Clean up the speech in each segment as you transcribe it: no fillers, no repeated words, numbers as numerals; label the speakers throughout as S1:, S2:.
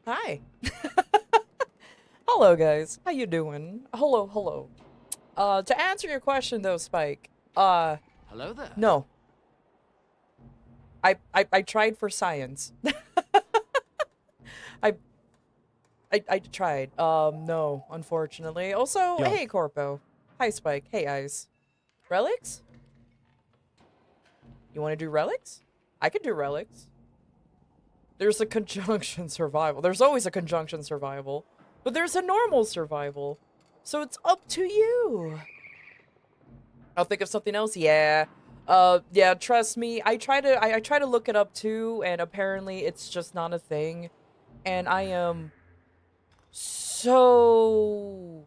S1: Hi. Hello, guys. How you doing? Hello, hello. To answer your question though, Spike,
S2: Hello there.
S1: no. I tried for science. I I tried. No, unfortunately. Also,
S3: Yo,
S1: hey, Corpo. Hi, Spike. Hey, Eyes. Relics? You want to do relics? I could do relics. There's a conjunction survival. There's always a conjunction survival. But there's a normal survival. So it's up to you. I'll think of something else. Yeah. Yeah, trust me. I try to look it up too, and apparently it's just not a thing. And I am so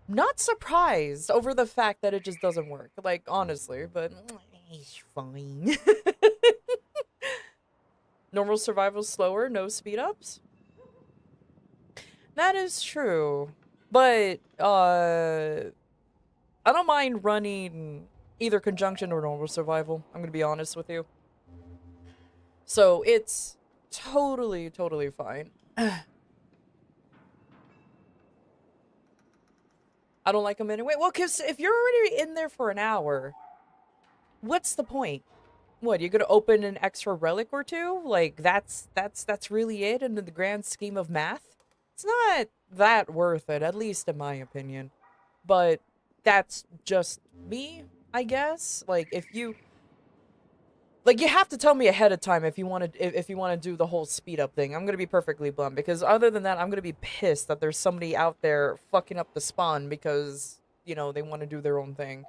S1: not surprised over the fact that it just doesn't work. Like, honestly, but it's fine. Normal survival slower, no speed ups. That is true. But I don't mind running either conjunction or normal survival. I'm gonna be honest with you. So it's totally fine. I don't like them anyway. Well, because if you're already in there for an hour, what's the point? What, you're gonna open an extra relic or two? Like that's really it in the grand scheme of math? It's not that worth it, at least in my opinion. But that's just me, I guess. Like if you like you have to tell me ahead of time if you want to if you want to do the whole speed up thing. I'm gonna be perfectly blunt because other than that, I'm gonna be pissed that there's somebody out there fucking up the spawn because they want to do their own thing.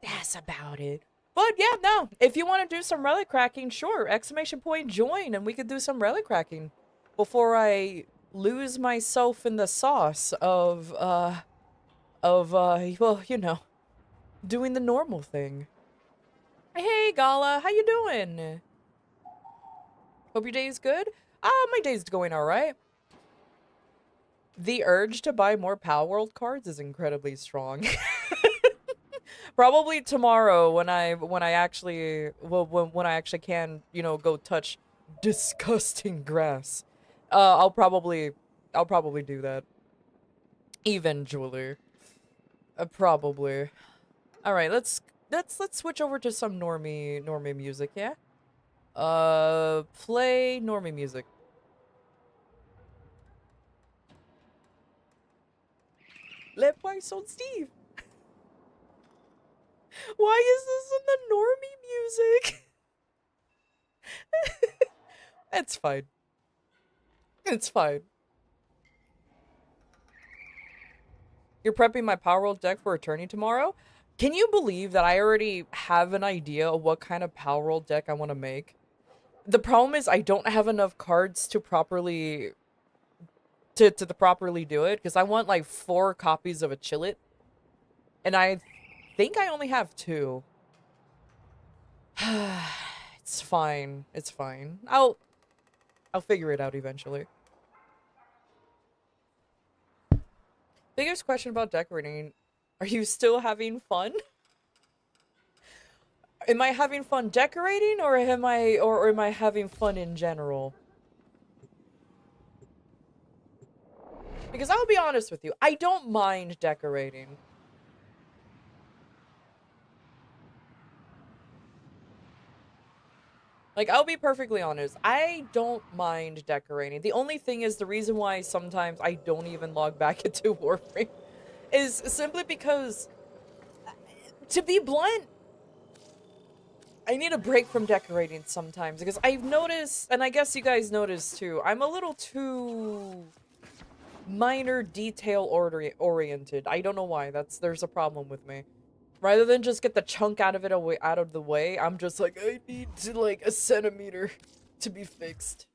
S1: That's about it. But yeah, no. If you want to do some relic cracking, sure. Exclamation point join, and we could do some relic cracking before I lose myself in the sauce of well, doing the normal thing. Hey, Gala, how you doing? Hope your day is good. My day's going all right. The urge to buy more Pal World cards is incredibly strong. Probably tomorrow when I actually when I actually can go touch disgusting grass. I'll probably do that eventually. Probably. All right, let's switch over to some normie music, yeah? Play normie music. Let Wise on Steve. Why is this in the normie music? It's fine. It's fine. You're prepping my Power Roll deck for Attorney tomorrow? Can you believe that I already have an idea of what kind of Power Roll deck I want to make? The problem is I don't have enough cards to properly properly do it because I want like 4 copies of a Chillet, and I think I only have 2. It's fine. It's fine. I'll figure it out eventually. Biggest question about decorating. Are you still having fun? Am I having fun decorating or am I having fun in general? Because I'll be honest with you, I don't mind decorating. Like, I'll be perfectly honest, I don't mind decorating. The only thing is the reason why sometimes I don't even log back into Warframe is simply because, to be blunt, I need a break from decorating sometimes because I've noticed, and I guess you guys noticed too, I'm a little too minor detail oriented. I don't know why. There's a problem with me. Rather than just get the chunk out of the way, I'm just like I need to like a centimeter to be fixed.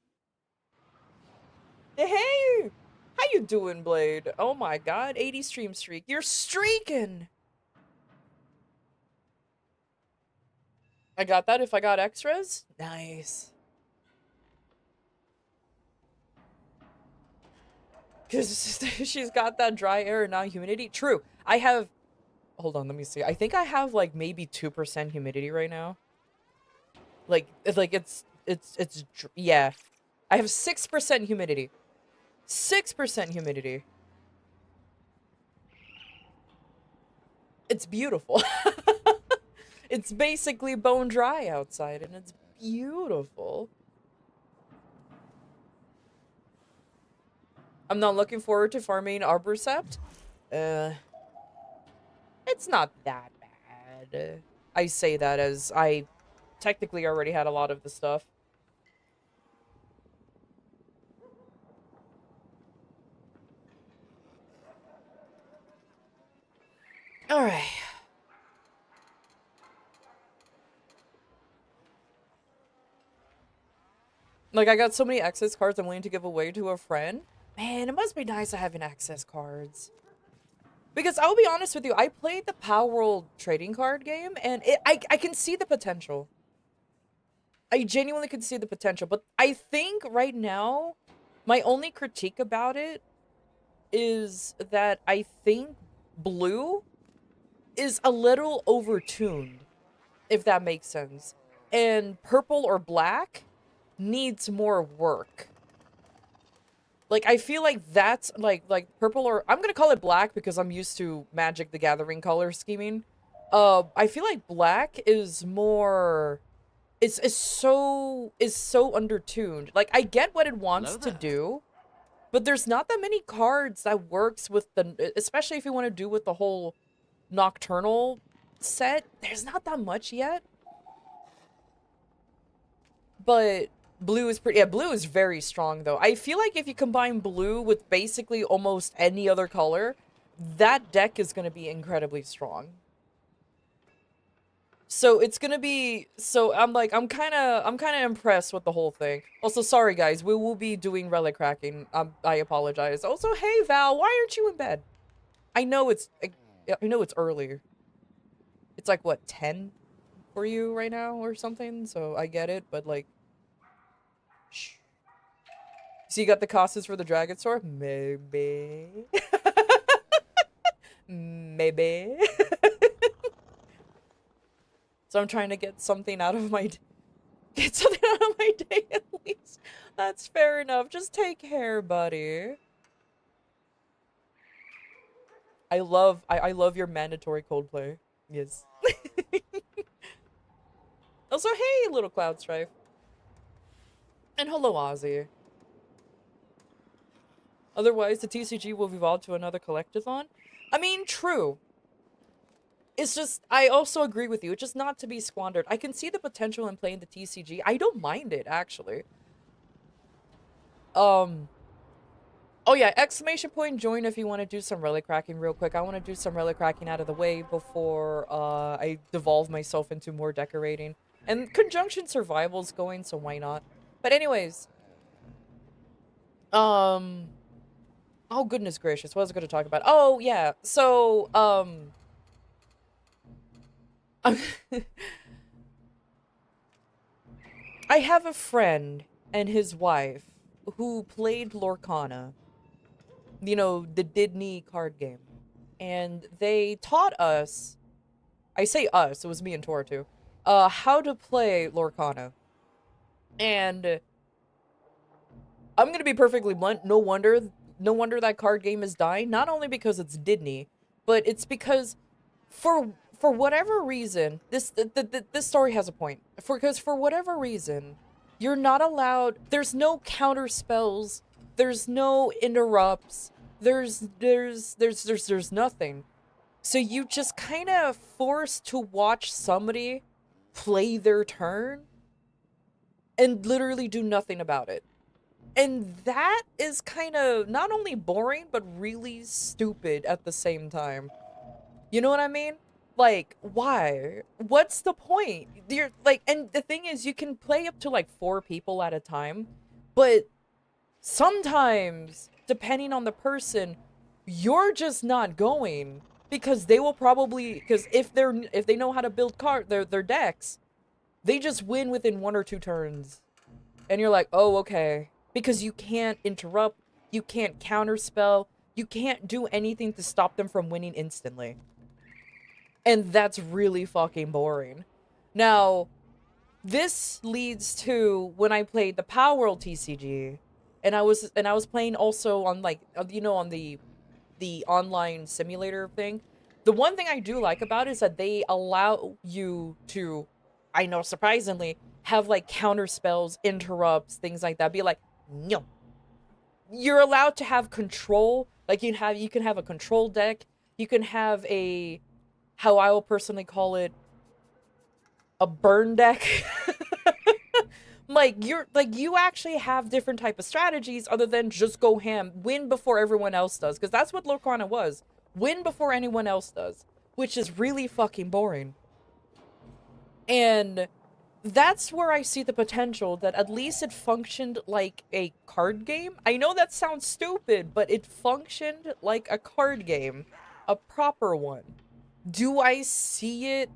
S1: Hey, how you doing, Blade? Oh my god, 80 stream streak. You're streaking. I got that if I got extras. Nice. Because she's got that dry air and not humidity. True. I have. Hold on, let me see. I think I have like maybe 2% humidity right now. Like, it's yeah. I have 6% humidity. 6% humidity. It's beautiful. It's basically bone dry outside, and it's beautiful. I'm not looking forward to farming Arborsept. It's not that bad. I say that as I technically already had a lot of the stuff. Alright. Like, I got so many access cards I'm willing to give away to a friend. Man, it must be nice having access cards. Because I'll be honest with you, I played the Power World trading card game, and I can see the potential. I genuinely can see the potential, but I think right now, my only critique about it is that I think blue is a little overtuned, if that makes sense. And purple or black needs more work. Like, I feel like that's, like purple or... I'm gonna call it black because I'm used to Magic the Gathering color scheming. I feel like black is more... is so undertuned. Like, I get what it wants to do, but there's not that many cards that works with the... Especially if you want to do with the whole Nocturnal set. There's not that much yet. But... blue is pretty... Yeah, blue is very strong, though. I feel like if you combine blue with basically almost any other color, that deck is going to be incredibly strong. So it's going to be... So I'm kind of impressed with the whole thing. Also, sorry, guys. We will be doing relic cracking. I apologize. Also, hey, Val, why aren't you in bed? I know it's early. It's like, what, 10 for you right now or something? So I get it, but like... Shh. So you got the costumes for the Dragon Store? Maybe. Maybe. So I'm trying to get something out of my day at least. That's fair enough. Just take care, buddy. I love your mandatory Coldplay. Yes. Also, hey, little Cloud Strife. And hello, Ozzy. Otherwise, the TCG will evolve to another collectathon. I mean, true. It's just, I also agree with you. It's just not to be squandered. I can see the potential in playing the TCG. I don't mind it, actually. Oh yeah, exclamation point join if you want to do some relic cracking real quick. I want to do some relic cracking out of the way before I devolve myself into more decorating. And conjunction survival's going, so why not? But anyways, oh goodness gracious, what was I going to talk about? Oh yeah, so I have a friend and his wife who played Lorcana. You know, the Disney card game. And they taught us, I say us, it was me and Tora too, how to play Lorcana. And I'm gonna be perfectly blunt, no wonder that card game is dying. Not only because it's Disney, but it's because for whatever reason, this story has a point. Because for whatever reason, you're not allowed, there's no counter spells, there's no interrupts, there's nothing. So you just kind of forced to watch somebody play their turn and literally do nothing about it. And that is kind of not only boring, but really stupid at the same time. You know what I mean? Like, why? What's the point? You're like, and the thing is, you can play up to like 4 people at a time, but sometimes, depending on the person, you're just not going because they will probably, because if they know how to build their decks, they just win within 1 or 2 turns, and you're like, oh, okay, because you can't interrupt, you can't counterspell, you can't do anything to stop them from winning instantly. And that's really fucking boring. Now, this leads to when I played the Power World TCG, and I was playing also on like on the online simulator thing. The one thing I do like about it is that they allow you to, I know surprisingly, have like counter spells, interrupts, things like that. Be like, no. You're allowed to have control. Like you can have a control deck. You can have a, how I will personally call it, a burn deck. Like you actually have different type of strategies other than just go ham, win before everyone else does, because that's what Lorcana was. Win before anyone else does, which is really fucking boring. And that's where I see the potential that at least it functioned like a card game. I know that sounds stupid, but it functioned like a card game, a proper one. Do I see it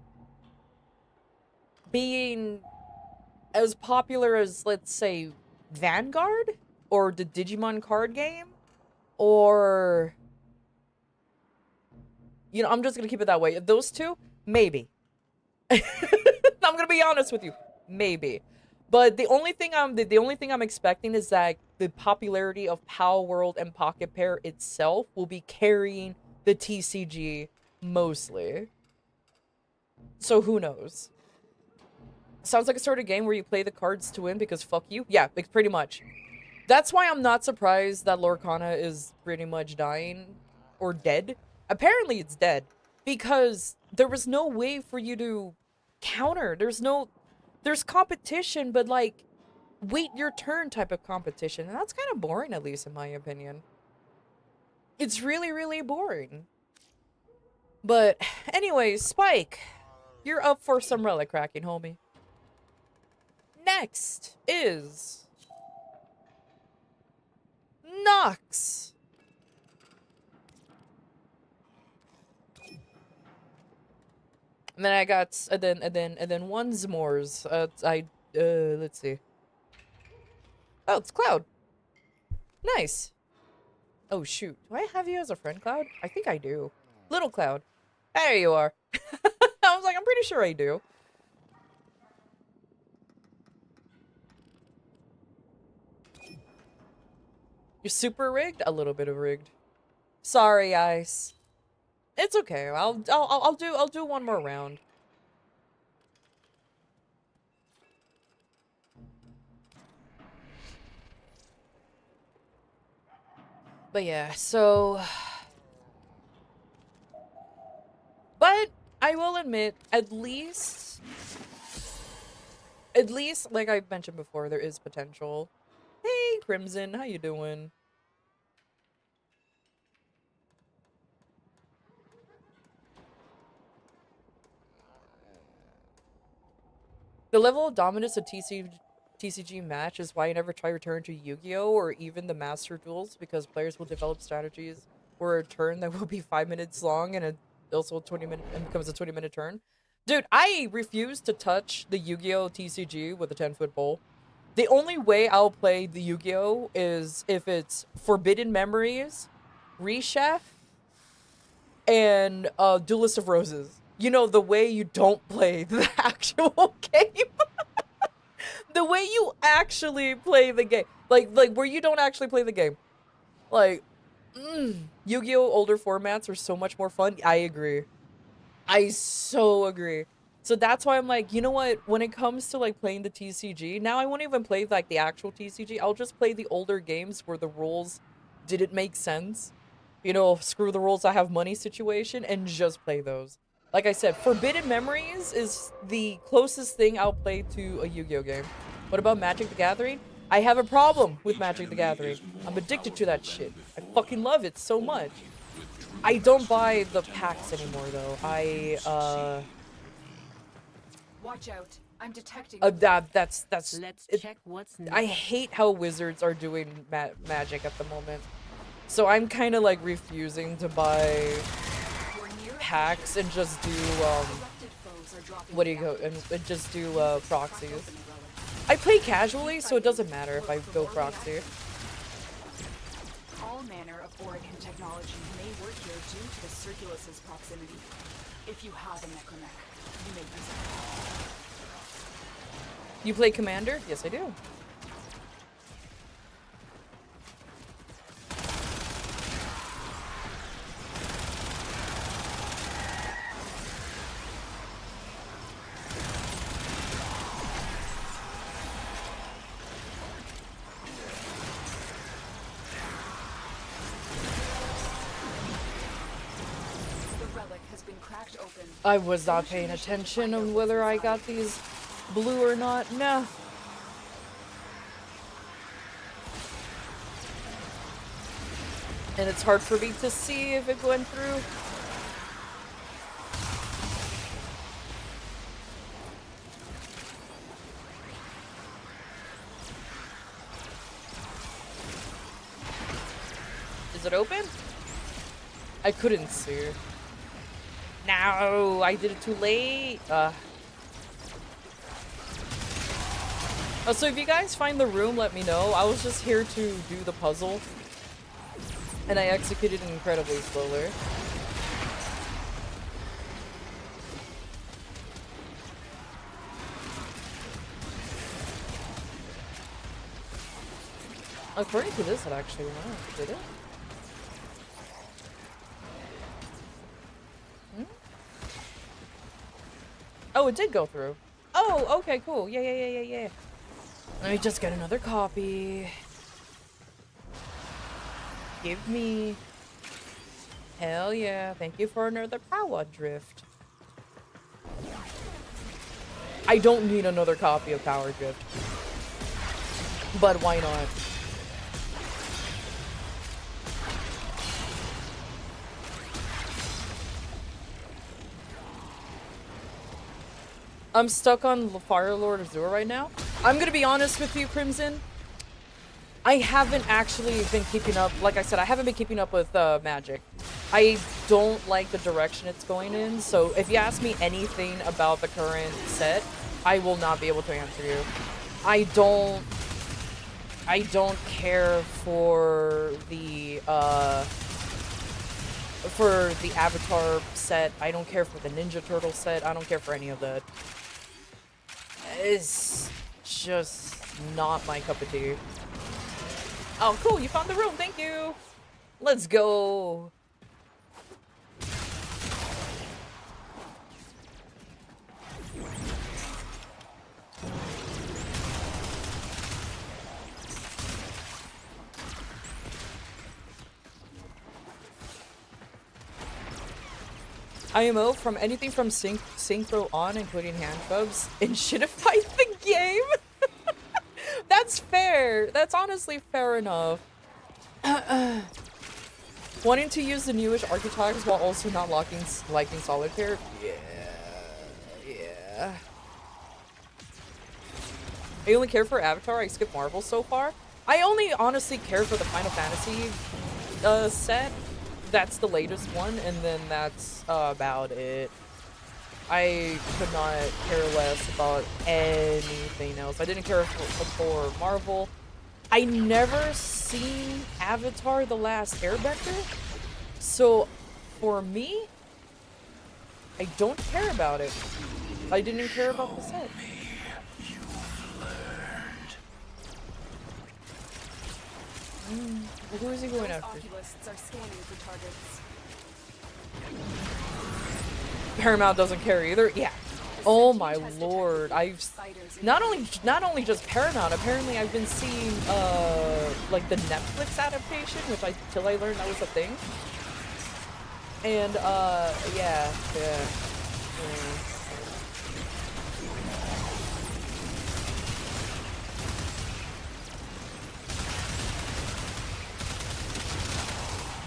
S1: being as popular as, let's say, Vanguard or the Digimon card game? Or, I'm just gonna keep it that way. Those two, maybe. I'm gonna be honest with you, maybe. But the only thing I'm expecting is that the popularity of Power World and Pocket Pair itself will be carrying the TCG mostly. So who knows? Sounds like a sort of game where you play the cards to win because fuck you. Yeah, pretty much. That's why I'm not surprised that Lorcana is pretty much dying or dead. Apparently it's dead because there was no way for you to counter. There's competition, but like wait your turn type of competition. And that's kind of boring, at least in my opinion. It's really, really boring. But anyways, Spike, you're up for some relic cracking, homie. Next is Nox. And then I got and then one's more's. Let's see. Oh, it's Cloud. Nice. Oh shoot. Do I have you as a friend, Cloud? I think I do. Little Cloud. There you are. I was like, I'm pretty sure I do. You're super rigged? A little bit of rigged. Sorry, Ice. It's okay. I'll do one more round. But yeah, so but I will admit, at least like I mentioned before, there is potential. Hey, Crimson, how you doing? The level of dominance of TCG match is why I never try return to Yu-Gi-Oh! Or even the Master Duels, because players will develop strategies for a turn that will be 5 minutes long and also 20-minute and becomes a 20-minute turn. Dude, I refuse to touch the Yu-Gi-Oh! TCG with a 10-foot pole. The only way I'll play the Yu-Gi-Oh! Is if it's Forbidden Memories, Rechef, and Duelist of Roses. You know, the way you don't play the actual game. The way you actually play the game. Like where you don't actually play the game. Like, Yu-Gi-Oh! Older formats are so much more fun. I agree. I so agree. So that's why I'm like, you know what? When it comes to like playing the TCG, now I won't even play like the actual TCG. I'll just play the older games where the rules didn't make sense. Screw the rules, I have money situation, and just play those. Like I said, Forbidden Memories is the closest thing I'll play to a Yu-Gi-Oh! Game. What about Magic the Gathering? I have a problem with Magic the Gathering. I'm addicted to that shit. I fucking love it so much. I don't buy the packs anymore, though.
S3: Watch out. I'm detecting.
S1: That's
S3: Let's check what's next.
S1: I hate how Wizards are doing Magic at the moment. So I'm kind of like refusing to buy packs and just do what do you go and just do proxies. I play casually, so it doesn't matter if I go proxy.
S3: All manner of Oregon technology may work here due to the Circulus's proximity. If you have a necromech, you may use it.
S1: You play Commander? Yes, I do.
S3: The relic has been cracked open.
S1: I was not paying attention on whether I got these blue or not. No. And it's hard for me to see if it went through. Is it open? I couldn't see. No, I did it too late. Oh, so if you guys find the room, let me know. I was just here to do the puzzle. And I executed it incredibly slowly. According to this, it actually went out. Did it? Hmm? Oh, it did go through. Oh, okay, cool. Yeah. Let me just get another copy. Give me. Hell yeah. Thank you for another power drift. I don't need another copy of power drift. But why not? I'm stuck on Fire Lord Azure right now. I'm gonna be honest with you, Crimson. I haven't actually been keeping up, like I said, I haven't been keeping up with Magic. I don't like the direction it's going in, so if you ask me anything about the current set, I will not be able to answer you. I don't care for the Avatar set. I don't care for the Ninja Turtle set. I don't care for any of that. It's just not my cup of tea. Oh, cool, you found the room, thank you! Let's go! IMO from anything from synchro on, including hand clubs, and should fight the game? That's fair. That's honestly fair enough. Wanting to use the newish archetypes while also not liking solitaire? Yeah. I only care for Avatar. I skip Marvel so far. I only honestly care for the Final Fantasy set. That's the latest one, and then that's about it. I could not care less about anything else. I didn't care for Marvel. I never seen Avatar: The Last Airbender, so for me, I don't care about it. I didn't care about the set. Who is he going after?
S3: Oculists are scanning for targets.
S1: Paramount doesn't care either. Yeah. Oh my lord. I've not only just Paramount. Apparently, I've been seeing like the Netflix adaptation, which till I learned that was a thing. And yeah.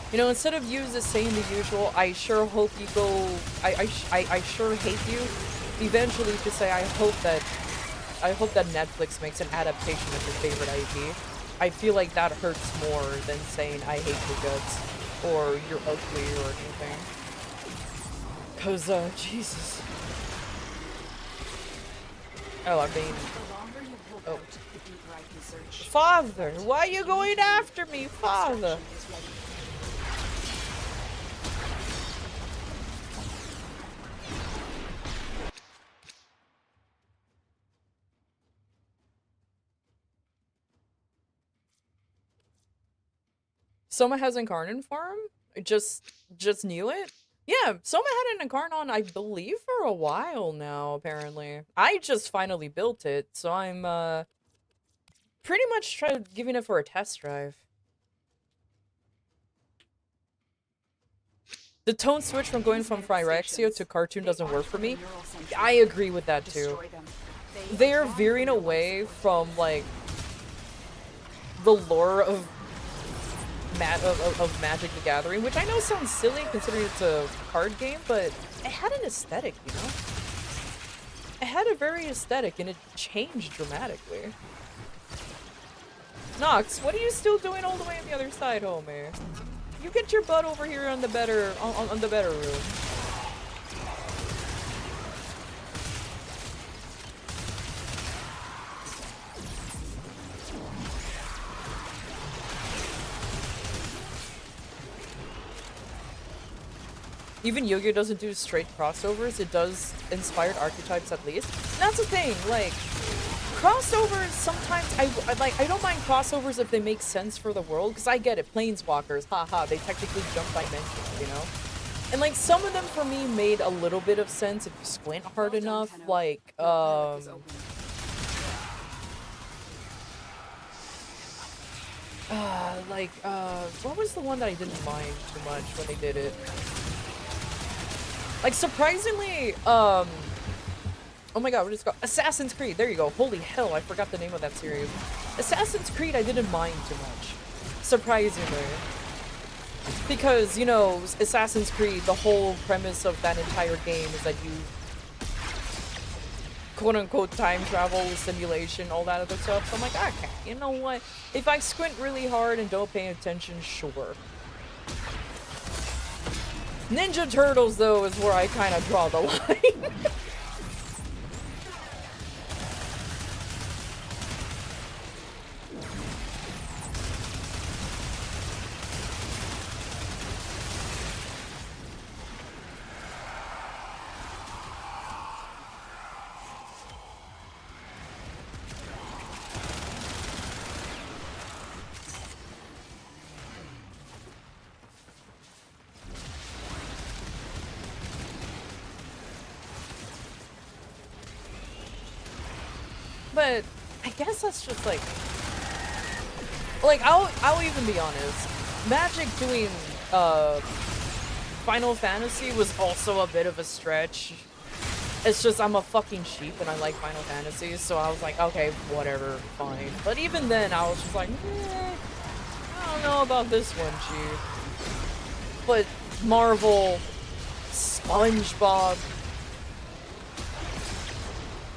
S1: You know, instead of you just saying the usual, I sure hope you go, I sure hate you, eventually to say I hope that Netflix makes an adaptation of your favorite IP. I feel like that hurts more than saying I hate your guts or you're ugly or anything. Cause, Jesus. Oh, I mean, oh. Father, why are you going after me, Father? Soma has Incarnon farm? Just knew it? Yeah, Soma had an Incarnon, I believe, for a while now, apparently. I just finally built it, so I'm, pretty much giving it for a test drive. The tone switch from going from Phyrexia to cartoon doesn't work for me. I agree with that, too. They're veering away from, like, the lore of Magic the Gathering, which I know sounds silly considering it's a card game, but it had an aesthetic, you know? It had a very aesthetic, and it changed dramatically. Nox, what are you still doing all the way on the other side, homie? You get your butt over here on the better room. Even Yu-Gi-Oh doesn't do straight crossovers, it does inspired archetypes at least. And that's the thing, like, crossovers sometimes, I don't mind crossovers if they make sense for the world, because I get it, planeswalkers, haha, they technically jump dimensions, you know? And like, some of them for me made a little bit of sense if you squint hard enough, like, what was the one that I didn't mind too much when they did it? Like, surprisingly, oh my god, what is it called? Assassin's Creed, there you go. Holy hell, I forgot the name of that series. Assassin's Creed I didn't mind too much. Surprisingly. Because, you know, Assassin's Creed, the whole premise of that entire game is that you quote-unquote time travel, simulation, all that other stuff. So I'm like, okay, you know what? If I squint really hard and don't pay attention, sure. Ninja Turtles, though, is where I kind of draw the line. But I guess that's just like I'll even be honest. Magic doing Final Fantasy was also a bit of a stretch. It's just I'm a fucking sheep and I like Final Fantasy, so I was like, okay, whatever, fine. But even then, I was just like, I don't know about this one, chief. But Marvel, SpongeBob,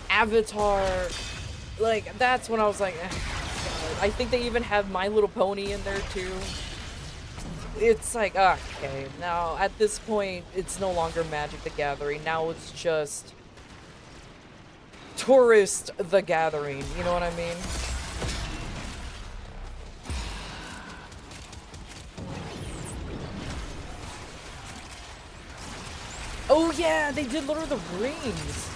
S1: Avatar, like, that's when I was like, I think they even have My Little Pony in there too. It's like, okay, now at this point, it's no longer Magic the Gathering. Now it's just Tourist the Gathering, you know what I mean? Oh yeah, they did Lord of the Rings.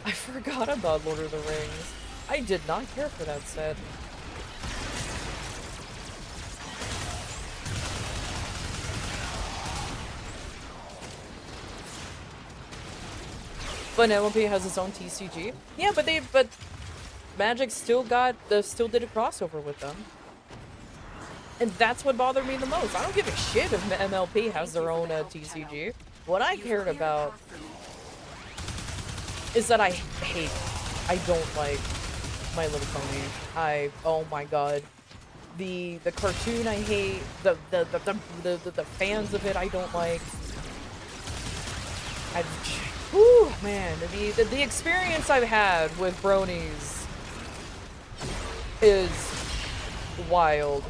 S1: I forgot about Lord of the Rings. I did not care for that set. But MLP has its own TCG. Yeah, but Magic still still did a crossover with them. And that's what bothered me the most. I don't give a shit if MLP has their own TCG. What I cared about is that I don't like My Little Pony. Oh my god. The cartoon I hate, the fans of it I don't like. Whew, man, the experience I've had with bronies is wild.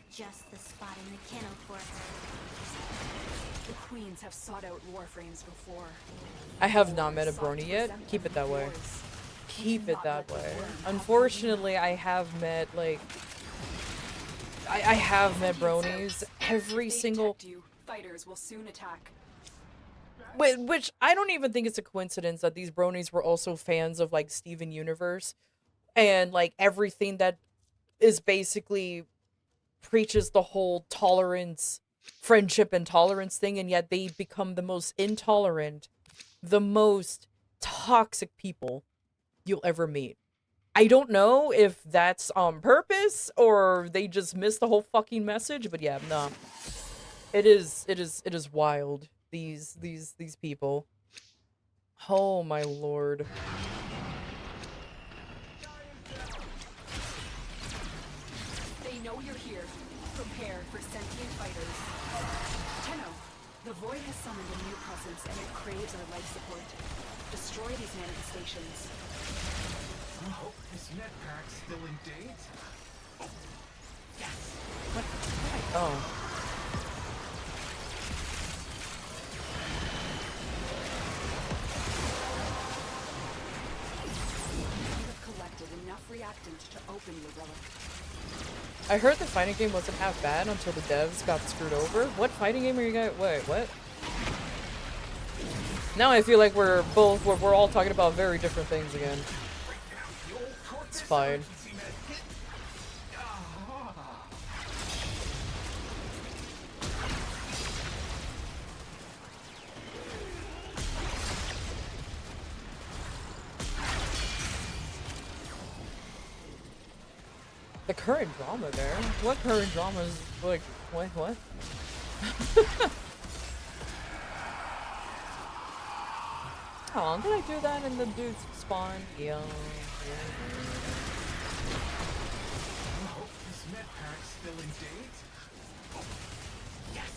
S3: Just the spot in the kennel for her. The queen's Contrarians have sought out warframes before.
S1: I have not met a
S3: Sought
S1: brony
S3: to
S1: yet.
S3: resent
S1: Keep
S3: them
S1: it that way.
S3: wars.
S1: Keep it
S3: Not
S1: that
S3: let the
S1: way.
S3: worm have
S1: Unfortunately, I have met, like... I have met bronies every
S3: They
S1: single...
S3: detect you. Fighters will soon attack.
S1: Which I don't even think it's a coincidence that these bronies were also fans of, like, Steven Universe. And, like, everything that is basically preaches the whole tolerance, friendship and tolerance thing, and yet they become the most intolerant, the most toxic people you'll ever meet. I don't know if that's on purpose or they just missed the whole fucking message, but yeah, no. It is wild. These people. Oh my lord.
S3: They know you're here. Prepare for sentient fighters. Tenno, the void has summoned a new presence and it craves our life support. Destroy these manifestations.
S2: Oh, is Netpack still in date? Yes.
S1: Oh.
S3: You have collected enough reactant to open your relic.
S1: I heard the fighting game wasn't half bad until the devs got screwed over. What fighting game are you guys? Wait, what? Now I feel like we're all talking about very different things again. It's fine. The current drama there? What current drama is like, what? Oh, did I do that and the dudes spawned? Yeah.
S2: Oh, is Netpack still in date? Yes.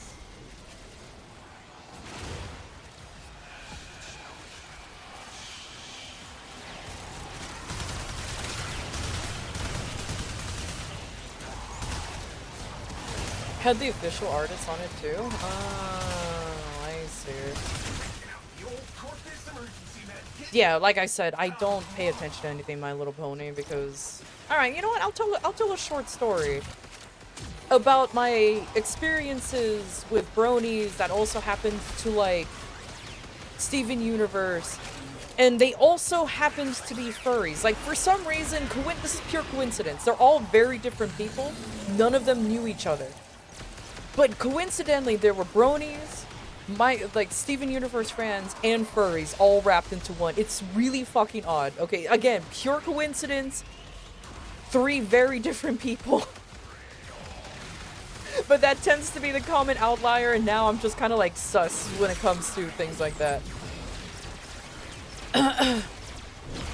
S1: Had the official artist on it too? Oh, I see. Yeah, like I said, I don't pay attention to anything My Little Pony because... Alright, you know what? I'll tell a short story about my experiences with bronies that also happened to, like, Steven Universe, and they also happened to be furries. Like, for some reason, this is pure coincidence. They're all very different people. None of them knew each other. But coincidentally, there were bronies, Steven Universe fans, and furries all wrapped into one. It's really fucking odd. Okay, again, pure coincidence. 3 very different people. But that tends to be the common outlier, and now I'm just kind of like sus when it comes to things like that.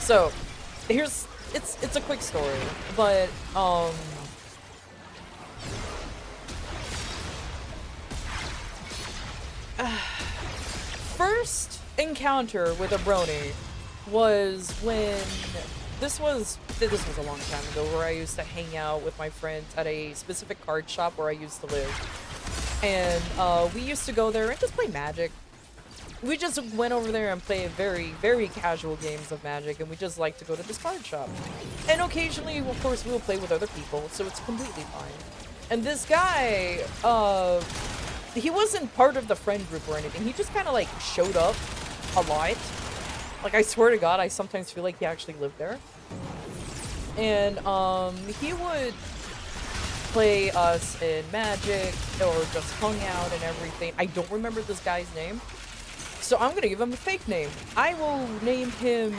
S1: So, it's a quick story, but, first encounter with a brony was when this was a long time ago, where I used to hang out with my friends at a specific card shop where I used to live, and we used to go there and just play Magic. We just went over there and played very, very casual games of Magic, and we just like to go to this card shop. And occasionally, of course, we'll play with other people, so it's completely fine. And this guy, he wasn't part of the friend group or anything. He just kind of, like, showed up a lot. Like, I swear to God, I sometimes feel like he actually lived there. And, he would play us in Magic, or just hung out and everything. I don't remember this guy's name, so I'm gonna give him a fake name. I will name him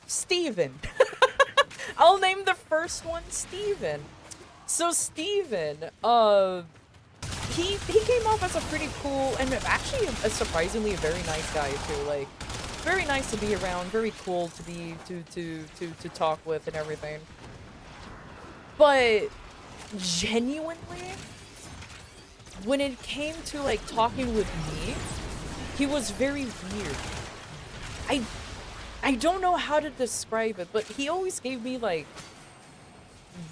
S1: Steven. I'll name the first one Steven. So Steven, he came off as a pretty cool, and actually a surprisingly very nice guy too. Like, very nice to be around, very cool to be to talk with and everything. But genuinely, when it came to like talking with me, he was very weird. I don't know how to describe it, but he always gave me like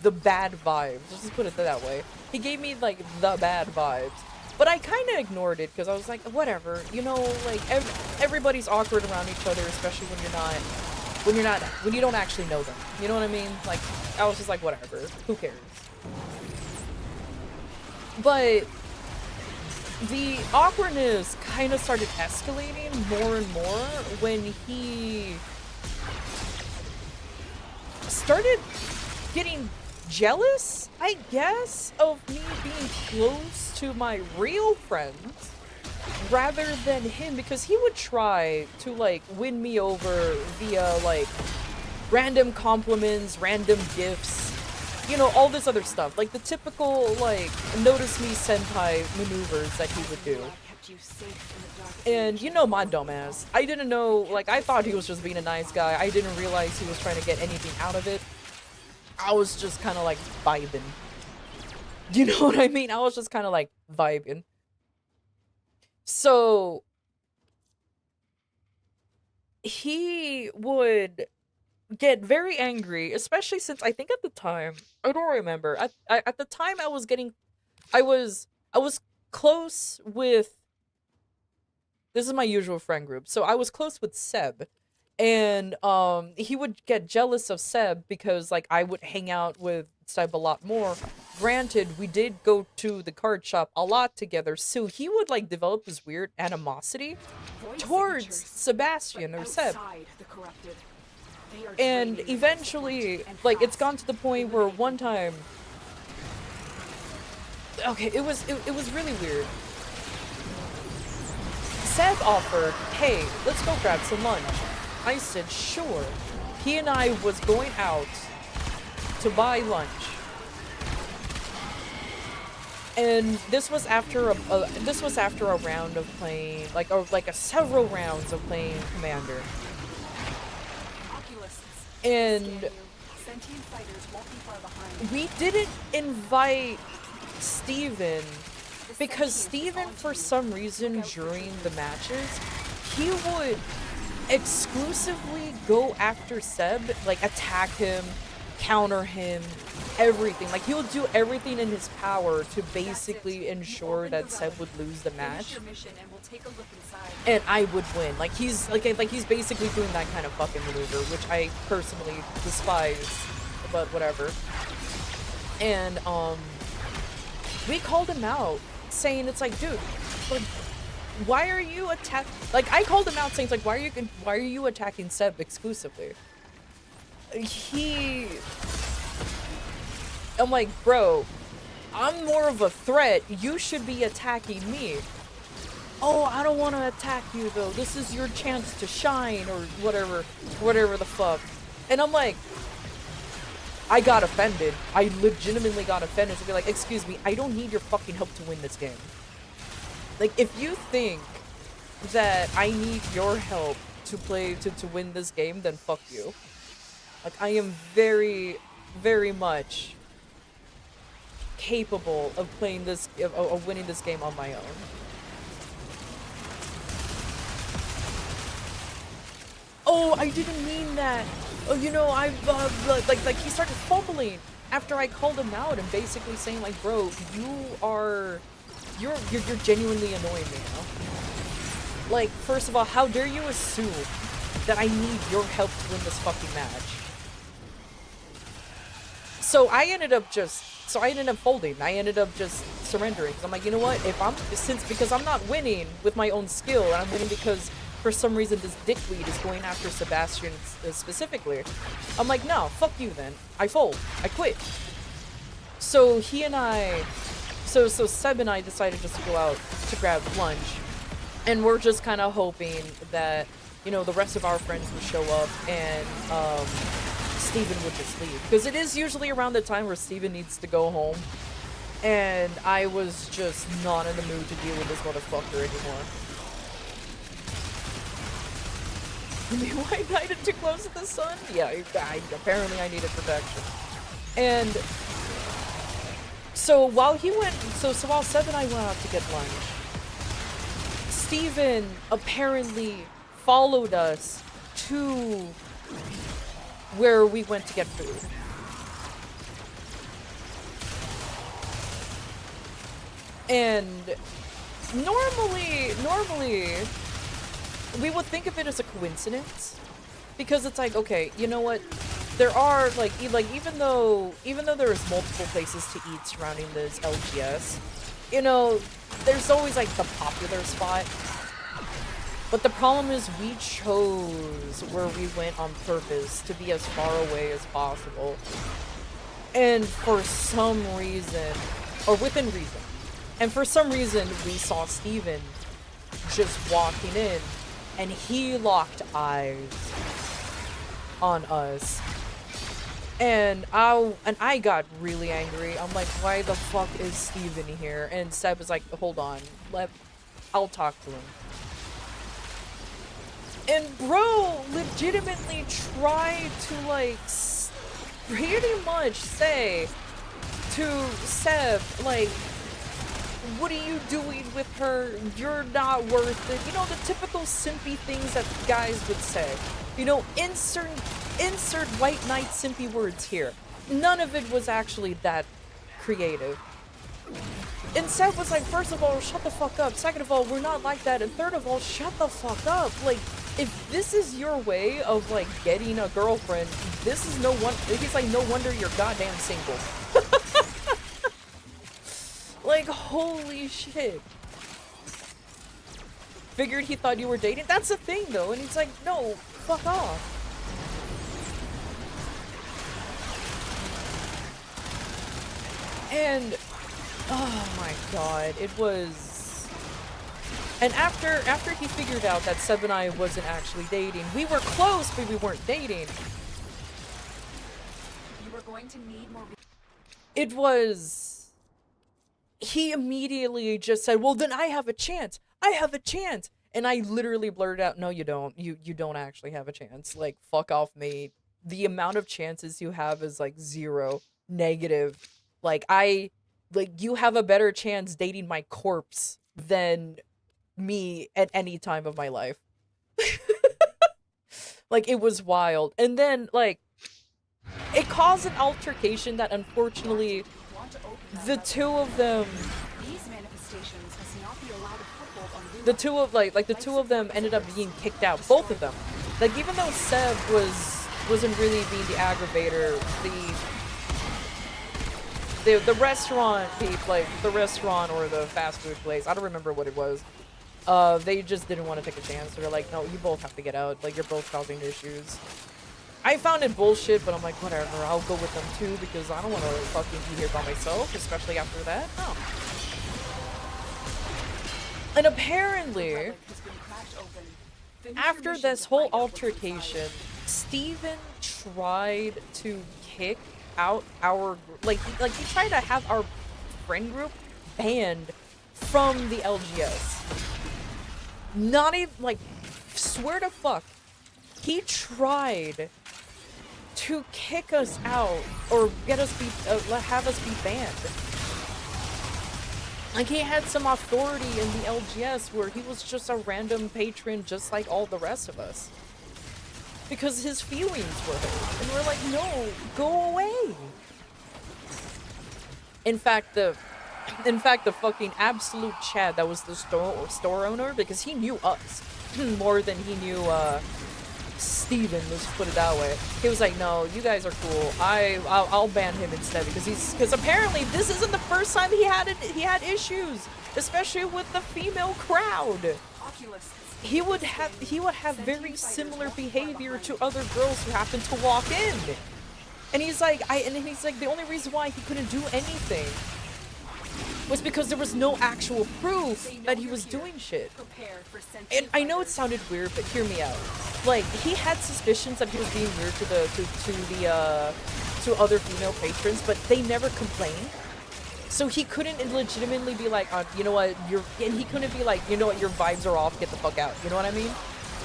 S1: the bad vibes. Let's just put it that way. He gave me like the bad vibes. But I kind of ignored it because I was like, whatever, you know, like everybody's awkward around each other, especially when you don't actually know them. You know what I mean? Like, I was just like, whatever, who cares? But the awkwardness kind of started escalating more and more when he started getting jealous, I guess, of me being close to my real friends rather than him, because he would try to like win me over via like random compliments, random gifts, you know, all this other stuff, like the typical like notice me senpai maneuvers that he would do. And you know my dumbass, I didn't know, like I thought he was just being a nice guy. I didn't realize he was trying to get anything out of it. I was just kind of like vibing. You know what I mean? I was just kind of like vibing. So he would get very angry, especially since I think at the time, I don't remember. At the time I was close with, this is my usual friend group. So I was close with Seb. And he would get jealous of Seb because like I would hang out with Seb a lot more. Granted, we did go to the card shop a lot together, so he would like develop this weird animosity towards Sebastian or Seb. And eventually, like, it's gone to the point where one time, okay, it was really weird. Seb offered, hey, let's go grab some lunch. I said, sure. He and I was going out to buy lunch. And this was after a round of playing, several rounds of playing Commander. And we didn't invite Steven because Steven, for some reason, during the matches, he would exclusively go after Seb, like attack him, counter him, everything. Like he would do everything in his power to basically ensure that Seb would lose the match, and I would win. Like he's basically doing that kind of fucking maneuver, which I personally despise, but whatever. And we called him out, saying it's like, dude, like, why are you like, I called him out saying, like, why are you attacking Seb exclusively? I'm like, bro, I'm more of a threat. You should be attacking me. Oh, I don't want to attack you though. This is your chance to shine or whatever the fuck. And I'm like, I got offended. I legitimately got offended to be like, excuse me, I don't need your fucking help to win this game. Like, if you think that I need your help to win this game, then fuck you. Like, I am very, very much capable of playing this, of winning this game on my own. Oh, I didn't mean that. Oh, you know, like he started fumbling after I called him out and basically saying like, bro, you're genuinely annoying me now. Like, first of all, how dare you assume that I need your help to win this fucking match? So I ended up folding. I ended up just surrendering. Cause I'm like, you know what? Because I'm not winning with my own skill, and I'm winning because for some reason this dickweed is going after Sebastian specifically. I'm like, no, fuck you then. I fold. I quit. So so Seb and I decided just to go out to grab lunch. And we're just kind of hoping that, you know, the rest of our friends would show up and Steven would just leave. Because it is usually around the time where Steven needs to go home. And I was just not in the mood to deal with this motherfucker anymore. I guided too close to the sun? Yeah, apparently I needed protection. And so while while Seb and I went out to get lunch, Steven apparently followed us to where we went to get food. And normally, we would think of it as a coincidence. Because it's like, okay, you know what? There are, like even though there's multiple places to eat surrounding this LGS, you know, there's always, like, the popular spot. But the problem is we chose where we went on purpose to be as far away as possible. And for some reason, or within reason, and for some reason we saw Steven just walking in, and he locked eyes on us. And I got really angry. I'm like, why the fuck is Steven here? And Seb was like, hold on, I'll talk to him. And bro legitimately tried to, like, pretty much say to Seb, like, what are you doing with her? You're not worth it. You know, the typical simpy things that guys would say. You know, insert white knight simpy words here. None of it was actually that creative. And Seb was like, first of all, shut the fuck up. Second of all, we're not like that. And third of all, shut the fuck up. Like, if this is your way of, like, getting a girlfriend, this is no one. He's like, no wonder you're goddamn single. Like, holy shit. Figured he thought you were dating. That's the thing, though. And he's like, no, fuck off. And, oh my god, it was... And after he figured out that Seb and I wasn't actually dating, we were close, but we weren't dating.
S3: You were going to need more...
S1: It was... He immediately just said, well, then I have a chance. I have a chance. And I literally blurted out, no, you don't. You don't actually have a chance. Like, fuck off, mate. The amount of chances you have is, like, 0. Negative. Like, you have a better chance dating my corpse than me at any time of my life. Like, it was wild. And then, like, it caused an altercation that, unfortunately, the two of them...
S3: These manifestations must not be allowed a foothold on
S1: the two of the two of them ended up being kicked out. Both of them. Like, even though Seb wasn't really being the aggravator, the restaurant like the restaurant or the fast food place, I don't remember what it was. They just didn't want to take a chance. They're like, no, you both have to get out. Like, you're both causing issues. I found it bullshit, but I'm like, whatever, I'll go with them too, because I don't want to fucking be here by myself, especially after that. No. And apparently, after this whole altercation, Steven tried to kick out our, like he tried to have our friend group banned from the LGS. Not even, like, swear to fuck, he tried to kick us out or get us have us be banned. Like, he had some authority in the LGS where he was just a random patron just like all the rest of us. Because his feelings were hurt. And we're like, no, go away. In fact, the fucking absolute Chad that was the store owner, because he knew us more than he knew Steven, let's put it that way. He was like, no, you guys are cool. I'll ban him instead, because apparently this isn't the first time he had issues, especially with the female crowd. He would have very similar behavior to other girls who happened to walk in. And he's like, the only reason why he couldn't do anything was because there was no actual proof that he was doing shit. And I know it sounded weird, but hear me out. Like, he had suspicions that he was being weird to other female patrons, but they never complained. So he couldn't legitimately be like, you know what, and he couldn't be like, you know what, your vibes are off, get the fuck out. You know what I mean?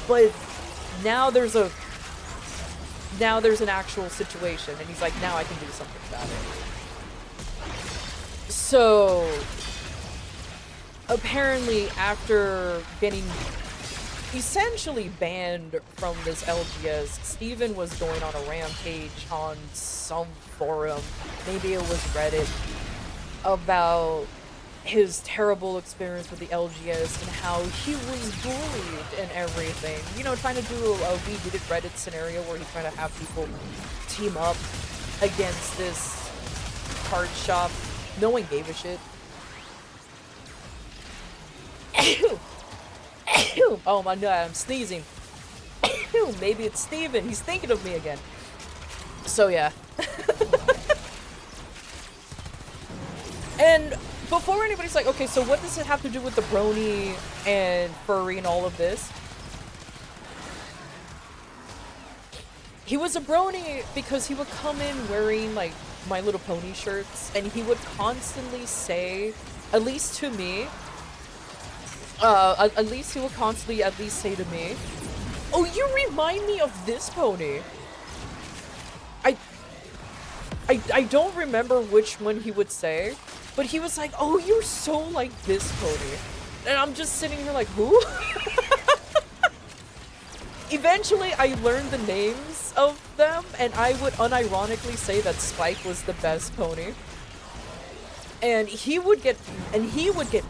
S1: But now there's an actual situation, and he's like, now I can do something about it. So, apparently, after getting essentially banned from this LGS, Steven was going on a rampage on some forum, maybe it was Reddit, about his terrible experience with the LGS and how he was bullied and everything. You know, trying to do a We Did It Reddit scenario where he's trying to have people team up against this card shop. No one gave a shit. Oh my god, I'm sneezing. Maybe it's Steven. He's thinking of me again. So yeah. And before anybody's like, okay, so what does it have to do with the brony and furry and all of this? He was a brony because he would come in wearing like My Little Pony shirts, and he would constantly say, at least to me, at least he would constantly at least say to me, "Oh, you remind me of this pony." I don't remember which one he would say, but he was like, "Oh, you're so like this pony." And I'm just sitting here like, who? Eventually, I learned the names of them, and I would unironically say that Spike was the best pony. And he would get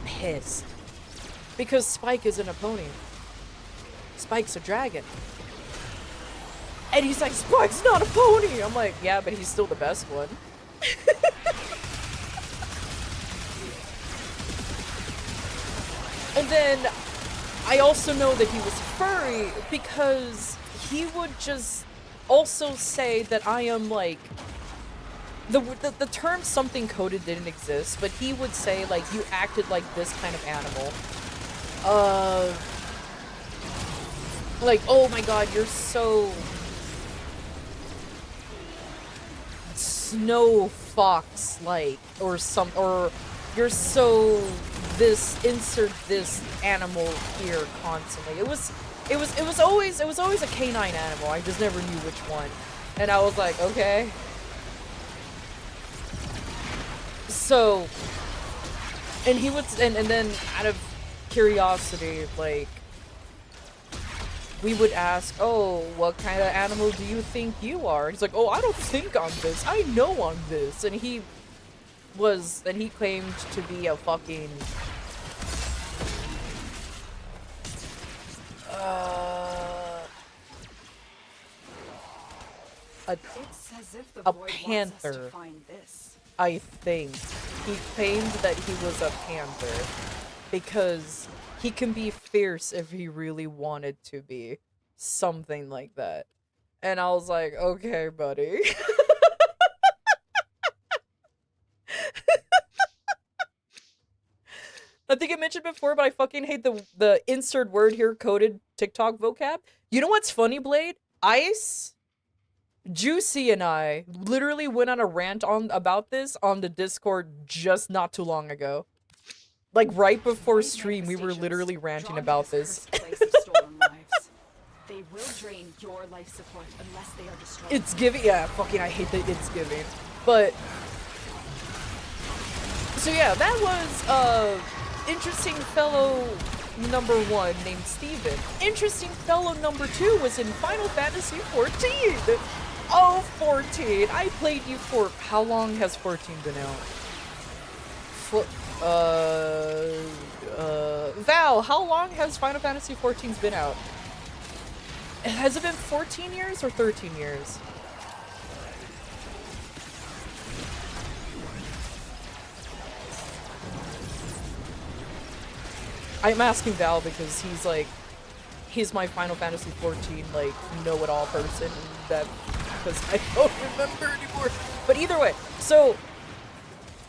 S1: pissed because Spike isn't a pony. Spike's a dragon. And he's like, "Spike's not a pony!" I'm like, yeah, but he's still the best one. And then I also know that he was furry because he would just also say that I am like, the term something coded didn't exist, but he would say like, you acted like this kind of animal. Like, oh my god, you're so snow fox like, or you're so this, insert this animal here constantly. It was always a canine animal. I just never knew which one. And I was like, okay. So, and he would, and then out of curiosity, like, we would ask, "Oh, what kind of animal do you think you are?" He's like, "Oh, I don't think I'm this. I know I'm this." And he claimed to be a fucking
S3: It's as if the
S1: a
S3: void wants us
S1: panther.
S3: to find this.
S1: I think he claimed that he was a panther because he can be fierce if he really wanted to be. Something like that. And I was like, okay, buddy. I think I mentioned before, but I fucking hate the insert word here coded TikTok vocab. You know what's funny, Blade? Ice, Juicy, and I literally went on a rant about this on the Discord just not too long ago. Like right before stream, we were literally ranting about this.
S3: They will drain your life support unless they are destroyed.
S1: It's giving, yeah, fucking I hate that it's giving. But so yeah, that was interesting fellow number 1 named Steven. Interesting fellow number 2 was in Final Fantasy 14. Oh, 14. I played you for how long has 14 been out? Val, how long has Final Fantasy 14's been out? Has it been 14 years or 13 years? I'm asking Val because he's my Final Fantasy 14 like know-it-all person, that because I don't remember anymore. But either way, so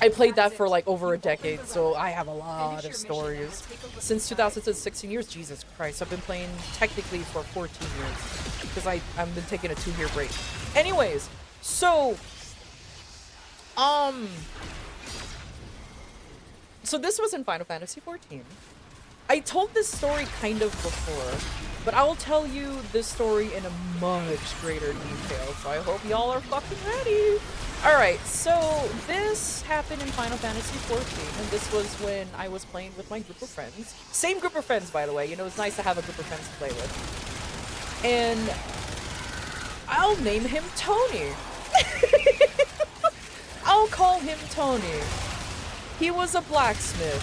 S1: I played that for like over a decade, so I have a lot of stories. Since 2016 years, Jesus Christ, I've been playing technically for 14 years because I've been taking a 2-year break. Anyways, so this was in Final Fantasy 14. I told this story kind of before, but I will tell you this story in a much greater detail, so I hope y'all are fucking ready. Alright, so this happened in Final Fantasy 14, and this was when I was playing with my group of friends. Same group of friends, by the way. You know, it's nice to have a group of friends to play with. And I'll name him Tony. I'll call him Tony. He was a blacksmith.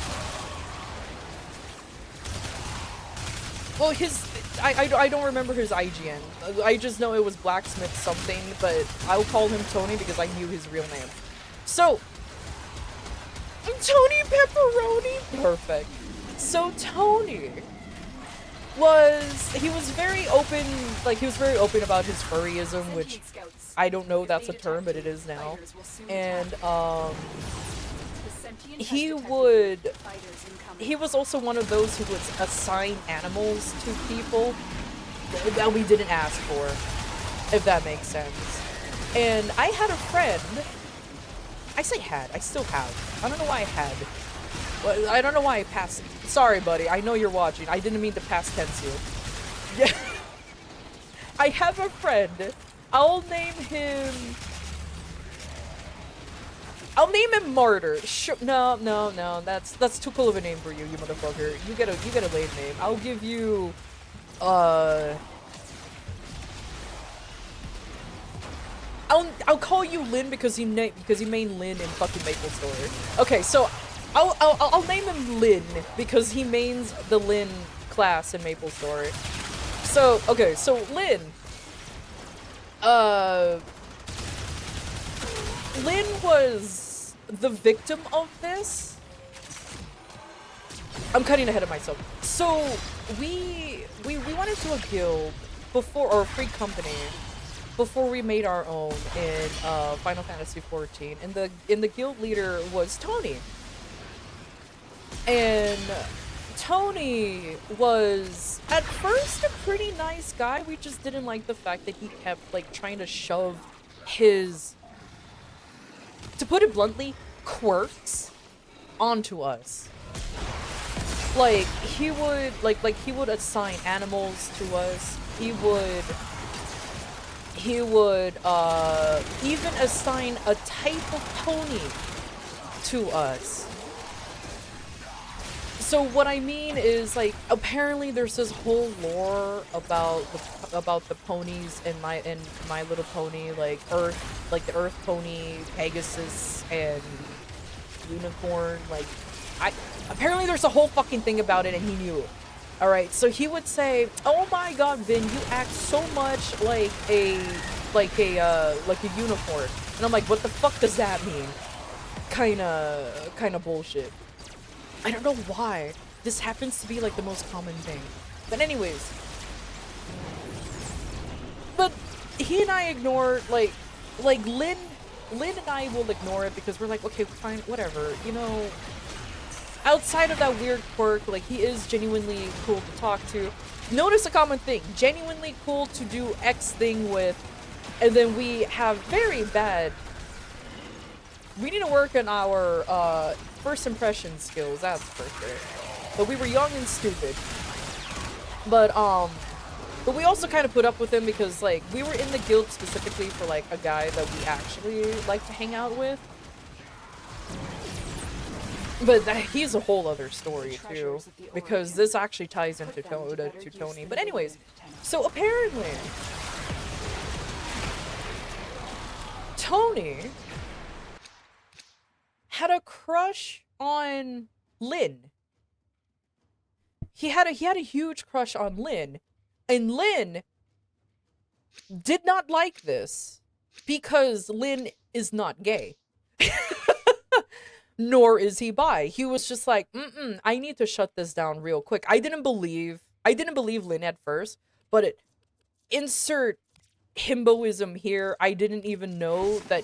S1: Well, I don't remember his IGN. I just know it was blacksmith something, but I'll call him Tony because I knew his real name. So, Tony Pepperoni? Perfect. So Tony he was very open, like he was very open about his furryism, which I don't know that's a term, but it is now. And he was also one of those who would assign animals to people that we didn't ask for, if that makes sense. And I had a friend, I say had, I still have. I don't know why I had. Well, I don't know why I passed. Sorry, buddy. I know you're watching. I didn't mean to past tense you. Yeah. I have a friend. I'll name him Martyr. Sure. No. That's too cool of a name for you, you motherfucker. You get a lame name. I'll give you. I'll call you Lynn because he main Lynn in fucking Maple Story. Okay, so I'll name him Lynn because he mains the Lynn class in Maple Story. So okay, so Lynn. Lynn was the victim of this. I'm cutting ahead of myself. So we went into a guild before, or a free company before we made our own in Final Fantasy XIV, and the guild leader was Tony. And Tony was at first a pretty nice guy. We just didn't like the fact that he kept like trying to shove his, to put it bluntly, quirks onto us. Like he would he would assign animals to us. He would even assign a type of pony to us. So what I mean is, like, apparently there's this whole lore about the ponies in My Little Pony, like the Earth Pony, Pegasus, and Unicorn. Like, apparently there's a whole fucking thing about it, and he knew it. All right, so he would say, "Oh my God, Vin, you act so much like a unicorn," and I'm like, "What the fuck does that mean?" Kind of bullshit. I don't know why. This happens to be like the most common thing. But anyways. But he and I ignore, like Lynn and I will ignore it because we're like, okay, fine, whatever. You know, outside of that weird quirk, like, he is genuinely cool to talk to. Notice a common thing. Genuinely cool to do X thing with. And then we have very bad... We need to work on our first impression skills, that's for sure. But we were young and stupid. But we also kind of put up with him because, like, we were in the guild specifically for, like, a guy that we actually like to hang out with. But he's a whole other story, too. Because this actually ties into Tony. But anyways, so apparently... Tony... had a crush on Lynn. He had a huge crush on Lynn, and Lynn did not like this because Lynn is not gay. Nor is he bi. He was just like, I need to shut this down real quick. I didn't believe Lynn at first, but insert himboism here. I didn't even know that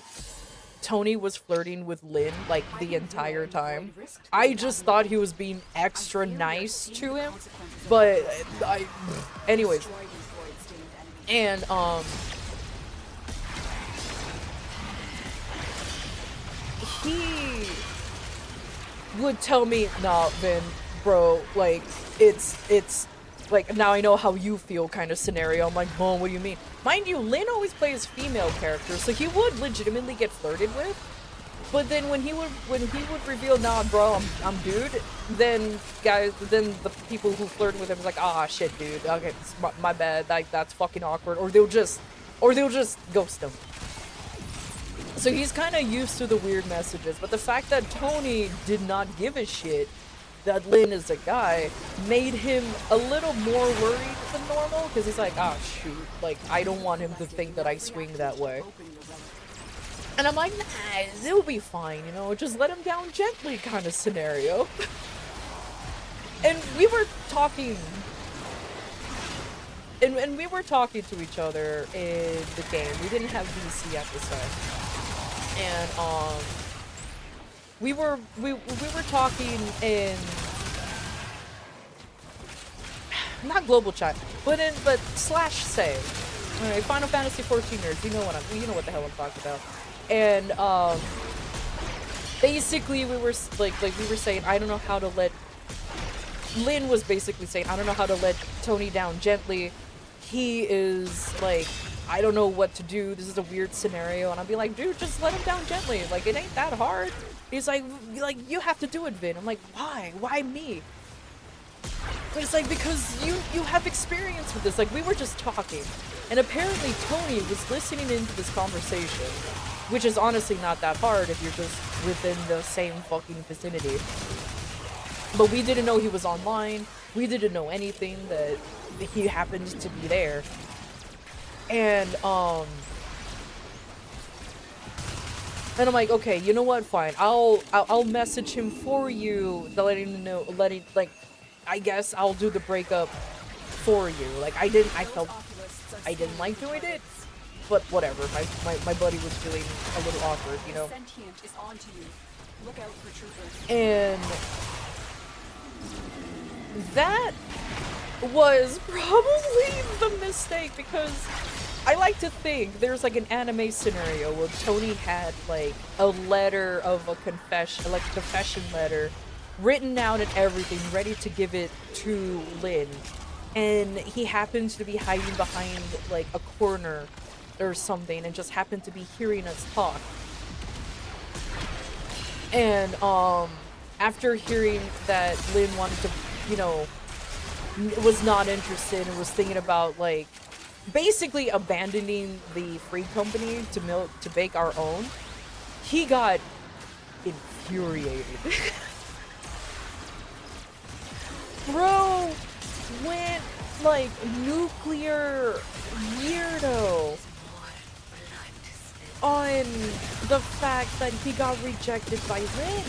S1: Tony was flirting with Lynn, like, the entire time. I just thought he was being extra nice to him, but anyways. And, he would tell me, nah, Vin, bro, like, it's, like, now I know how you feel kind of scenario. I'm like, oh, what do you mean? Mind you, Lynn always plays female characters, so he would legitimately get flirted with. But then when he would reveal, nah, bro, I'm dude, then the people who flirt with him is like, ah, shit, dude, okay, it's my bad, like, that's fucking awkward, or they'll just ghost him. So he's kind of used to the weird messages, but the fact that Tony did not give a shit that Lynn is a guy made him a little more worried than normal, because he's like, oh shoot, like, I don't want him to think that I swing that way. And I'm like, nah, it'll be fine, you know, just let him down gently kind of scenario. And we were talking, and we were talking to each other in the game. We didn't have VC at the time. And we were talking in not global chat, but slash save. All right, Final Fantasy 14 nerds, you know what the hell I'm talking about. And basically we were we were saying, I don't know how to let. Lynn was basically saying, I don't know how to let Tony down gently. He is like, I don't know what to do. This is a weird scenario. And I'll be like, dude, just let him down gently. Like, it ain't that hard. He's like, you have to do it, Vin. I'm like, why? Why me? But it's like, because you have experience with this. Like, we were just talking. And apparently Tony was listening into this conversation, which is honestly not that hard if you're just within the same fucking vicinity. But we didn't know he was online. We didn't know anything that he happened to be there. And I'm like, okay, you know what? Fine. I'll message him for you, letting him know, I guess I'll do the breakup for you. Like, I felt I didn't like doing it, but whatever. My buddy was feeling a little awkward, you know.
S3: Look out for troopers.
S1: And that was probably the mistake, because I like to think there's like an anime scenario where Tony had like a letter of a confession, like a confession letter, written out and everything, ready to give it to Lynn. And he happens to be hiding behind like a corner or something and just happened to be hearing us talk. And after hearing that Lynn wanted to, you know, was not interested and was thinking about like basically abandoning the free company to bake our own, he got infuriated. Bro went like nuclear weirdo on the fact that he got rejected by Lynn.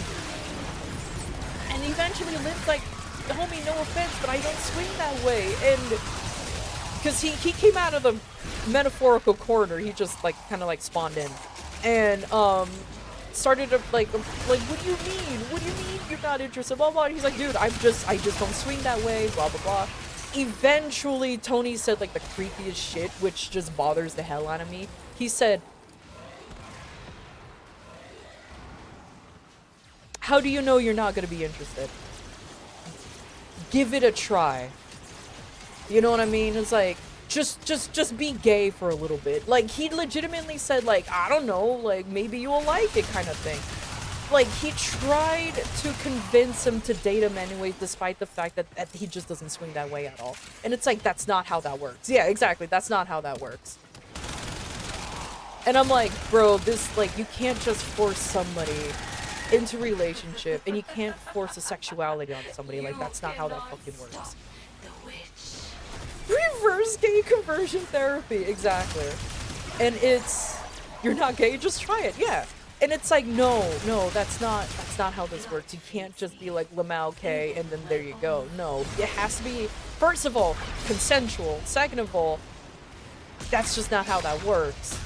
S1: And eventually Lynn's like, homie, no offense, but I don't swing that way. And because he came out of the metaphorical corner, he just like kind of like spawned in and started to like what do you mean? What do you mean you're not interested? Blah blah. And he's like, dude, I just don't swing that way. Blah blah blah. Eventually, Tony said like the creepiest shit, which just bothers the hell out of me. He said, "How do you know you're not gonna be interested? Give it a try." You know what I mean? It's like, just be gay for a little bit. Like, he legitimately said, like, I don't know, like, maybe you'll like it kind of thing. Like, he tried to convince him to date him anyway, despite the fact that he just doesn't swing that way at all. And it's like, that's not how that works. Yeah, exactly, that's not how that works. And I'm like, bro, this, like, you can't just force somebody into a relationship, and you can't force a sexuality on somebody. Like, that's not how that fucking works. Reverse gay conversion therapy, exactly. And it's, you're not gay, just try it, yeah. And it's like, no, that's not how this works. You can't just be like Lamau K and then there you go. No, it has to be, first of all, consensual. Second of all, that's just not how that works.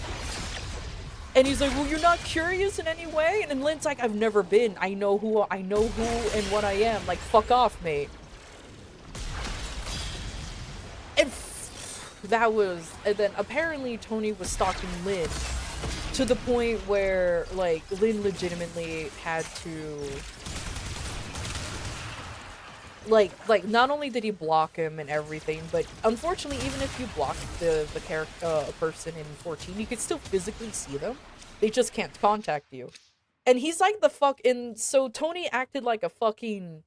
S1: And he's like, well, you're not curious in any way? And then Lynn's like, I've never been. I know who and what I am. Like, fuck off, mate. And that was, and then apparently Tony was stalking Lynn to the point where, like, Lynn legitimately had to, like, not only did he block him and everything, but unfortunately, even if you block the character, person in 14, you could still physically see them. They just can't contact you. And he's like the fuck, and so Tony acted like a fucking,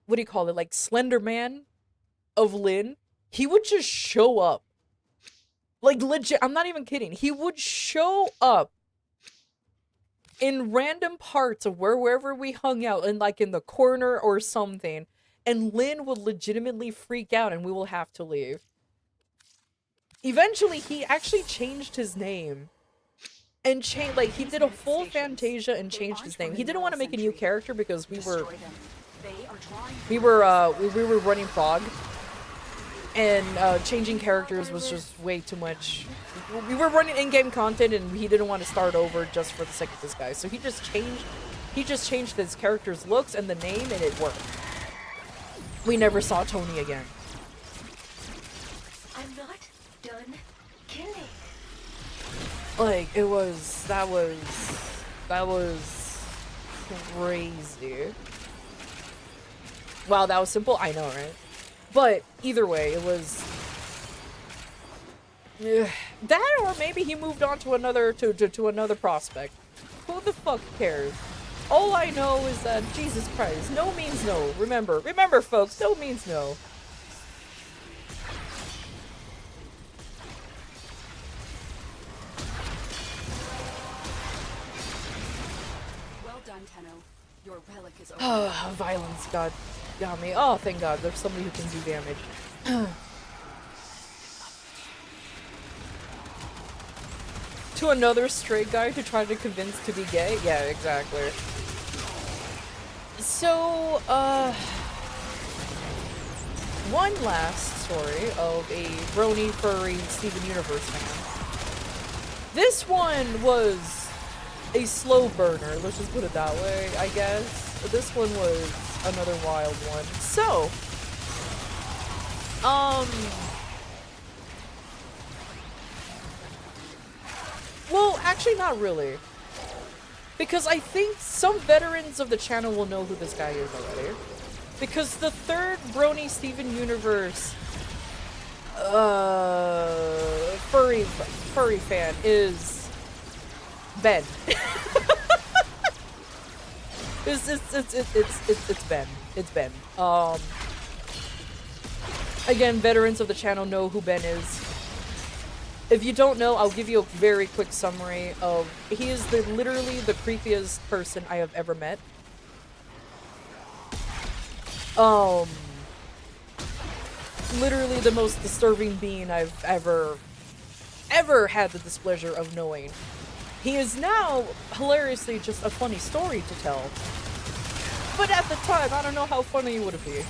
S1: what do you call it, like Slender Man of Lynn. He would just show up. Like, legit, I'm not even kidding. He would show up in random parts of wherever we hung out, and like in the corner or something, and Lynn would legitimately freak out and we will have to leave. Eventually, he actually changed his name. And like, he did a full Fantasia and changed his name. He didn't want to make a new character because we were running Fog. And changing characters was just way too much. We were running in-game content and he didn't want to start over just for the sake of this guy. So he just changed his character's looks and the name, and it worked. We never saw Tony again.
S4: I'm not done killing.
S1: Like, that was crazy. Wow, that was simple? I know, right? But either way, it was that, or maybe he moved on to another another prospect. Who the fuck cares? All I know is that Jesus Christ, no means no. Remember, folks, no means no.
S3: Well done, Tenno. Your relic is over.
S1: Oh, violence got me. Oh, thank God, there's somebody who can do damage. To another straight guy who tried to convince to be gay? Yeah, exactly. So, one last story of a brony furry Steven Universe fan. This one was a slow burner, let's just put it that way, I guess. This one was another wild one. So, well, actually not really. Because I think some veterans of the channel will know who this guy is already. Because the third brony Steven Universe furry fan is Ben. It's Ben. It's Ben. Again, veterans of the channel know who Ben is. If you don't know, I'll give you a very quick summary of... He is literally the creepiest person I have ever met. Literally the most disturbing being I've ever had the displeasure of knowing. He is now, hilariously, just a funny story to tell. But at the time, I don't know how funny it would be.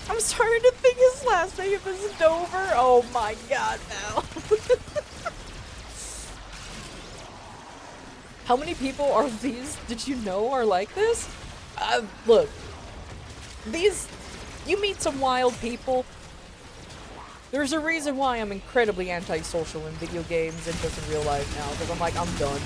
S1: I'm starting to think his last name is Dover. Oh my God, now. How many people are these, did you know, are like this? Look. You meet some wild people. There's a reason why I'm incredibly antisocial in video games and just in real life now, because I'm like, I'm done.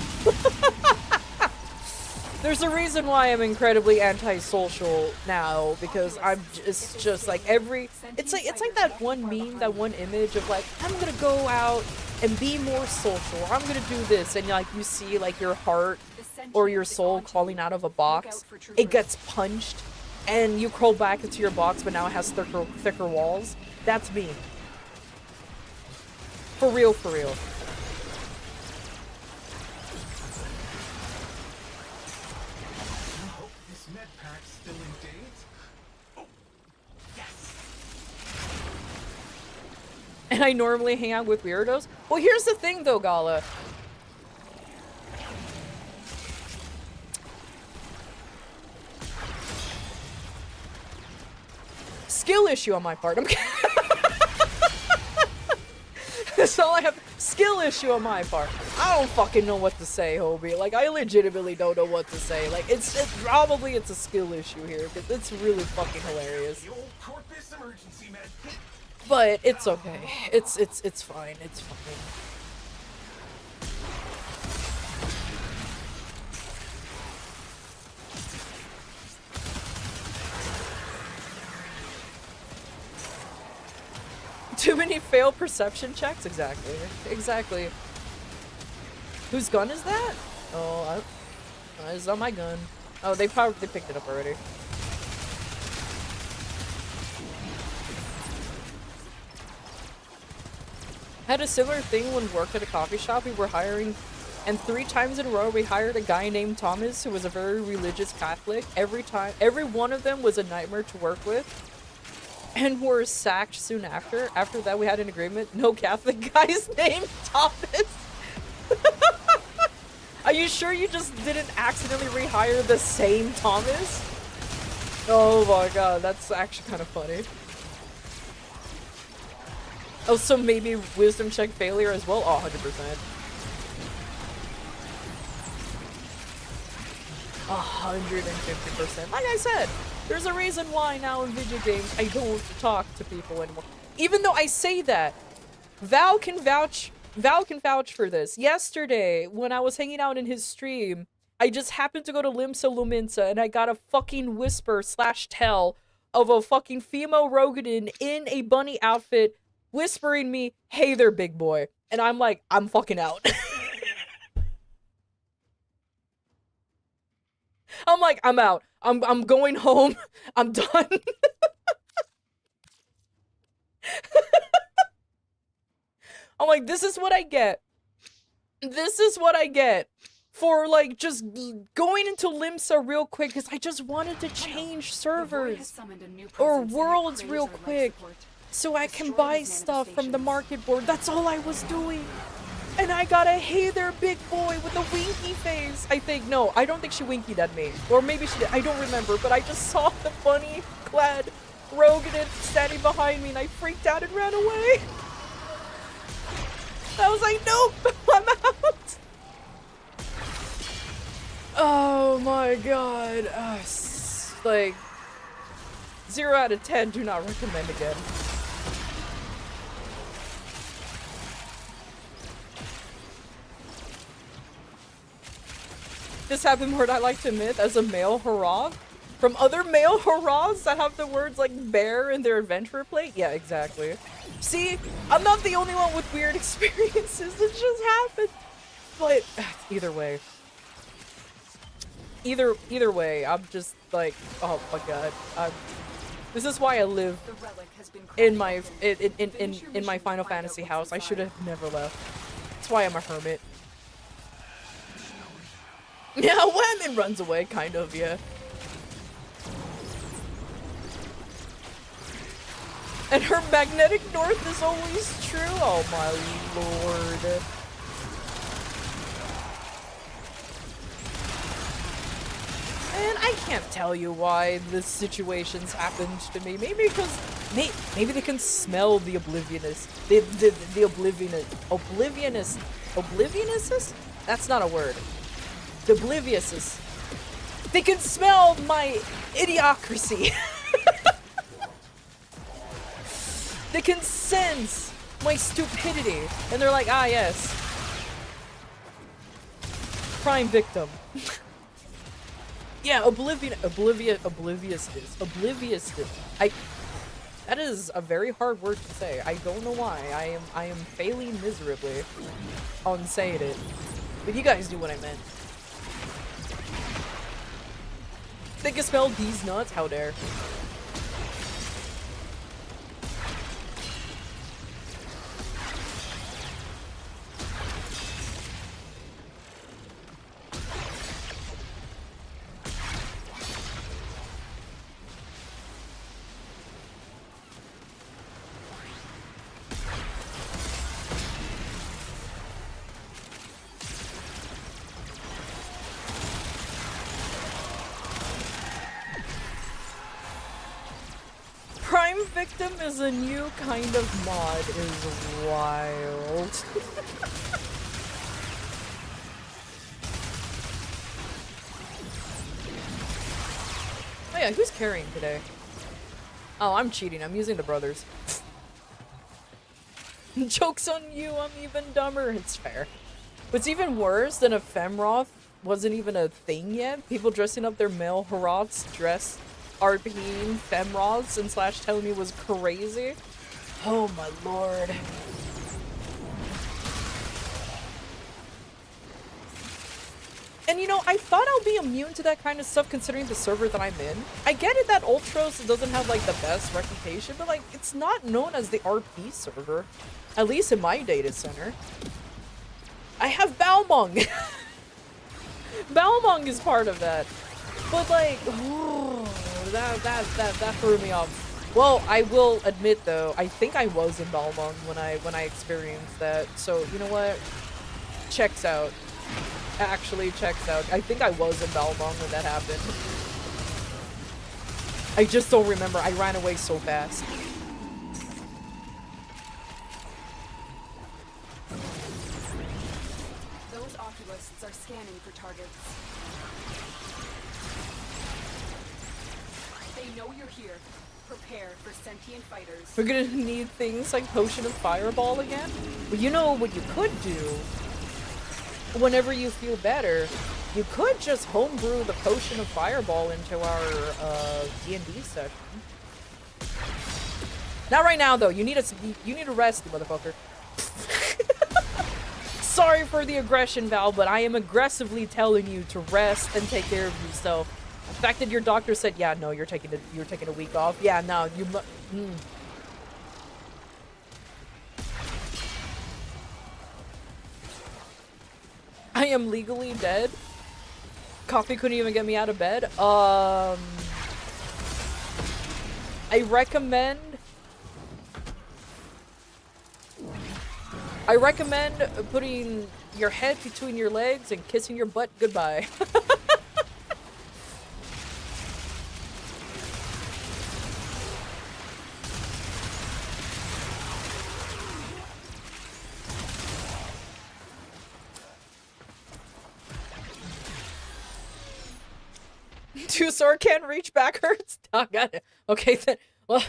S1: There's a reason why I'm incredibly antisocial now, because it's just like it's like that one meme, that one image of like, I'm gonna go out and be more social, I'm gonna do this, and like you see like your heart or your soul crawling out of a box, it gets punched, and you crawl back into your box, but now it has thicker walls. That's me. For real, for real.
S2: Still in date? Oh, yes.
S1: And I normally hang out with weirdos? Well, here's the thing though, Gala. Skill issue on my part. I'm That's all I have. Skill issue on my part. I don't fucking know what to say, Hobie. Like, I legitimately don't know what to say. Like, it's probably a skill issue here, because it's really fucking hilarious.
S2: The old corpus emergency med.
S1: But it's okay. It's fine. It's fine. Too many failed perception checks? Exactly. Exactly. Whose gun is that? Oh, it's on my gun. Oh, they probably picked it up already. Had a similar thing when we worked at a coffee shop. We were hiring And 3 times in a row, we hired a guy named Thomas who was a very religious Catholic. Every one of them was a nightmare to work with. And were sacked soon after. After that, we had an agreement. No Catholic guys named Thomas. Are you sure you just didn't accidentally rehire the same Thomas? Oh my god, that's actually kind of funny. Oh, so maybe wisdom check failure as well? Oh, 100%. 150%. Like I said, there's a reason why now in video games I don't talk to people anymore. Even though I say that, Val can vouch for this. Yesterday, when I was hanging out in his stream, I just happened to go to Limsa Luminsa and I got a fucking whisper / tell of a fucking female Rogadin in a bunny outfit whispering me, "Hey there, big boy." And I'm like, I'm fucking out. I'm like, I'm out. I'm going home. I'm done. I'm like, this is what I get. This is what I get for like just going into Limsa real quick because I just wanted to change servers or worlds real quick so I can buy stuff from the market board. That's all I was doing. And I got a "Hey there, big boy" with a winky face. I think, no, I don't think she winkied at me. Or maybe she did, I don't remember. But I just saw the bunny-clad Rogadin standing behind me and I freaked out and ran away. I was like, nope, I'm out. Oh my god. Like, 0 out of 10, do not recommend again. This happened more than I like to admit as a male hurrah. From other male hurrahs that have the words like bear in their adventure plate? Yeah, exactly. See, I'm not the only one with weird experiences. It just happened. But either way. Either way, I'm just like, oh my god. This is why I live in my in my Final Fantasy house. I should have never left. That's why I'm a hermit. Yeah, Whammon runs away, kind of, yeah. And her magnetic north is always true? Oh my lord. And I can't tell you why this situation's happened to me. Maybe because maybe they can smell the oblivionous. The oblivionous? That's not a word. The obliviouses. They can smell my idiocracy. They can sense my stupidity. And they're like, ah, yes. Prime victim. Yeah, obliviousness. That is a very hard word to say. I don't know why. I am failing miserably on saying it. But you guys knew what I meant. They can smell these nuts? How dare. Prime victim is a new kind of mod is wild. Oh yeah, who's carrying today? Oh, I'm cheating. I'm using the brothers. Joke's on you, I'm even dumber. It's fair. What's even worse than a Femroth wasn't even a thing yet. People dressing up their male Heroths dressed RPing Femroths and / telling me was crazy. Oh my lord. And you know, I thought I'll be immune to that kind of stuff considering the server that I'm in. I get it that Ultros doesn't have like the best reputation, but like it's not known as the RP server. At least in my data center. I have Balmung. Balmung is part of that. But like, that threw me off. Well, I will admit though, I think I was in Balmung when I experienced that. So you know what? Checks out. Actually checks out. I think I was in Balmung when that happened. I just don't remember. I ran away so fast.
S3: Those oculists are scanning for targets. They know you're here. Prepare for sentient fighters.
S1: We're gonna need things like Potion of Fireball again? Well, you know what you could do? Whenever you feel better, you could just homebrew the Potion of Fireball into our D&D session. Not right now, though. You need a rest, you motherfucker. Sorry for the aggression, Val, but I am aggressively telling you to rest and take care of yourself. The fact that your doctor said, "Yeah, no, you're taking a week off." Yeah, no, you. I am legally dead. Coffee couldn't even get me out of bed. I recommend putting your head between your legs and kissing your butt goodbye. Too sore, can't reach, back hurts. Oh, got it. Okay, then. Well,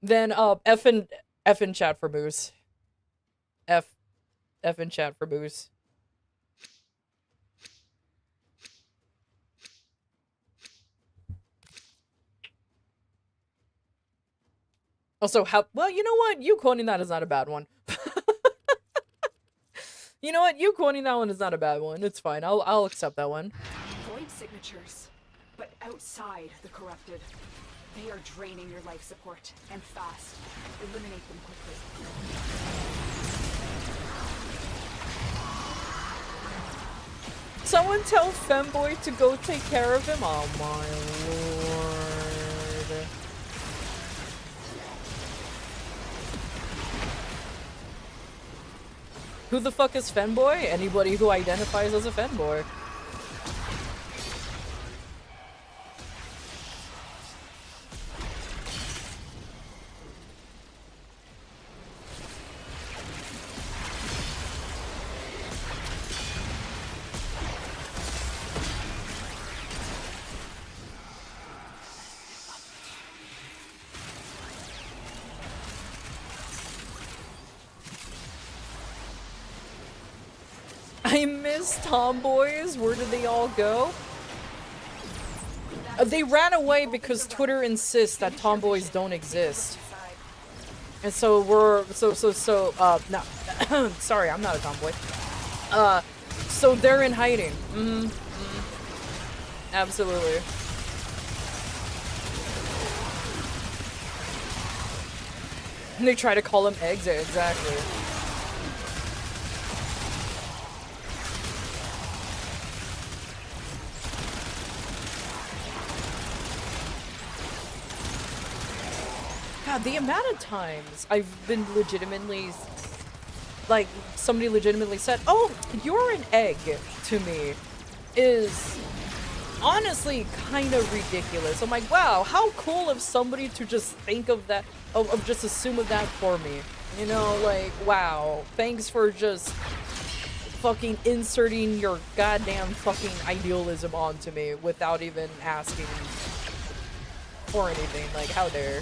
S1: then F in chat for Moose. F in chat for Moose. Also, well, you know what? You quoting that is not a bad one. You know what? You quoting that one is not a bad one. It's fine. I'll accept that one.
S3: Void signatures, but outside the corrupted. They are draining your life support, and fast. Eliminate them quickly.
S1: Someone tell Femboy to go take care of him. Oh my lord. Who the fuck is Femboy? Anybody who identifies as a Femboy. I miss tomboys. Where did they all go? They ran away because Twitter insists that tomboys don't exist. And so no, sorry, I'm not a tomboy. So they're in hiding. Absolutely. And they try to call them eggs, exactly. God, the amount of times I've been legitimately, like, somebody legitimately said, "Oh, you're an egg," to me, is honestly kind of ridiculous. I'm like, wow, how cool of somebody to just think of that, of just assume of that for me. You know, like, wow, thanks for just fucking inserting your goddamn fucking idealism onto me without even asking or anything. Like, how dare.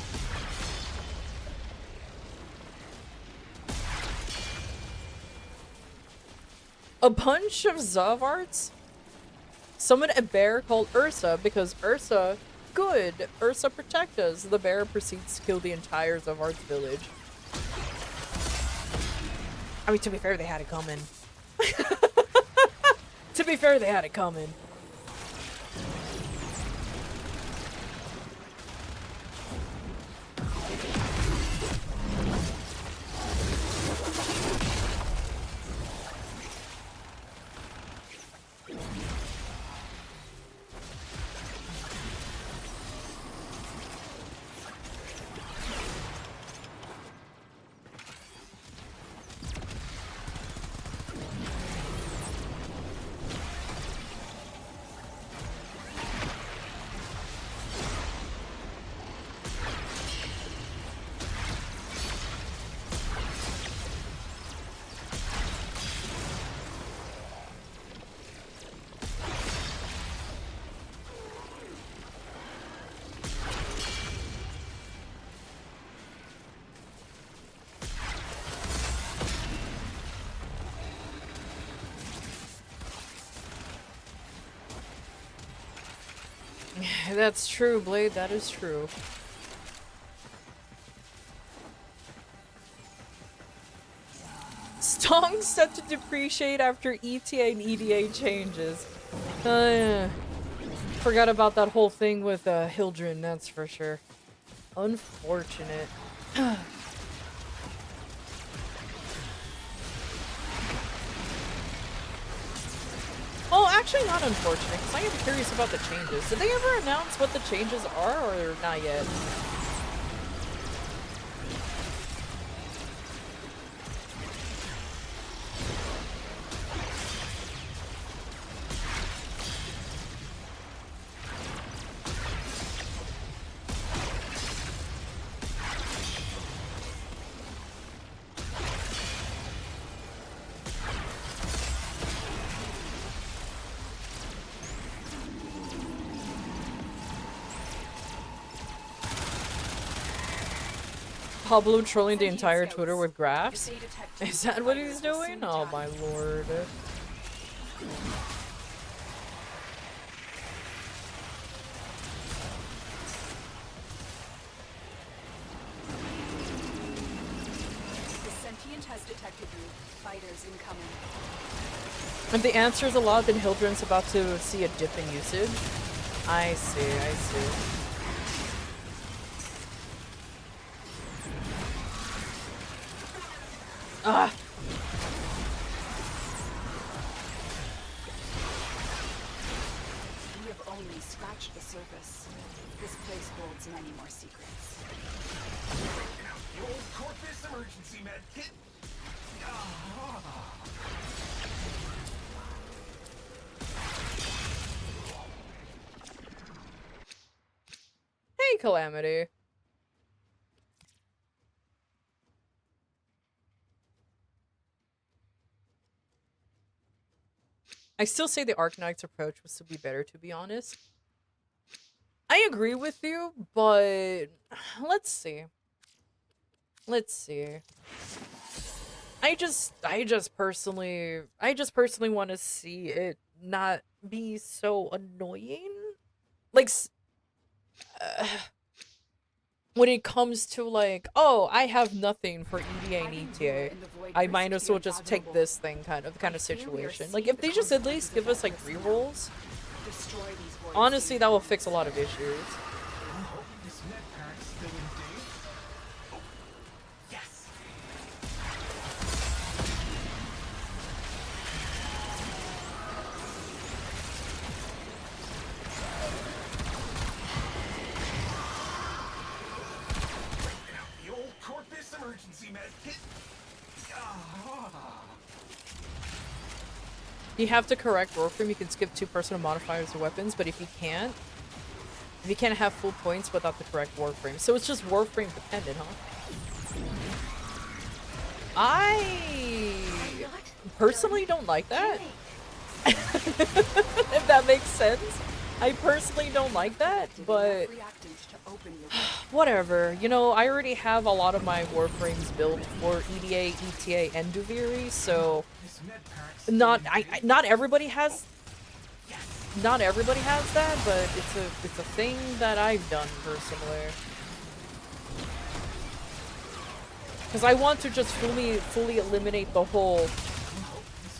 S1: A bunch of Zavarts summon a bear called Ursa because Ursa, good. Ursa protect us. The bear proceeds to kill the entire Zavarts village. I mean, to be fair, they had it coming. To be fair, they had it coming. That's true, Blade. That is true. Stong's set to depreciate after ETA and EDA changes. Forgot about that whole thing with Hildren, that's for sure. Unfortunate. Oh, actually not unfortunate, because I am curious about the changes. Did they ever announce what the changes are, or not yet? Pablo trolling the entire Twitter with graphs? Is that what he's doing? Oh my lord.
S3: The sentient has detected you. Fighters incoming.
S1: If the answer is a lot, then Hildren's about to see a dip in usage. I see, I see. Ah!
S3: We have only scratched the surface. This place holds many more secrets.
S2: The old corpus emergency med kit.
S1: Hey, Calamity. I still say the Arcanite's approach was to be better, to be honest. I agree with you, but let's see. Let's see. I just personally want to see it not be so annoying. Like, when it comes to like, oh, I have nothing for EDA and ETA, I might as well just take this thing kind of situation. Like, if they just at least give us like rerolls, honestly, that will fix a lot of issues.
S2: This med pack's still in date. Oh, yes. The old corpus emergency med kit.
S1: You have to correct Warframe, you can skip 2 personal modifiers or weapons, but if you can't have full points without the correct Warframe. So it's just Warframe dependent, huh? I personally don't like that. If that makes sense. I personally don't like that, but whatever. You know, I already have a lot of my Warframes built for EDA, ETA, and Duviri, so not everybody has that, but it's a thing that I've done personally. Because I want to just fully eliminate the whole.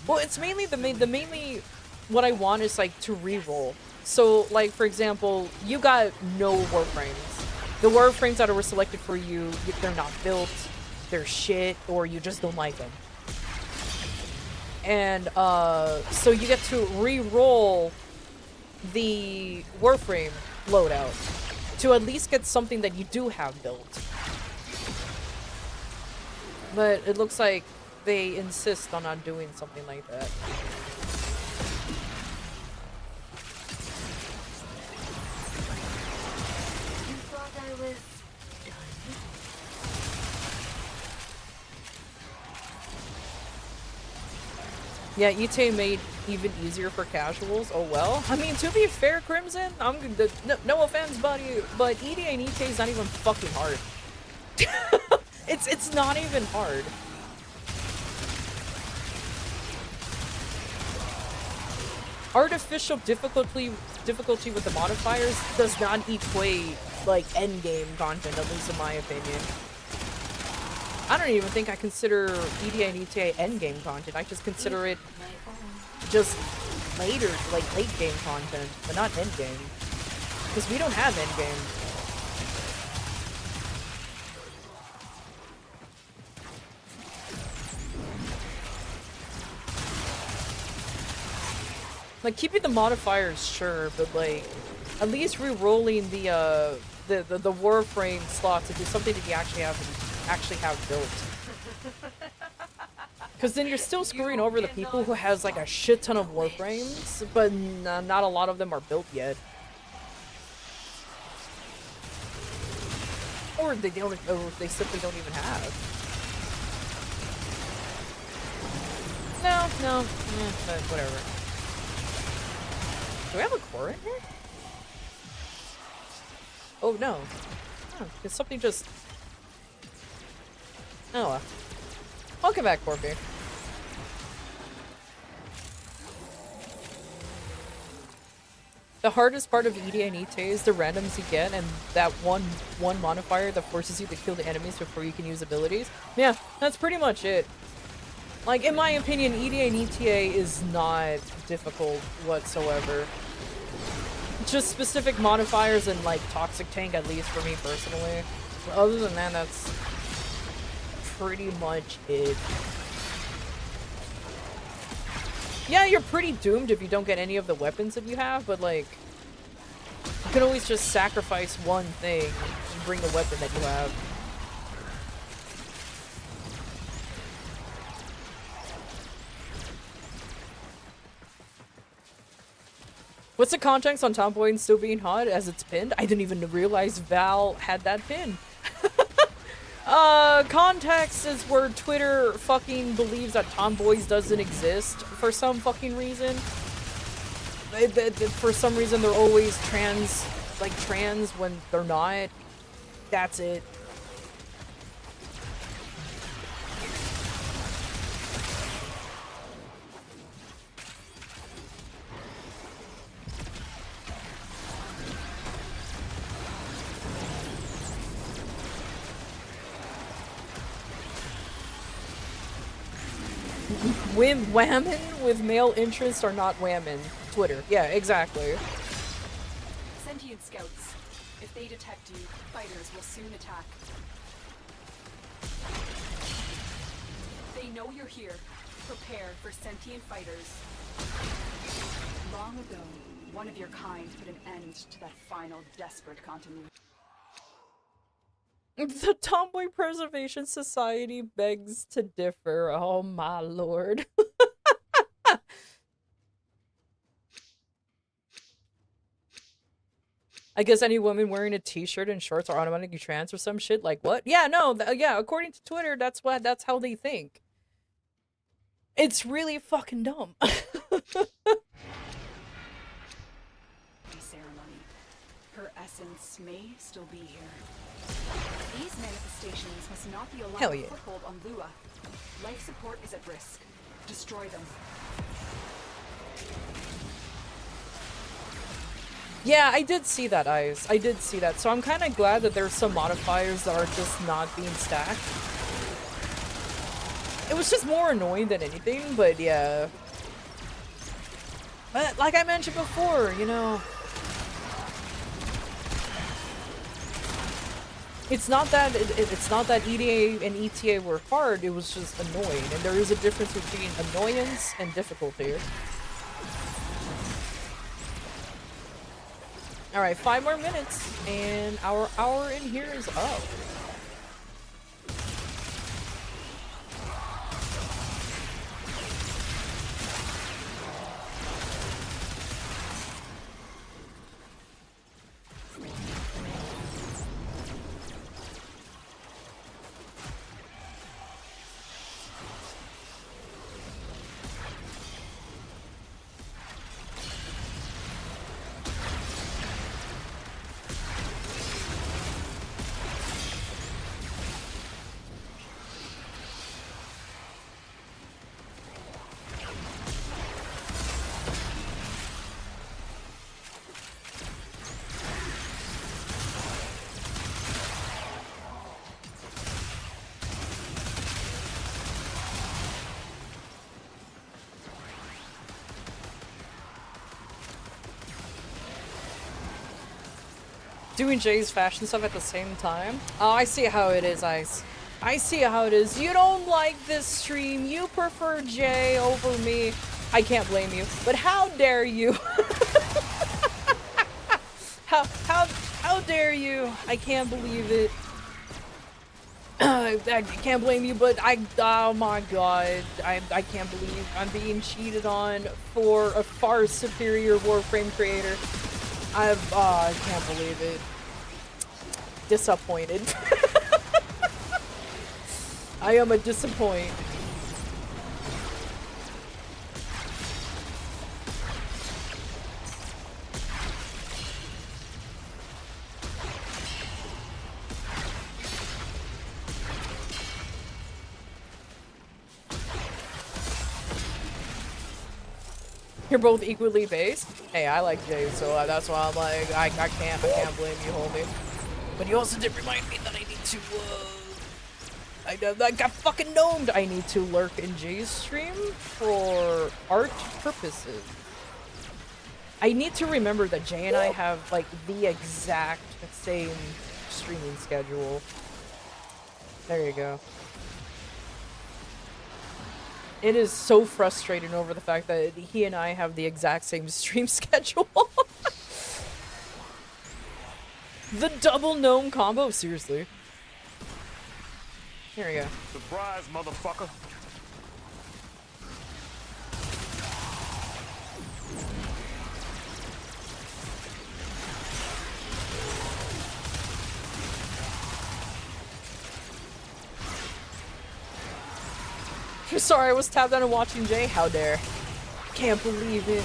S1: Well, it's mainly mainly what I want is like to reroll. So, like for example, you got no Warframes. The Warframes that were selected for you, they're not built, they're shit, or you just don't like them. And so you get to re-roll the Warframe loadout to at least get something that you do have built. But it looks like they insist on not doing something like that.
S4: You thought I was done?
S1: Yeah, ETA made even easier for casuals. Oh well. I mean, to be fair, Crimson, no offense, buddy, but ETA and ETA is not even fucking hard. It's not even hard. Artificial difficulty with the modifiers does not equate, like, endgame content, at least in my opinion. I don't even think I consider EDA and ETA endgame content. I just consider it just later, like, late game content, but not endgame. Because we don't have endgame. Like, keeping the modifiers, sure, but, like, at least re-rolling the Warframe slots to do something that you actually have built. Because then you're still screwing over the people who has, like, a shit ton of Warframes, but not a lot of them are built yet. Or they don't, or they simply don't even have. No, but whatever. Do we have a core in here? Oh no. Oh, did something just... Oh well. Welcome back, Corby. The hardest part of EDA and ETA is the randoms you get and that one modifier that forces you to kill the enemies before you can use abilities. Yeah, that's pretty much it. Like, in my opinion, EDA and ETA is not difficult whatsoever. Just specific modifiers and, like, Toxic Tank, at least for me personally. But other than that, that's pretty much it. Yeah, you're pretty doomed if you don't get any of the weapons that you have, but, like, you can always just sacrifice one thing and bring the weapon that you have. What's the context on Tomboy still being hot as it's pinned? I didn't even realize Val had that pin. Context is where Twitter fucking believes that tomboys doesn't exist for some fucking reason. For some reason they're always trans when they're not. That's it. Whammon with male interests are not whammon. Twitter. Yeah, exactly.
S3: Sentient scouts. If they detect you, fighters will soon attack. They know you're here. Prepare for sentient fighters. Long ago, one of your kind put an end to that final desperate continuity.
S1: The Tomboy Preservation Society begs to differ. Oh my lord. I guess any woman wearing a t-shirt and shorts are automatically trans or some shit. Like what? Yeah, no, yeah, according to Twitter, that's how they think. It's really fucking dumb.
S3: Ceremony. Her essence may still be here. These manifestations must not be allowed a foothold on Lua. Life support is at risk. Destroy them.
S1: Yeah, I did see that, Ice. I did see that. So I'm kind of glad that there's some modifiers that are just not being stacked. It was just more annoying than anything, but yeah. But like I mentioned before, you know, it's not that EDA and ETA were hard, it was just annoying. And there is a difference between annoyance and difficulty. Alright, 5 more minutes, and our hour in here is up. doing Jay's fashion stuff at the same time. Oh, I see how it is, Ice. I see how it is. You don't like this stream. You prefer Jay over me. I can't blame you. But how dare you? How dare you? I can't believe it. I can't blame you, but oh my god, I can't believe I'm being cheated on for a far superior Warframe creator. I can't believe it. Disappointed. I am a disappoint. You're both equally based. Hey, I like Jay, so that's why I'm like, I can't blame you, homie. But you also did remind me that I need to, I got fucking gnomed. I need to lurk in Jay's stream for art purposes. I need to remember that Jay and I have, like, the exact same streaming schedule. There you go. It is so frustrating over the fact that he and I have the exact same stream schedule. The double gnome combo, seriously. Here we go.
S5: Surprise, motherfucker.
S1: Sorry, I was tapped out and watching Jay. How dare. Can't believe it.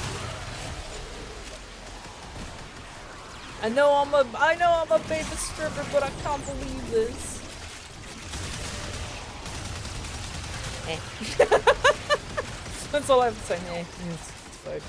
S1: I know I'm a baby stripper, but I can't believe this. Eh. That's all I have to say. Eh. It's fine.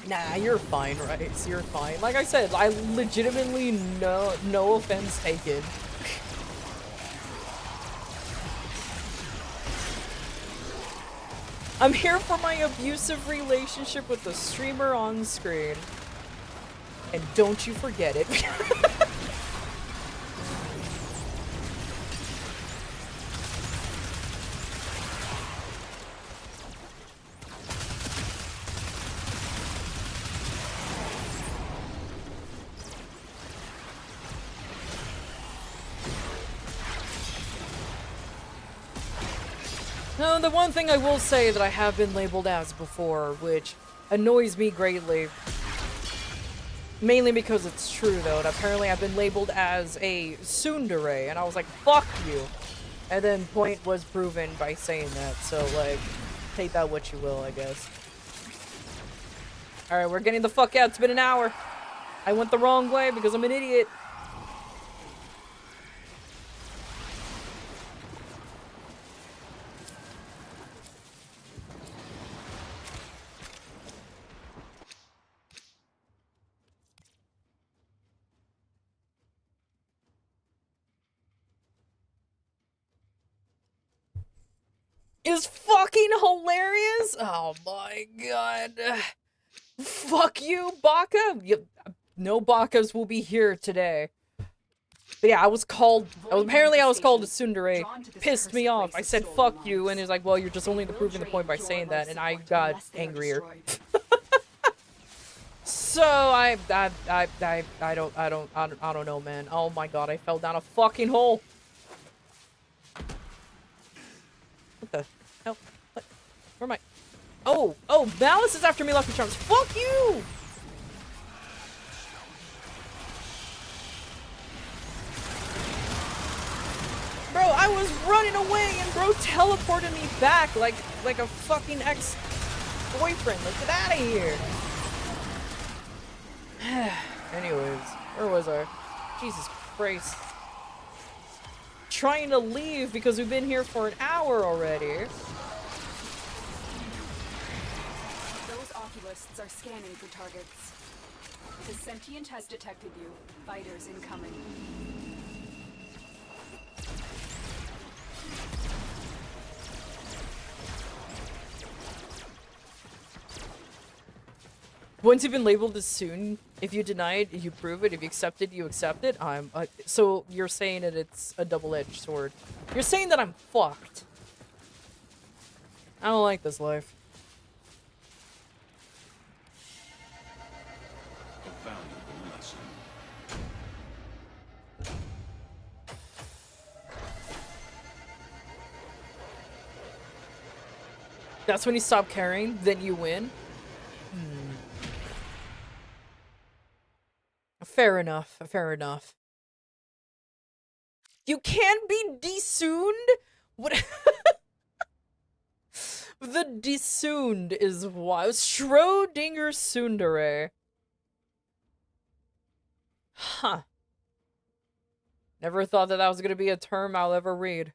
S1: Nah, you're fine, right? You're fine. Like I said, I legitimately no offense taken. I'm here for my abusive relationship with the streamer on screen. And don't you forget it. No, the one thing I will say that I have been labeled as before, which annoys me greatly, mainly because it's true though, and apparently I've been labeled as a tsundere, and I was like, fuck you. And then point was proven by saying that, so like, take that what you will, I guess. Alright, we're getting the fuck out, it's been an hour. I went the wrong way because I'm an idiot. Is fucking hilarious. Oh my god. Fuck you, Baka. No Bakas will be here today. But yeah, I was called. Apparently, I was called a tsundere. Pissed me off. I said fuck you, and he's like, "Well, you're just only proving the point by saying that," and I got angrier. So I don't know, man. Oh my god, I fell down a fucking hole. What the hell? What? Where am I? Oh, Malice is after me, Lucky Charms. Fuck you! Bro, I was running away and bro teleported me back like a fucking ex-boyfriend. Like, get out of here. Anyways, where was I? Jesus Christ. Trying to leave because we've been here for an hour already.
S3: outposts are scanning for targets. The sentient has detected you. Fighters incoming.
S1: Once you've been labeled as soon, if you deny it, you prove it. If you accept it, you accept it. So you're saying that it's a double-edged sword. You're saying that I'm fucked. I don't like this life.
S5: A valuable lesson.
S1: That's when you stop caring, then you win? Fair enough, fair enough. You can be desooned? What? The desooned is wild. Schrodinger Sundere. Huh. Never thought that was gonna be a term I'll ever read.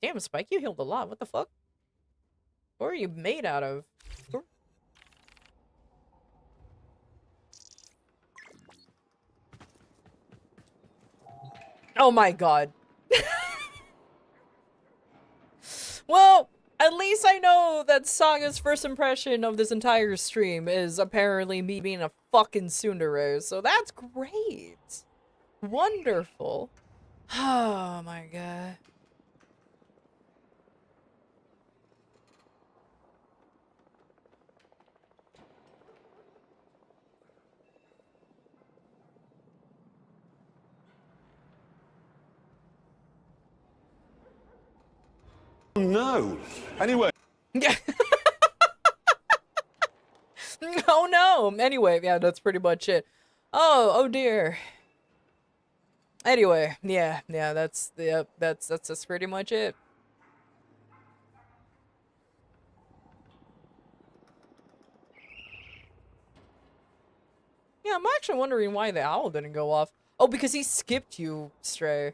S1: Damn, Spike, you healed a lot. What the fuck? What are you made out of? Oh my god. Well, at least I know that Saga's first impression of this entire stream is apparently me being a fucking tsundere, so that's great. Wonderful. Oh my god.
S5: No. Anyway.
S1: Yeah. Oh no. Anyway, yeah, that's pretty much it. Oh dear. Anyway, yeah, that's pretty much it. Yeah, I'm actually wondering why the owl didn't go off. Oh, because he skipped you, Stray.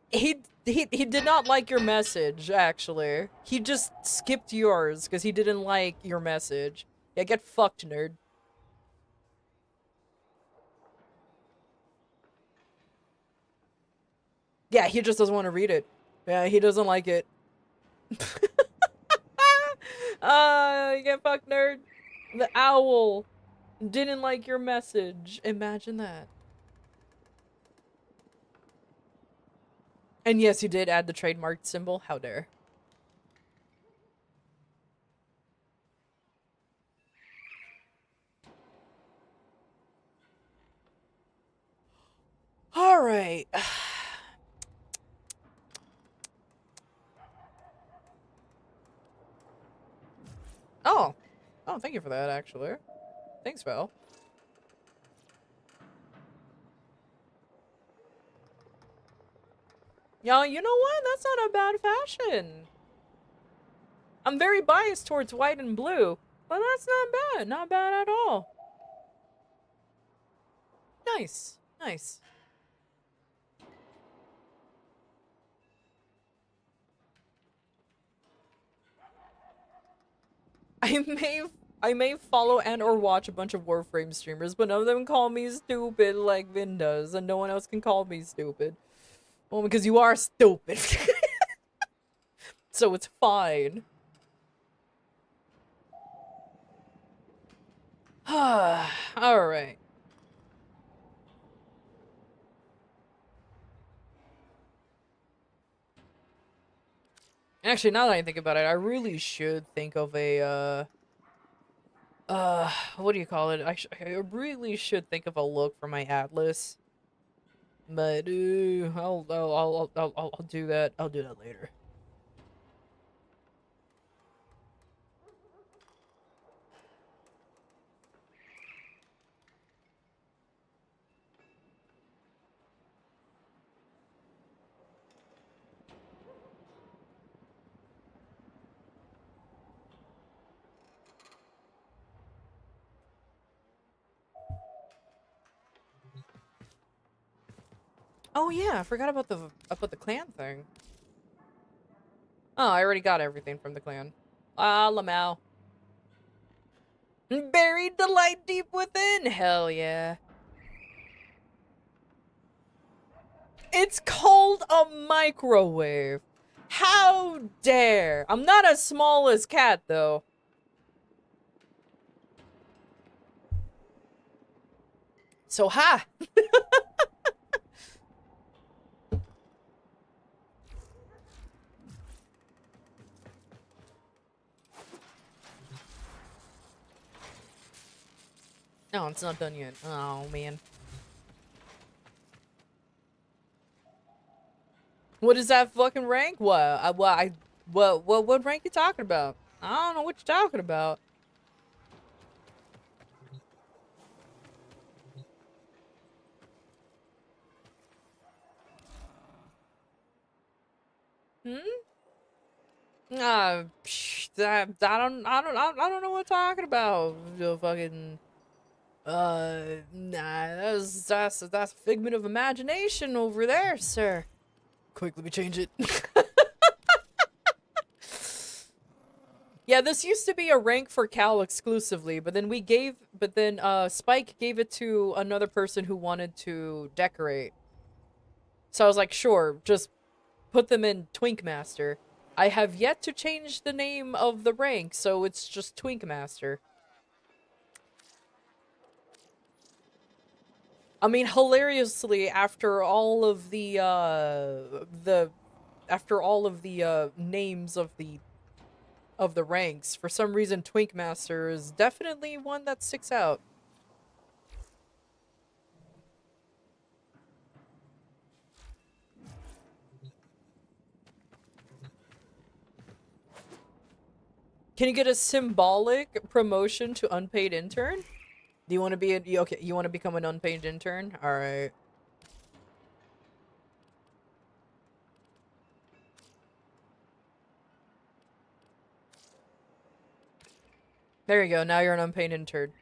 S1: He did not like your message, actually. He just skipped yours because he didn't like your message. Yeah, get fucked, nerd. Yeah, he just doesn't want to read it. Yeah, he doesn't like it. You get fucked, nerd. The owl didn't like your message. Imagine that. And yes, you did add the trademarked symbol. How dare. All right. Oh. Oh, thank you for that, actually. Thanks, Val. Yeah, you know what? That's not a bad fashion. I'm very biased towards white and blue, but that's not bad. Not bad at all. Nice. Nice. I may follow and or watch a bunch of Warframe streamers, but none of them call me stupid like Vin does, and no one else can call me stupid. Well, because you are stupid. So it's fine. Alright. Actually, now that I think about it, I really should think of a, what do you call it? I really should think of a look for my Atlas. But, I'll do that. I'll do that later. Oh yeah, I forgot about the clan thing. Oh, I already got everything from the clan. Ah, Lamau. Buried the light deep within. Hell yeah. It's called a microwave. How dare! I'm not as small as Cat though. So ha! No, it's not done yet. Oh man. What is that fucking rank? What rank you talking about? I don't know what you're talking about. Hmm? I don't know what you're talking about. You fucking, nah, that's a figment of imagination over there, sir. Quick, let me change it. Yeah, this used to be a rank for Cal exclusively, but then Spike gave it to another person who wanted to decorate. So I was like, sure, just put them in Twink Master. I have yet to change the name of the rank, so it's just Twink Master. I mean, hilariously, after all of the names of the ranks, for some reason Twink Master is definitely one that sticks out. Can you get a symbolic promotion to unpaid intern? Do you want to be okay, you want to become an unpaid intern? All right. There you go. Now you're an unpaid intern.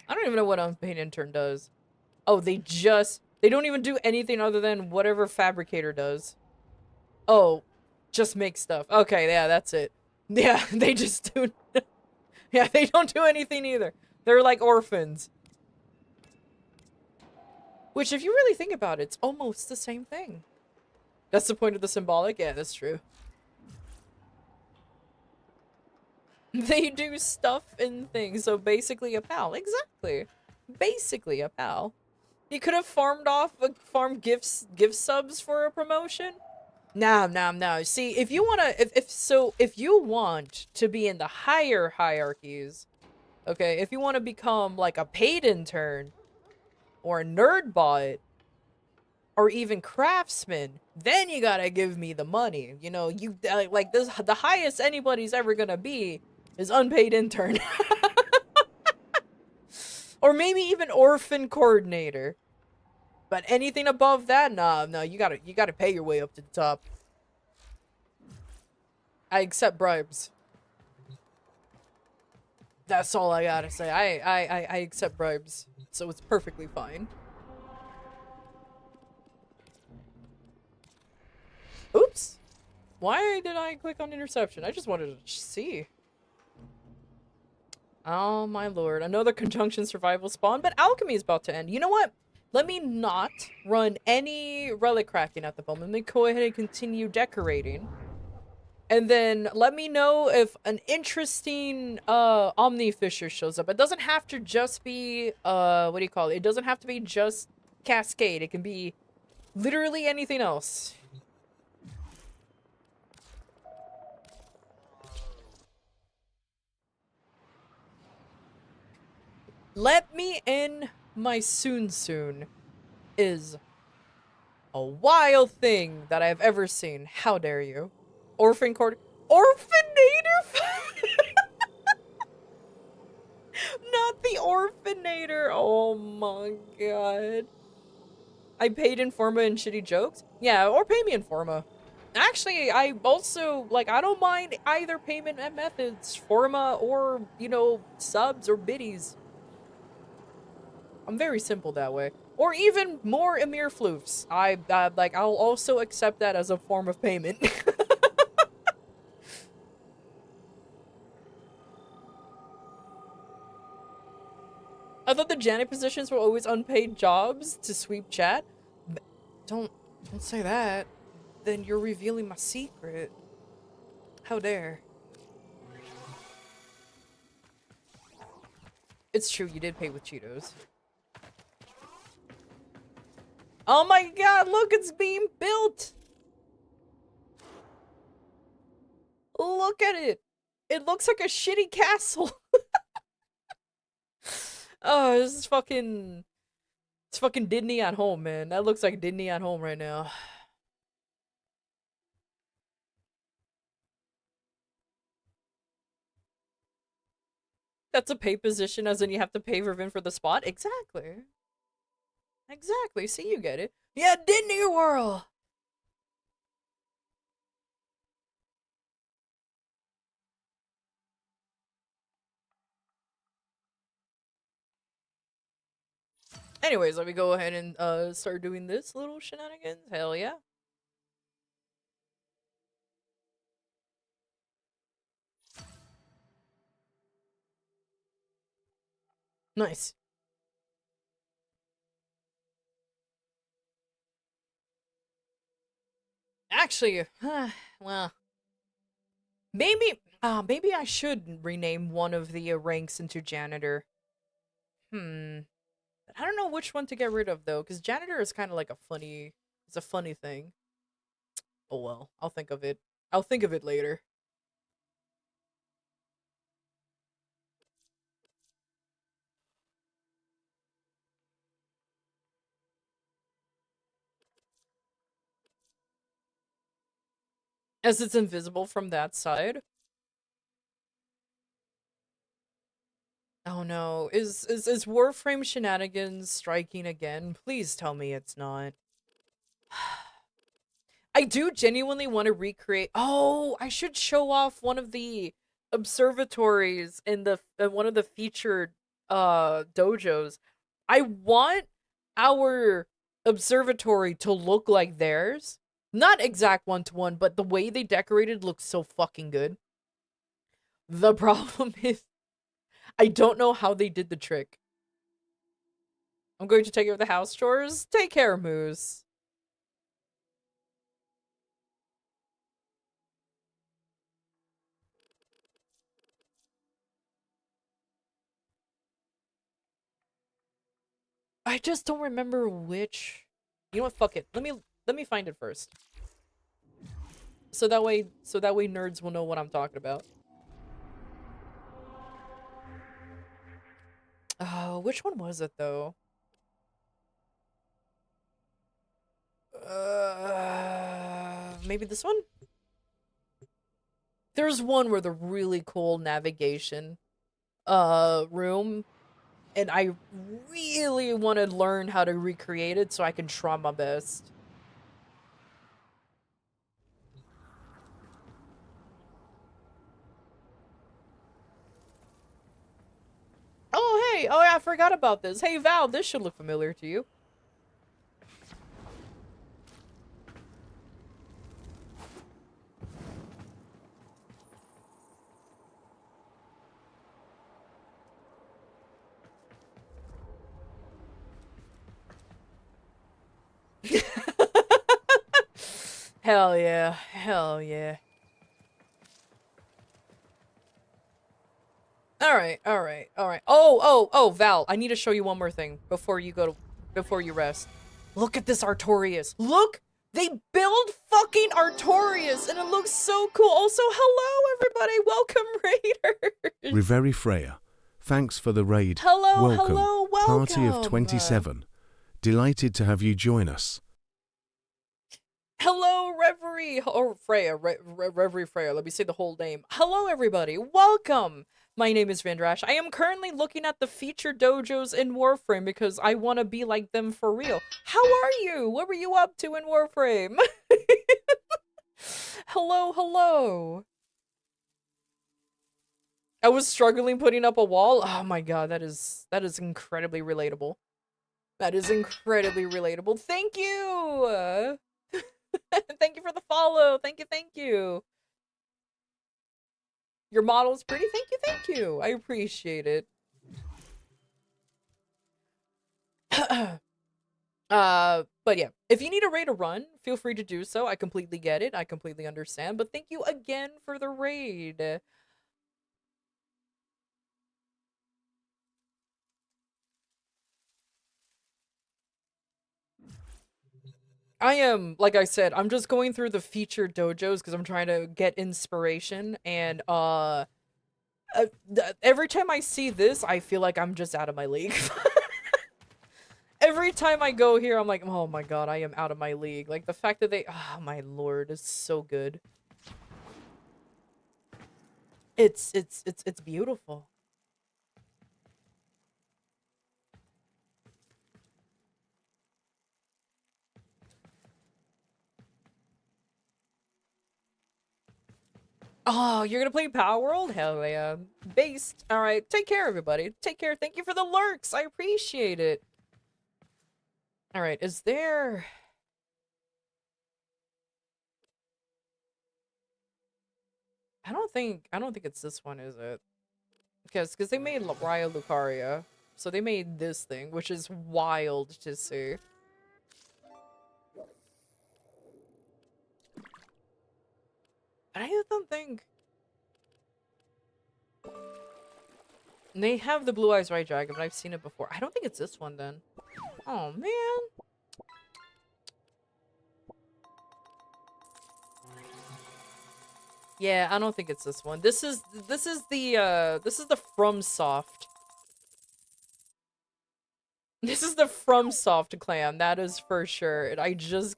S1: I don't even know what unpaid intern does. Oh, they don't even do anything other than whatever fabricator does. Oh, just make stuff. Okay, yeah, that's it. Yeah, they just do. Yeah, they don't do anything either. They're like orphans. Which, if you really think about it, it's almost the same thing. That's the point of the symbolic? Yeah, that's true. They do stuff and things, so basically a pal. Exactly. Basically a pal. You could have farmed gift subs for a promotion. No. See, if you wanna, if you want to be in the higher hierarchies, okay, if you want to become like a paid intern, or a nerd bot, or even craftsman, then you gotta give me the money. You know, you like this. The highest anybody's ever gonna be is unpaid intern, or maybe even orphan coordinator. But anything above that, nah, no, you gotta pay your way up to the top. I accept bribes. That's all I gotta say. I accept bribes, so it's perfectly fine. Oops. Why did I click on interception? I just wanted to see. Oh my lord. Another conjunction survival spawn, but alchemy is about to end. You know what? Let me not run any relic cracking at the moment. Let me go ahead and continue decorating. And then let me know if an interesting Omni Fisher shows up. It doesn't have to just be what do you call it? It doesn't have to be just Cascade. It can be literally anything else. Let me in my soon is a wild thing that I've ever seen. How dare you? Orphanator? Not the orphanator. Oh my god. I paid in forma and shitty jokes? Yeah, or pay me in forma. Actually, I also, like, I don't mind either payment methods, forma or, you know, subs or biddies. I'm very simple that way. Or even more Emir floofs. Like, I'll also accept that as a form of payment. I thought the Janet positions were always unpaid jobs to sweep chat. Don't say that. Then you're revealing my secret. How dare. It's true, you did pay with Cheetos. Oh my god, look, it's being built! Look at it! It looks like a shitty castle! Oh, this is fucking... It's fucking Disney at home, man. That looks like Disney at home right now. That's a pay position, as in you have to pay Vervin for the spot? Exactly. Exactly, see, you get it. Yeah, Disney World! Anyways, let me go ahead and start doing this little shenanigans. Hell yeah. Nice. Actually, well, maybe I should rename one of the ranks into janitor. I don't know which one to get rid of though, because janitor is kind of like it's a funny thing. Oh well, I'll think of it. I'll think of it later. As it's invisible from that side. Oh no, is Warframe shenanigans striking again? Please tell me it's not. I do genuinely want to recreate. Oh, I should show off one of the observatories in the one of the featured dojos. I want our observatory to look like theirs. Not exact one-to-one, but the way they decorated looks so fucking good. The problem is I don't know how they did the trick. I'm going to take care of the house chores. Take care, Moose. I just don't remember which. You know what? Fuck it. Let me find it first. So that way nerds will know what I'm talking about. Oh, which one was it though? Maybe this one? There's one where the really cool navigation room, and I really want to learn how to recreate it so I can try my best. Oh, hey! Oh, yeah, I forgot about this. Hey, Val, this should look familiar to you. Hell yeah. Hell yeah. Alright. Oh, Val, I need to show you one more thing before you rest. Look at this Artorias. Look! They build fucking Artorias, and it looks so cool. Also, hello, everybody. Welcome, Raiders.
S6: Riveri Freya, thanks for the raid.
S1: Hello.
S6: Party of 27. Delighted to have you join us.
S1: Hello, Reverie, or Freya, Reverie Freya. Let me say the whole name. Hello, everybody. Welcome. My name is Vandrash. I am currently looking at the feature dojos in Warframe because I want to be like them for real. How are you? What were you up to in Warframe? Hello, hello. I was struggling putting up a wall. Oh my god, that is incredibly relatable. That is incredibly relatable. Thank you. Thank you for the follow. Thank you, thank you. Your model's pretty. Thank you, thank you. I appreciate it. But yeah, if you need a raid to run, feel free to do so. I completely get it. I completely understand. But thank you again for the raid. I am, like I said, I'm just going through the featured dojos because I'm trying to get inspiration, and every time I see this, I feel like I'm just out of my league. Every time I go here, I'm like, oh my god, I am out of my league. Like, the fact that they, oh my lord, is so good. It's beautiful. Oh, you're gonna play Power World? Hell yeah. Based. Alright, take care, everybody. Take care. Thank you for the lurks. I appreciate it. Alright, is there... I don't think it's this one, is it? Because they made Raya Lucaria. So they made this thing, which is wild to see. But I don't think... They have the Blue Eyes White Dragon, but I've seen it before. I don't think it's this one, then. Oh, man. Yeah, I don't think it's this one. This is the FromSoft. This is the FromSoft clan, that is for sure. And I just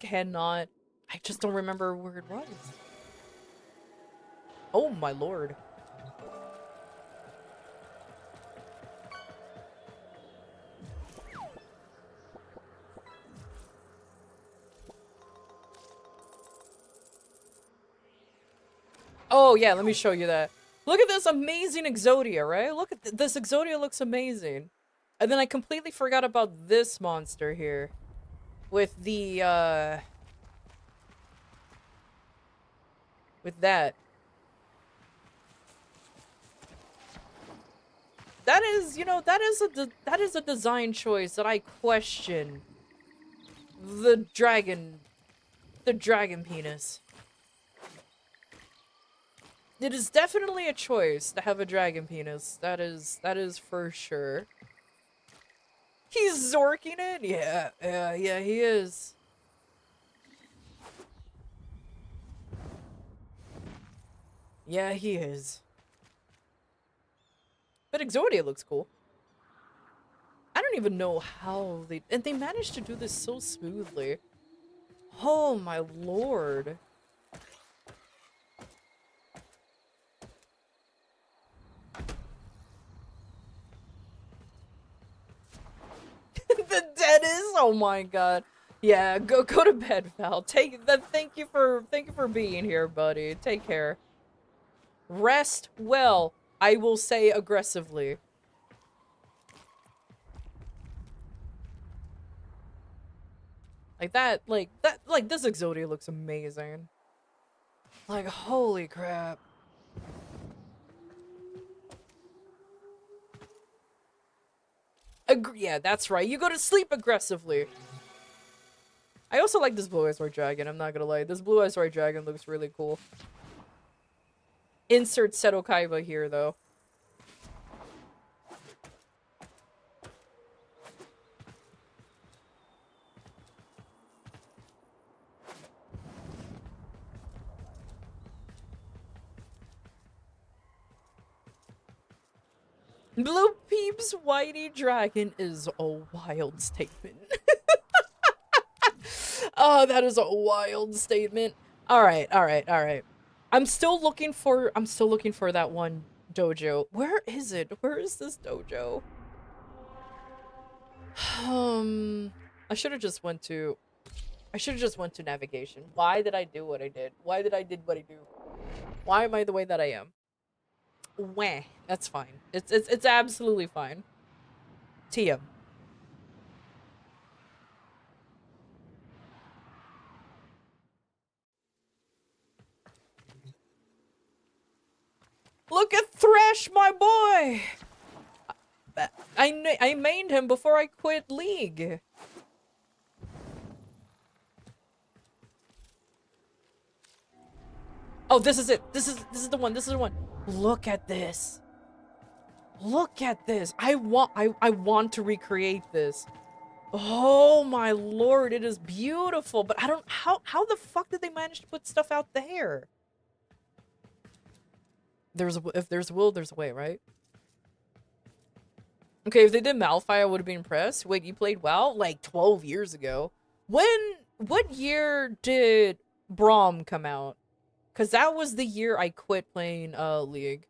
S1: don't remember where it was. Oh my lord. Oh yeah, let me show you that. Look at this amazing Exodia, right? Look at this Exodia looks amazing. And then I completely forgot about this monster here. With the, with that. That is, you know, that is a design choice that I question. The dragon penis. It is definitely a choice to have a dragon penis. That is for sure. He's zorking it? Yeah, he is. Yeah, he is. But Exodia looks cool. I don't even know how they managed to do this so smoothly. Oh my lord. The dead is, oh my god. Yeah, go to bed, Val. Thank you for being here, buddy. Take care. Rest well, I will say aggressively. Like this Exodia looks amazing. Like, holy crap. Yeah, that's right. You go to sleep aggressively. I also like this Blue Eyes White Dragon, I'm not gonna lie. This Blue Eyes White Dragon looks really cool. Insert Seto Kaiba here, though. Blue Peeps Whitey Dragon is a wild statement. Oh, that is a wild statement. All right, all right, all right. I'm still looking for that one dojo. Where is it? Where is this dojo? I should have just went to navigation. Why did I do what I did? Why did I did what I do? Why am I the way that I am? Wah. That's fine. It's absolutely fine. Tia. Look at Thresh, my boy! I mained him before I quit League. Oh, this is it. This is the one. This is the one. Look at this. Look at this. I want to recreate this. Oh my lord, it is beautiful. But I don't how the fuck did they manage to put stuff out there? If there's a will, there's a way, right? Okay, if they did Malphite, I would have been impressed. Wait, you played WoW? Like 12 years ago. What year did Braum come out? Because that was the year I quit playing League.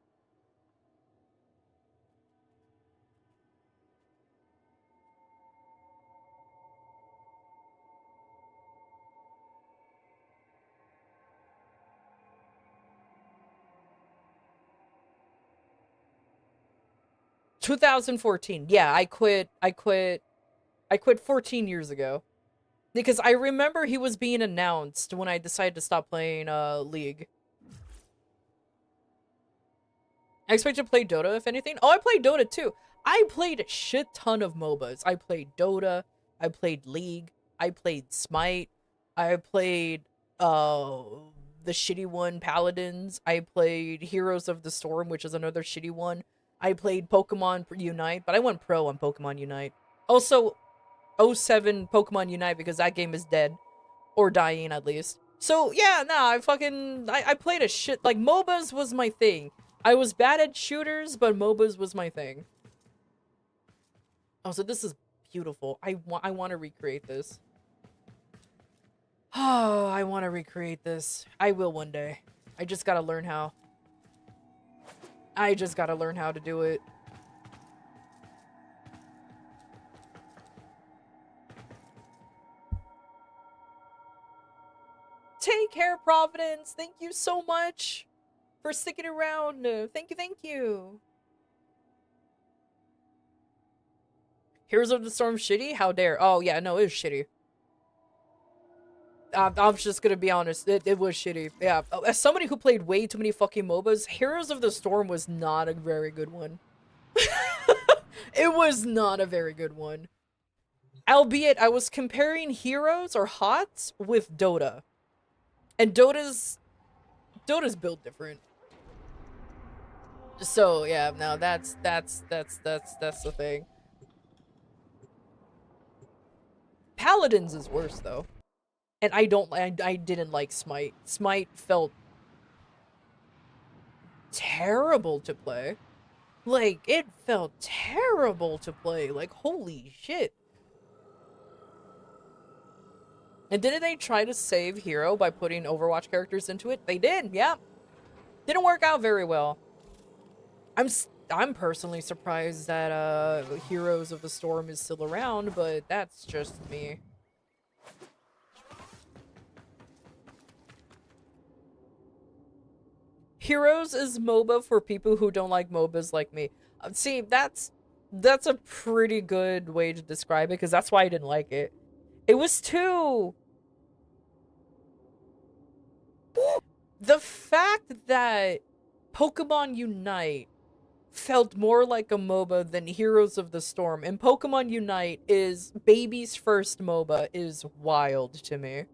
S1: "2014. Yeah, I quit 14 years ago. Because I remember he was being announced when I decided to stop playing League. I expect to play Dota, if anything. Oh, I played Dota too. I played a shit ton of MOBAs. I played Dota. I played League. I played Smite. I played the shitty one, Paladins. I played Heroes of the Storm, which is another shitty one. I played Pokemon Unite, but I went pro on Pokemon Unite. Also, 07 Pokemon Unite, because that game is dead. Or dying, at least. So, yeah, nah, I played a shit. Like, MOBAs was my thing. I was bad at shooters, but MOBAs was my thing. Oh, so this is beautiful. I want to recreate this. Oh, I want to recreate this. I will one day. I just gotta learn how. I just gotta learn how to do it. Take care, Providence. Thank you so much for sticking around. Thank you, thank you. Heroes of the Storm shitty? How dare. Oh, yeah, no, it was shitty. I'm just gonna be honest. It was shitty. Yeah, as somebody who played way too many fucking MOBAs, Heroes of the Storm was not a very good one. It was not a very good one. Albeit, I was comparing Heroes or HOTS with Dota. And Dota's built different. So, yeah, no, that's the thing. Paladins is worse, though. And I didn't like Smite. Smite felt terrible to play. Like, it felt terrible to play. Like, holy shit. And didn't they try to save Hero by putting Overwatch characters into it? They did, yeah. Didn't work out very well. I'm personally surprised that Heroes of the Storm is still around, but that's just me. Heroes is MOBA for people who don't like MOBAs like me. See, that's a pretty good way to describe it, because that's why I didn't like it. It was too... The fact that Pokemon Unite felt more like a MOBA than Heroes of the Storm, and Pokemon Unite is baby's first MOBA, is wild to me.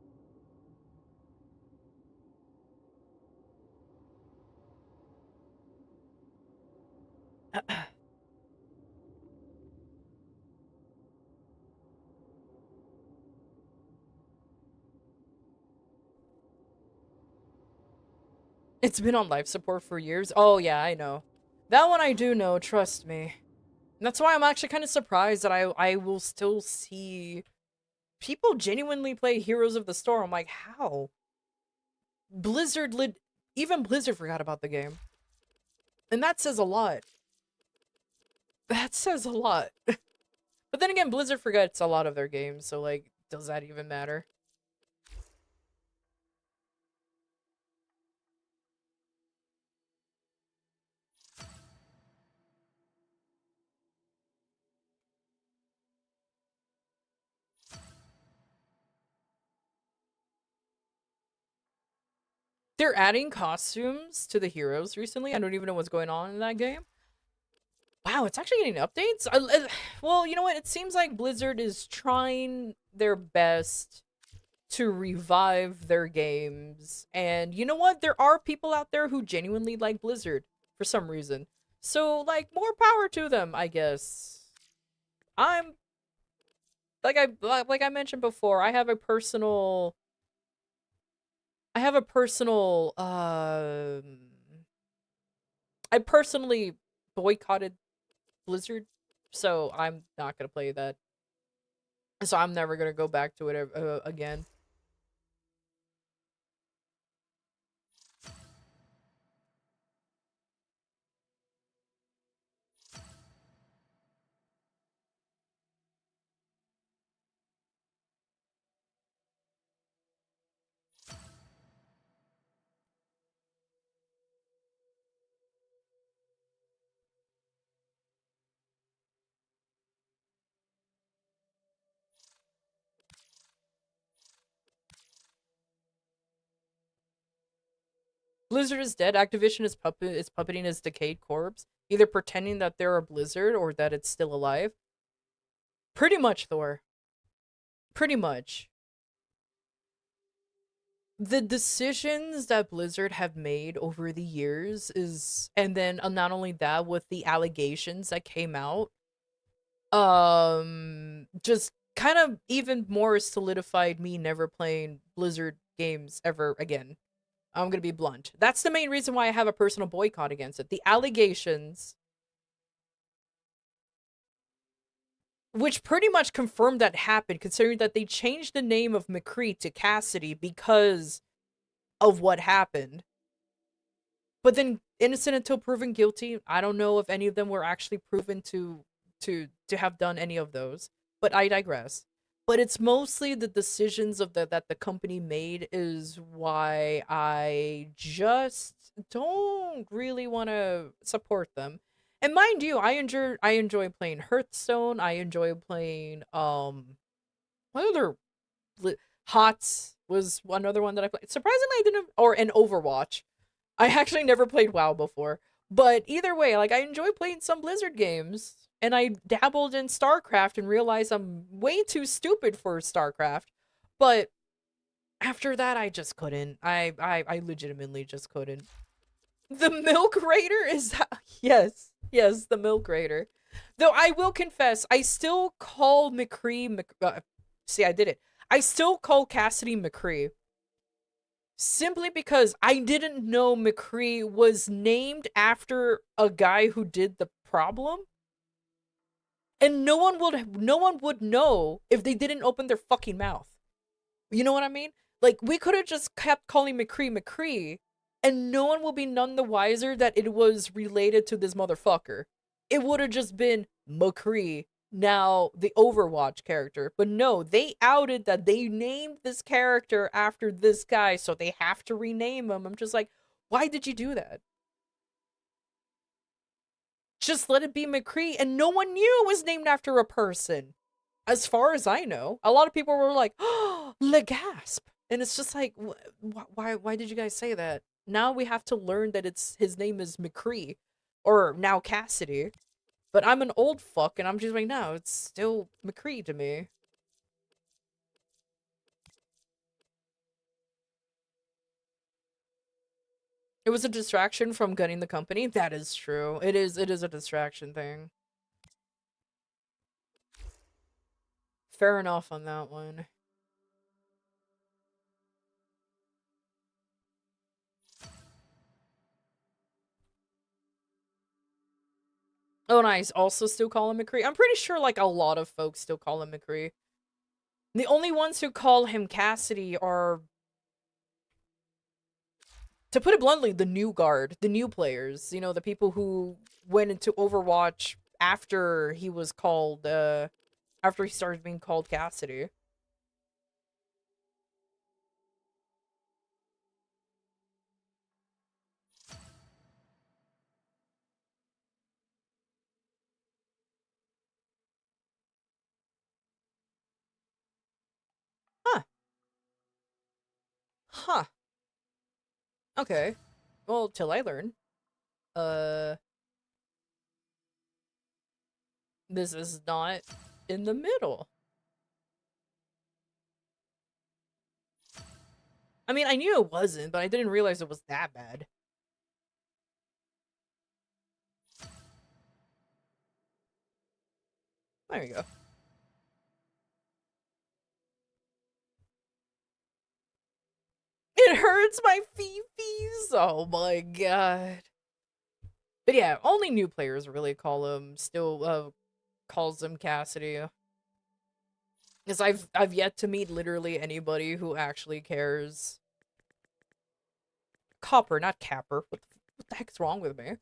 S1: It's been on life support for years. Oh yeah, I know. That one I do know, trust me. And that's why I'm actually kind of surprised that I will still see people genuinely play Heroes of the Storm. I'm like, how? Blizzard even Blizzard forgot about the game. And that says a lot. That says a lot. But then again, Blizzard forgets a lot of their games, so like, does that even matter? They're adding costumes to the heroes recently. I don't even know what's going on in that game. Wow, it's actually getting updates? Well, you know what? It seems like Blizzard is trying their best to revive their games. And you know what? There are people out there who genuinely like Blizzard for some reason. So, like, more power to them, I guess. I'm like I mentioned before, I personally boycotted Blizzard, so I'm not gonna play that. So I'm never gonna go back to it again. Blizzard is dead. Activision is puppeting his decayed corpse, either pretending that they're a Blizzard or that it's still alive. Pretty much, Thor. Pretty much. The decisions that Blizzard have made over the years and then not only that, with the allegations that came out, just kind of even more solidified me never playing Blizzard games ever again. I'm gonna be blunt. That's the main reason why I have a personal boycott against it. The allegations, which pretty much confirmed that happened, considering that they changed the name of McCree to Cassidy because of what happened. But then innocent until proven guilty. I don't know if any of them were actually proven to have done any of those. But I digress. But it's mostly the decisions of that the company made is why I just don't really want to support them. And mind you, I enjoy playing Hearthstone. I enjoy playing what other HOTS was another one that I played. Surprisingly, I didn't, or an Overwatch. I actually never played WoW before. But either way, like, I enjoy playing some Blizzard games. And I dabbled in StarCraft and realized I'm way too stupid for StarCraft. But after that, I just couldn't. I legitimately just couldn't. The Milk Raider is yes, the Milk Raider. Though I will confess, I still call see, I did it. I still call Cassidy McCree. Simply because I didn't know McCree was named after a guy who did the problem. And no one would know if they didn't open their fucking mouth. You know what I mean? Like, we could have just kept calling McCree, and no one will be none the wiser that it was related to this motherfucker. It would have just been McCree, now the Overwatch character. But no, they outed that they named this character after this guy, so they have to rename him. I'm just like, why did you do that? Just let it be McCree, and no one knew it was named after a person. As far as I know, a lot of people were like, "Oh, le gasp," and it's just like, why did you guys say that? Now we have to learn that his name is McCree, or now Cassidy. But I'm an old fuck, and I'm just like, no, it's still McCree to me. It was a distraction from gunning the company. That is true. It is a distraction thing. Fair enough on that one. Oh, nice. Also still call him McCree. I'm pretty sure, like, a lot of folks still call him McCree. The only ones who call him Cassidy are, to put it bluntly, the new guard, the new players. You know, the people who went into Overwatch after he was called, after he started being called Cassidy. Huh. Huh. Okay. Well, till I learn. Uh, this is not in the middle. I mean, I knew it wasn't, but I didn't realize it was that bad. There you go. It hurts my feefies. Oh my god. But yeah, only new players really call him, still calls him Cassidy. Because I've yet to meet literally anybody who actually cares. Copper, not Capper. What the heck's wrong with me?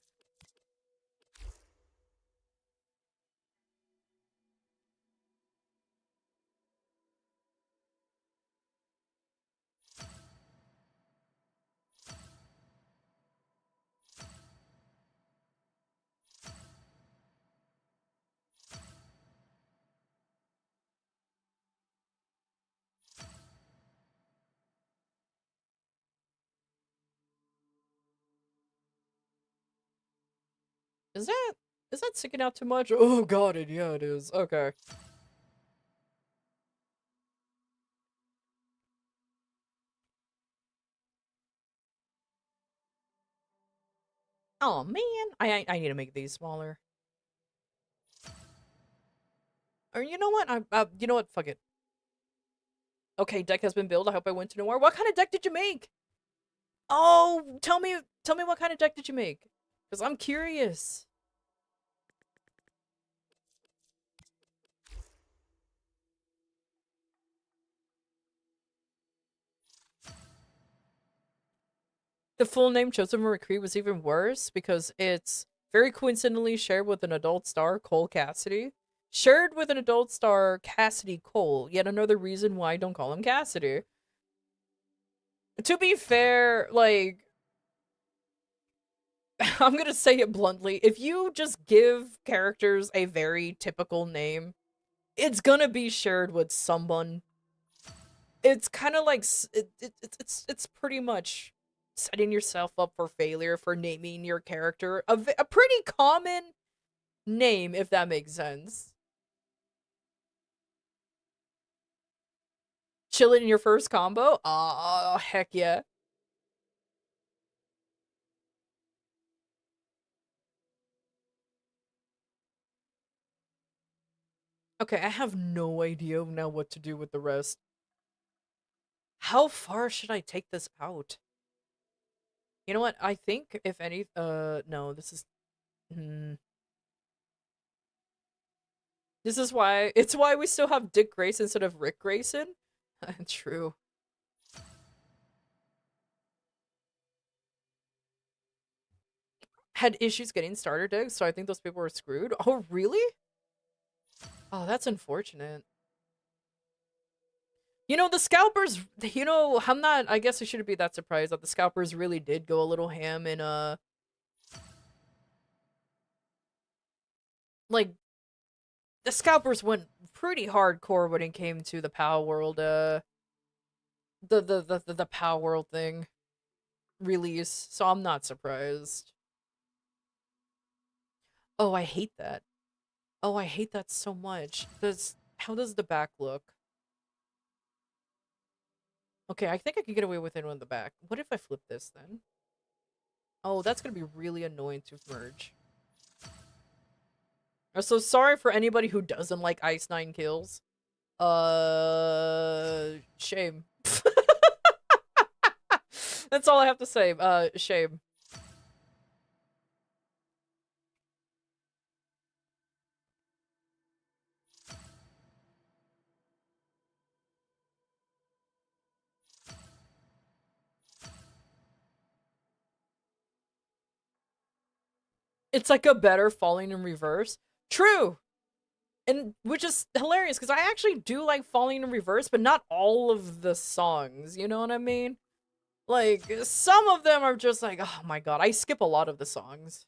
S1: Is that sticking out too much? Oh god, yeah it is. Okay. Oh man, I need to make these smaller. Or you know what? You know what? Fuck it. Okay, deck has been built. I hope I win to nowhere. What kind of deck did you make? Oh, tell me what kind of deck did you make? Because I'm curious. The full name Chosen McCree was even worse because it's very coincidentally shared with an adult star, Cole Cassidy. Shared with an adult star, Cassidy Cole. Yet another reason why I don't call him Cassidy. To be fair, like, I'm gonna say it bluntly. If you just give characters a very typical name, it's gonna be shared with someone. It's kind of like it's pretty much setting yourself up for failure for naming your character a pretty common name, if that makes sense. Chilling in your first combo? Oh, heck yeah. Okay, I have no idea now what to do with the rest. How far should I take this out? You know what? I think if any no, this is this is why it's why we still have Dick Grayson instead of Rick Grayson. True. Had issues getting starter decks, so I think those people were screwed. Oh, really? Oh, that's unfortunate. You know, the scalpers, you know, I'm not, I guess I shouldn't be that surprised that the scalpers really did go a little ham in, like, the scalpers went pretty hardcore when it came to the POW world, the POW world thing release, so I'm not surprised. Oh, I hate that. Oh, I hate that so much. How does the back look? Okay, I think I can get away with it on the back. What if I flip this then? Oh, that's gonna be really annoying to merge. I'm so sorry for anybody who doesn't like Ice 9 kills. Shame. That's all I have to say. Shame. It's like a better Falling in Reverse. True. And which is hilarious because I actually do like Falling in Reverse, but not all of the songs. You know what I mean? Like, some of them are just like, oh my god, I skip a lot of the songs.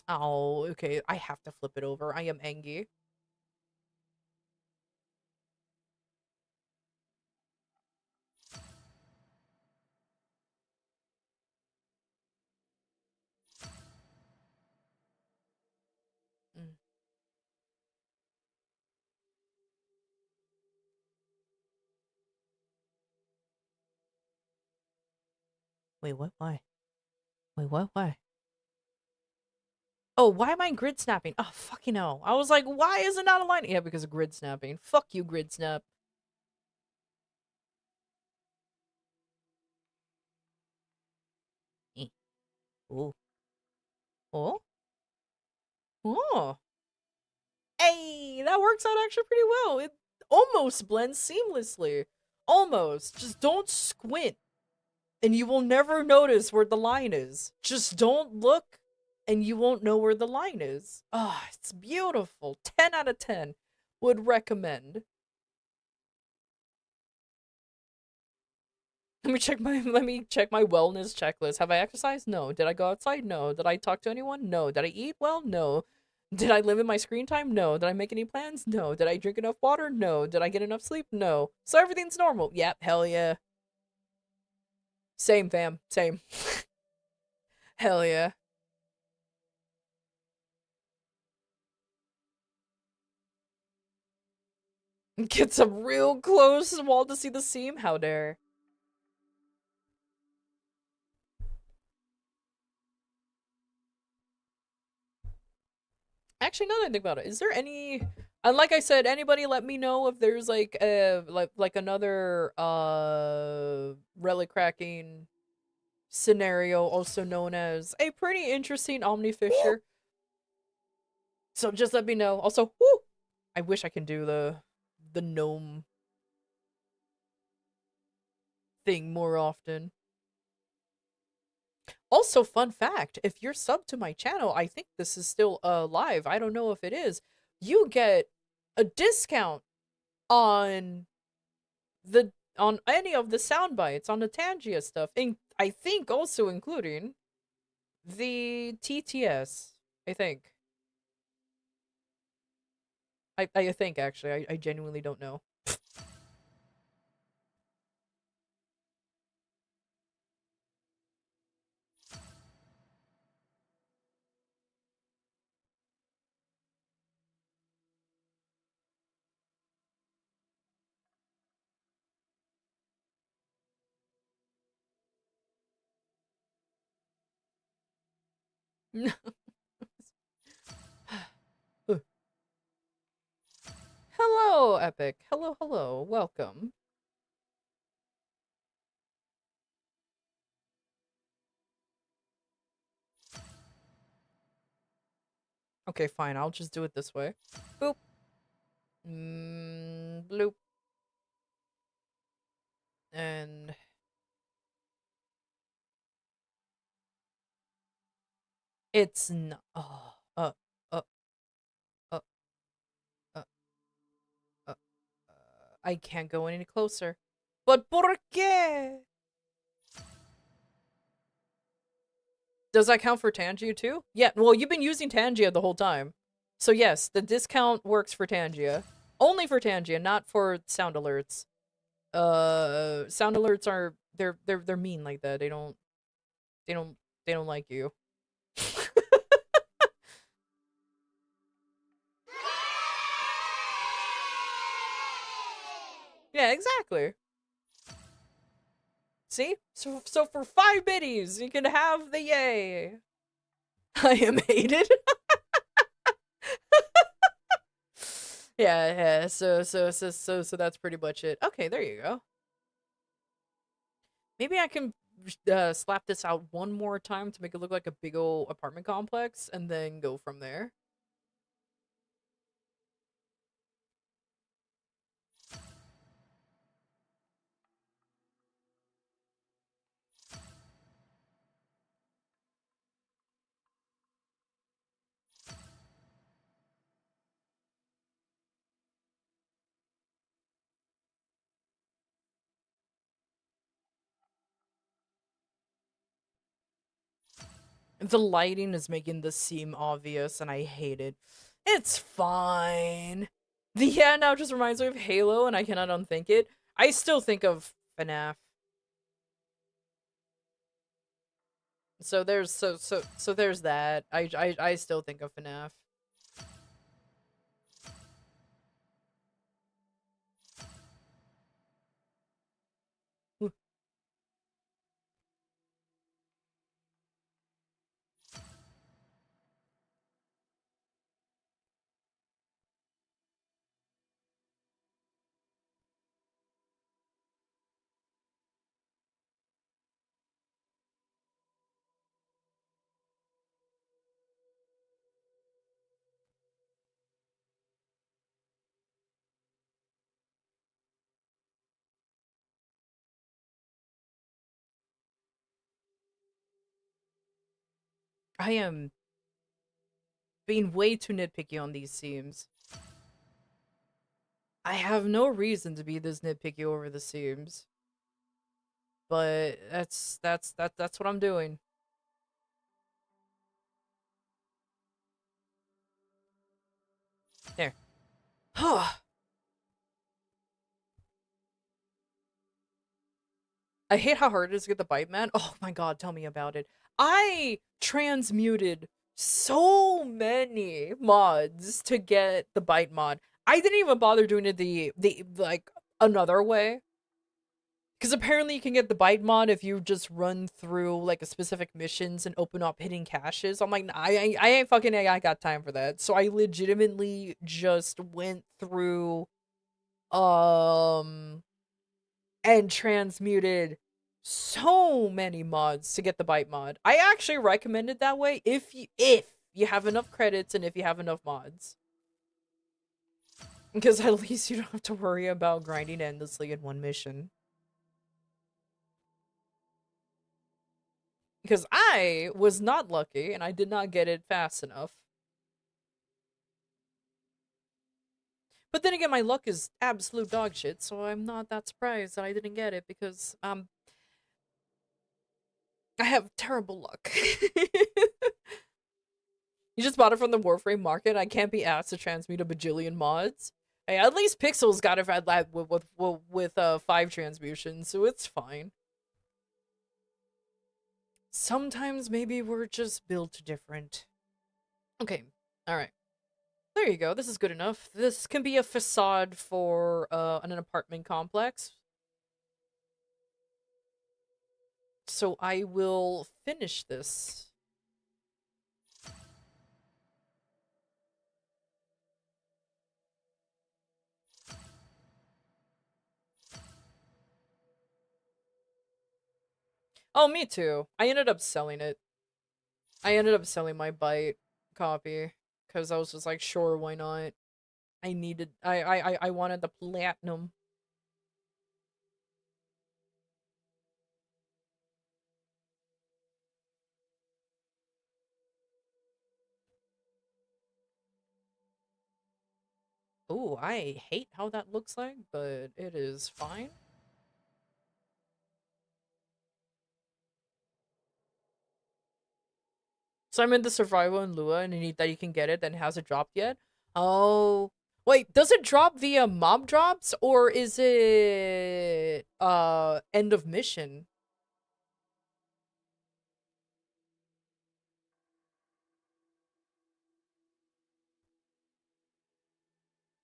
S1: Oh, okay, I have to flip it over. I am angry. Mm. Wait, what? Why? Wait, what? Why? Oh, why am I grid snapping? Oh, fucking hell. I was like, why is it not aligning? Yeah, because of grid snapping. Fuck you, grid snap. Eh. Oh. Oh? Oh. Hey, that works out actually pretty well. It almost blends seamlessly. Almost. Just don't squint, and you will never notice where the line is. Just don't look, and you won't know where the line is. Ah, oh, it's beautiful. 10 out of 10. Would recommend. Let me check my wellness checklist. Have I exercised? No. Did I go outside? No. Did I talk to anyone? No. Did I eat well? No. Did I limit my screen time? No. Did I make any plans? No. Did I drink enough water? No. Did I get enough sleep? No. So everything's normal. Yep, hell yeah. Same, fam. Same. Hell yeah. Get up real close wall to see the seam? How dare. Actually, now that I think about it, is there any like I said, anybody let me know if there's like like another relic cracking scenario, also known as a pretty interesting Omni Fisher. So just let me know. Also, whoo, I wish I can do the gnome thing more often. Also, fun fact, if you're subbed to my channel, I think this is still live. I don't know if it is. You get a discount on on any of the sound bites on the Tangia stuff, and I think also including the TTS. I think. I think actually. I genuinely don't know. Hello, Epic. Hello, hello. Welcome. Okay, fine. I'll just do it this way. Boop. Bloop. And it's not. Oh, uh, uh, uh, uh. I can't go any closer. But por qué? Does that count for Tangia too? Yeah, well, you've been using Tangia the whole time. So yes, the discount works for Tangia. Only for Tangia, not for sound alerts. Sound alerts are they're mean like that. They don't they don't like you. Yeah, exactly. See? So for 5 biddies, you can have the yay. I am hated. Yeah, so that's pretty much it. Okay, there you go. Maybe I can slap this out one more time to make it look like a big old apartment complex and then go from there. The lighting is making this seem obvious, and I hate it. It's fine. The yeah now just reminds me of Halo, and I cannot unthink it. I still think of FNAF. So there's so there's that. I still think of FNAF. I am being way too nitpicky on these seams. I have no reason to be this nitpicky over the seams. But that's what I'm doing. There. I hate how hard it is to get the bite, man. Oh my god, tell me about it. I transmuted so many mods to get the bite mod. I didn't even bother doing it the like another way. Because apparently you can get the bite mod if you just run through like a specific missions and open up hidden caches. I'm like, nah, I ain't fucking I got time for that. So I legitimately just went through and transmuted so many mods to get the bite mod. I actually recommend it that way if you have enough credits and if you have enough mods. Because at least you don't have to worry about grinding endlessly in one mission. Because I was not lucky and I did not get it fast enough. But then again, my luck is absolute dog shit, so I'm not that surprised that I didn't get it because I have terrible luck. You just bought it from the Warframe market. I can't be asked to transmute a bajillion mods. Hey, at least Pixel's got it with 5 transmutions, so it's fine. Sometimes maybe we're just built different. Okay, alright. There you go, this is good enough. This can be a facade for an apartment complex. So I will finish this. Oh, me too. I ended up selling it. I ended up selling my Byte copy because I was just like, sure, why not? I needed, I wanted the platinum. Ooh, I hate how that looks like, but it is fine. So I'm in the survival in Lua and you need that you can get it, then has it dropped yet? Oh. Wait, does it drop via mob drops or is it end of mission?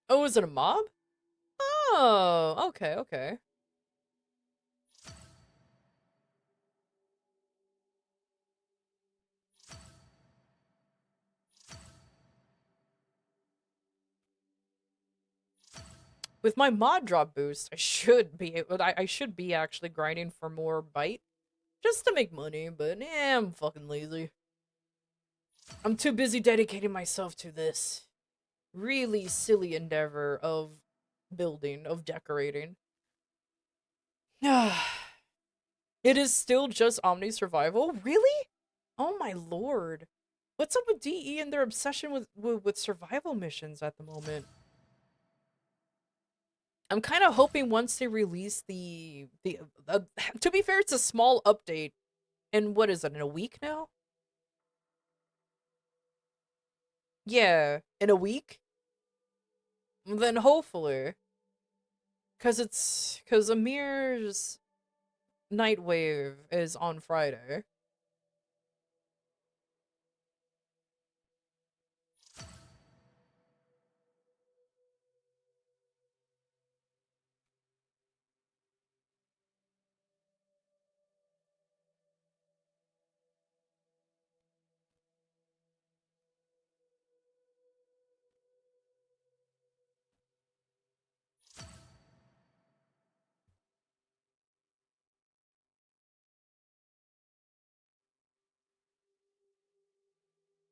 S1: Oh, is it a mob? Oh, okay, okay. With my mod drop boost, I should be I should be actually grinding for more Byte just to make money, but I'm fucking lazy. I'm too busy dedicating myself to this really silly endeavor of building, of decorating. It is still just Omni Survival? Really? Oh my lord. What's up with DE and their obsession with survival missions at the moment? I'm kind of hoping once they release to be fair, it's a small update. And what is it, in a week now? Yeah, in a week? Then hopefully. Cause Amir's Nightwave is on Friday.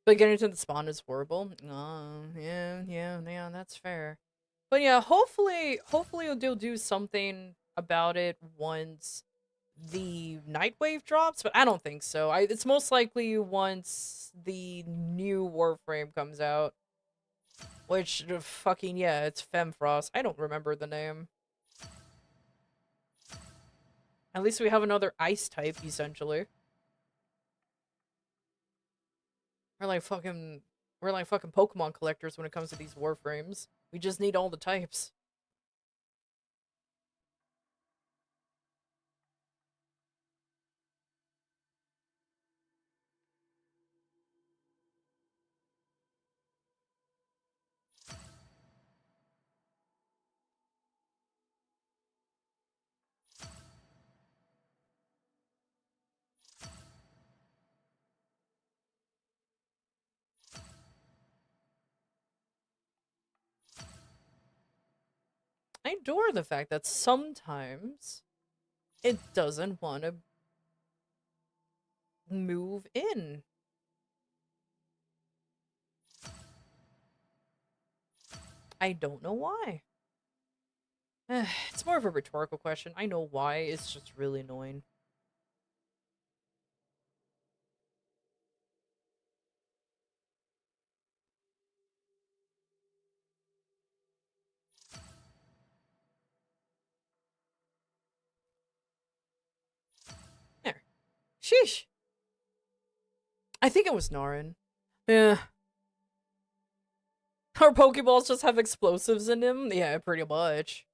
S1: But getting to the spawn is horrible. Oh, yeah, that's fair. But yeah, hopefully they'll do something about it once the Nightwave drops, but I don't think so. It's most likely once the new Warframe comes out. Which, fucking, yeah, it's Femfrost. I don't remember the name. At least we have another ice type, essentially. We're like fucking we're like fucking Pokemon collectors when it comes to these Warframes. We just need all the types. I adore the fact that sometimes it doesn't want to move in. I don't know why. It's more of a rhetorical question. I know why, it's just really annoying. There. Sheesh. I think it was Narin. Yeah. Our Pokeballs just have explosives in them? Yeah, pretty much.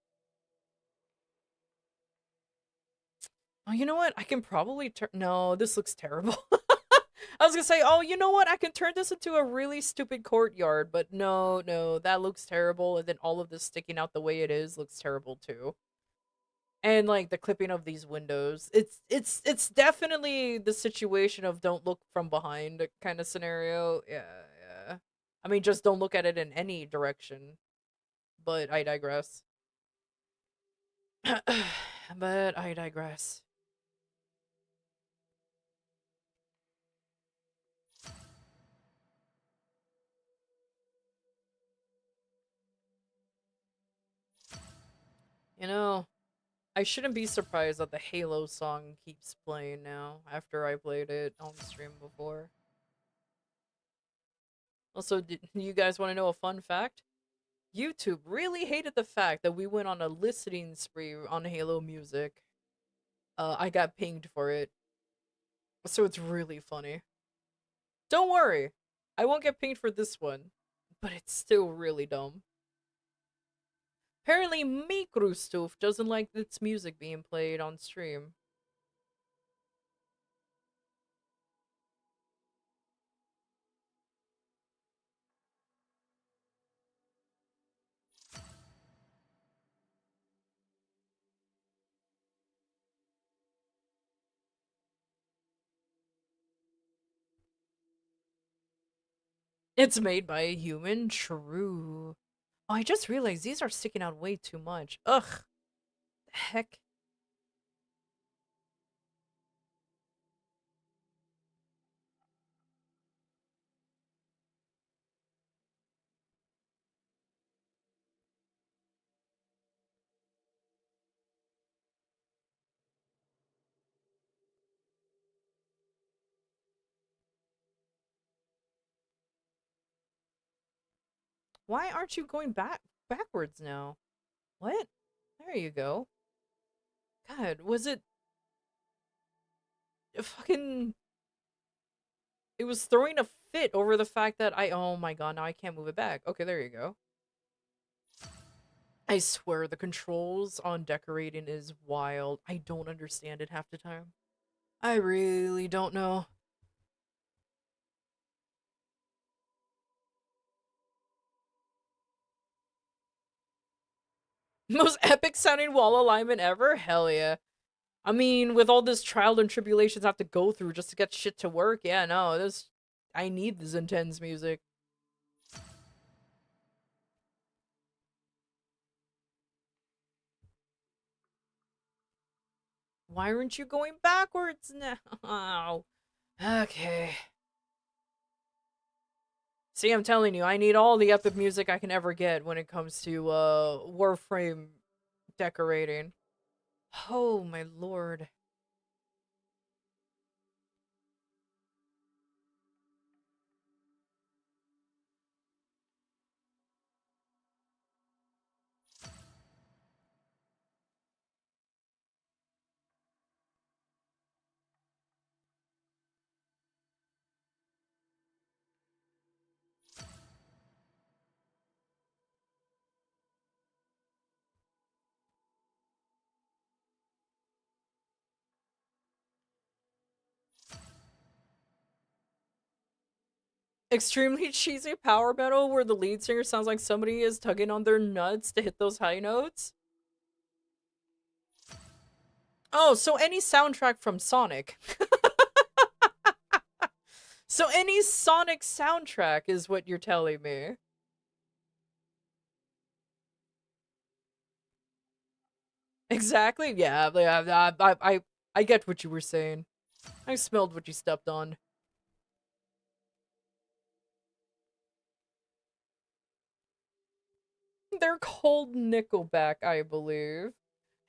S1: Oh, you know what? I can probably turn. No, this looks terrible. I was gonna say, oh, you know what? I can turn this into a really stupid courtyard, but no, that looks terrible. And then all of this sticking out the way it is looks terrible too. And like the clipping of these windows, it's definitely the situation of don't look from behind kind of scenario. Yeah. I mean, just don't look at it in any direction. But I digress. But I digress. You know, I shouldn't be surprised that the Halo song keeps playing now after I played it on stream before. Also, do you guys want to know a fun fact? YouTube really hated the fact that we went on a listening spree on Halo music. I got pinged for it, so it's really funny. Don't worry, I won't get pinged for this one, but it's still really dumb. Apparently, Mikrustuf doesn't like its music being played on stream. It's made by a human, true. Oh, I just realized these are sticking out way too much. Ugh. The heck? Why aren't you going backwards now? What? There you go. God, was it fucking It was throwing a fit over the fact that oh my god, now I can't move it back. Okay, there you go. I swear the controls on decorating is wild. I don't understand it half the time. I really don't know. Most epic sounding wall alignment ever? Hell yeah. I mean, with all this trial and tribulations I have to go through just to get shit to work, yeah, no, I need this intense music. Why aren't you going backwards now? Okay. See, I'm telling you, I need all the epic music I can ever get when it comes to Warframe decorating. Oh my lord. Extremely cheesy power metal where the lead singer sounds like somebody is tugging on their nuts to hit those high notes. Oh, so any soundtrack from Sonic. So any Sonic soundtrack is what you're telling me. Exactly. Yeah, I get what you were saying. I smelled what you stepped on. They're called Nickelback, I believe.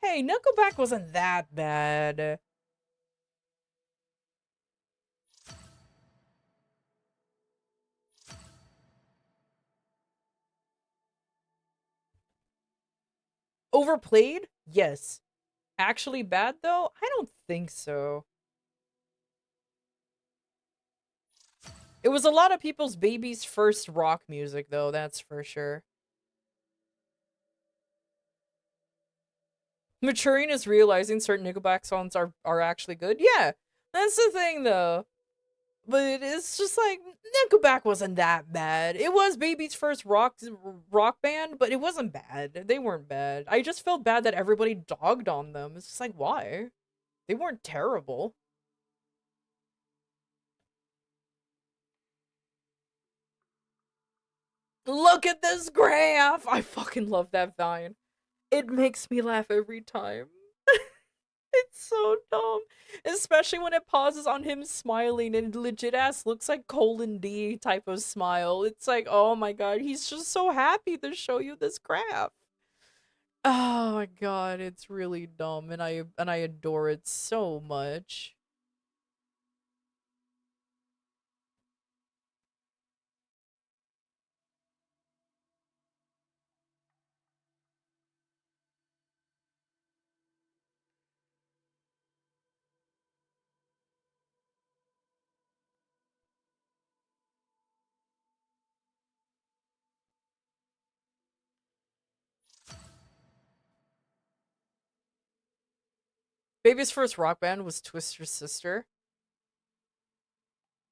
S1: Hey, Nickelback wasn't that bad. Overplayed? Yes. Actually bad, though? I don't think so. It was a lot of people's baby's first rock music, though, that's for sure. Maturing is realizing certain Nickelback songs are actually good. Yeah, that's the thing, though. But it's just like Nickelback wasn't that bad. It was baby's first rock band, but it wasn't bad. They weren't bad. I just felt bad that everybody dogged on them. It's just like, why? They weren't terrible. Look at this graph! I fucking love that vine. It makes me laugh every time. It's so dumb. Especially when it pauses on him smiling and legit ass looks like colon D type of smile. It's like, oh my god, he's just so happy to show you this graph. Oh my god, it's really dumb and I adore it so much. Baby's first rock band was Twister Sister.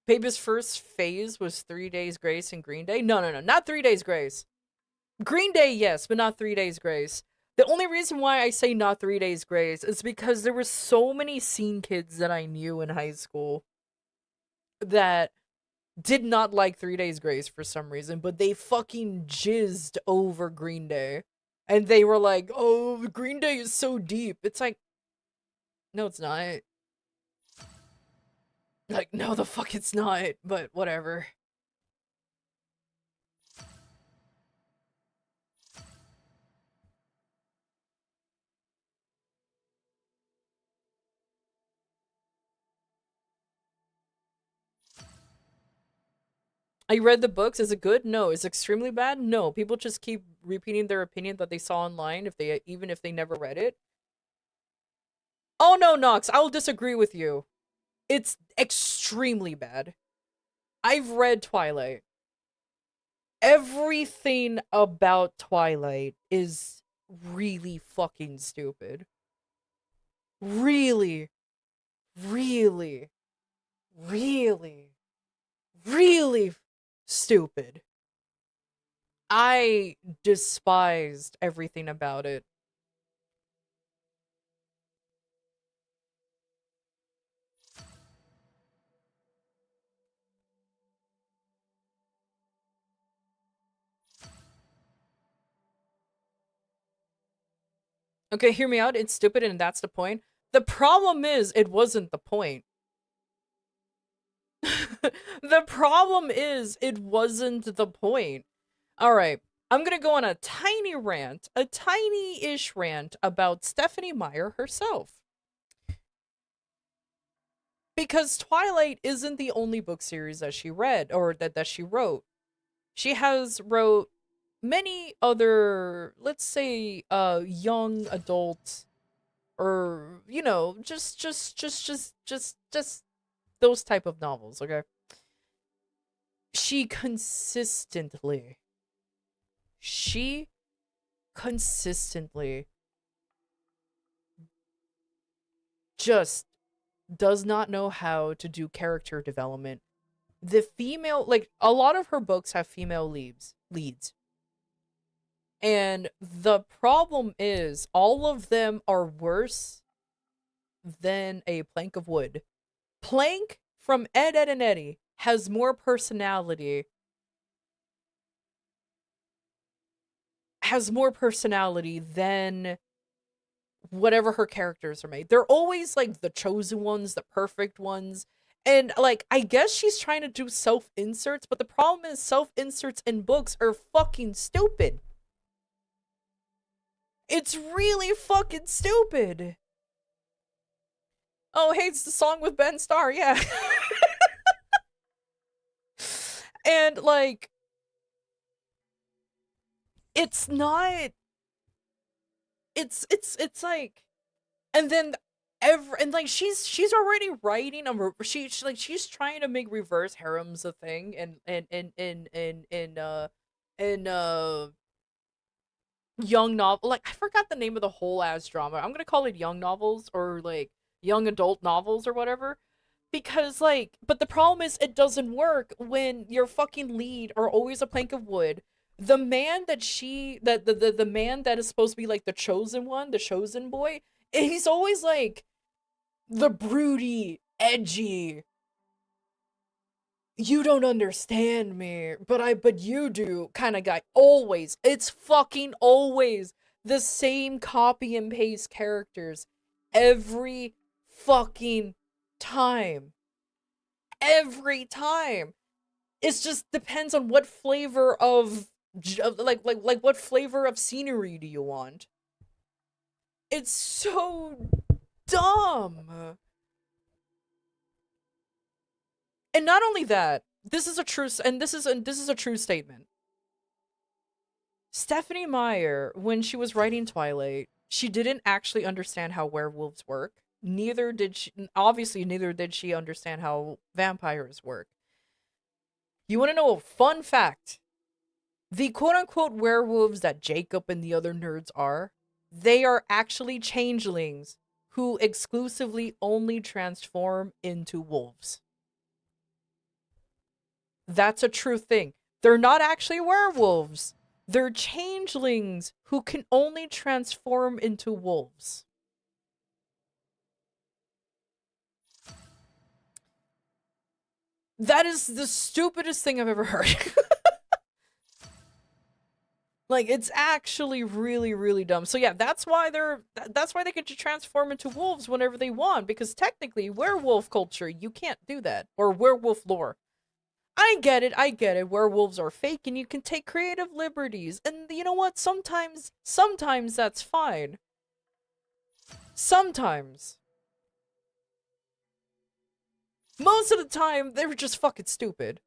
S1: Baby's first phase was 3 Days Grace and Green Day. No, not 3 Days Grace. Green Day, yes, but not 3 Days Grace. The only reason why I say not 3 Days Grace is because there were so many scene kids that I knew in high school that did not like 3 Days Grace for some reason, but they fucking jizzed over Green Day. And they were like, oh, Green Day is so deep. It's like, no, it's not. Like, no, the fuck it's not, but whatever. I read the books. Is it good? No. Is it extremely bad? No. People just keep repeating their opinion that they saw online even if they never read it. Oh no, Nox, I'll disagree with you. It's extremely bad. I've read Twilight. Everything about Twilight is really fucking stupid. Really, really, really, really stupid. I despised everything about it. Okay, hear me out. It's stupid and that's the point. The problem is, it wasn't the point. The problem is, it wasn't the point. Alright, I'm gonna go on a tiny rant, a tiny-ish rant about Stephanie Meyer herself. Because Twilight isn't the only book series that she read, or that she wrote. She has wrote many other, let's say, young adult, or, you know, just those type of novels, okay? She consistently just does not know how to do character development. The female, like, a lot of her books have female leads. And the problem is, all of them are worse than a plank of wood. Plank from Ed, Ed, and Eddie has more personality. Than whatever her characters are made. They're always like the chosen ones, the perfect ones. And like, I guess she's trying to do self-inserts, but the problem is self-inserts in books are fucking stupid. It's really fucking stupid. Oh, hey, it's the song with Ben Starr, yeah. And like, it's not, it's like, and then and like she's already writing she's trying to make reverse harems a thing, and young novel, like, I forgot the name of the whole ass drama. I'm gonna call it young novels, or like young adult novels, or whatever. Because like, but the problem is, it doesn't work when your fucking lead are always a plank of wood. The man that the man that is supposed to be like the chosen one, the chosen boy, he's always like the broody, edgy, you don't understand me, but you do kind of guy. Always. It's fucking always the same copy and paste characters every fucking time. Every time. It just depends on what flavor of like what flavor of scenery do you want? It's so dumb. And not only that, this is a true statement. Stephanie Meyer, when she was writing Twilight, she didn't actually understand how werewolves work. Neither did she understand how vampires work. You want to know a fun fact? The quote-unquote werewolves that Jacob and the other nerds are, they are actually changelings who exclusively only transform into wolves. That's a true thing. They're not actually werewolves. They're changelings who can only transform into wolves. That is the stupidest thing I've ever heard. Like, it's actually really, really dumb. So yeah, that's why they get to transform into wolves whenever they want, because technically, werewolf culture, you can't do that. Or werewolf lore. I get it. Werewolves are fake and you can take creative liberties. And you know what? Sometimes that's fine. Sometimes. Most of the time, they were just fucking stupid.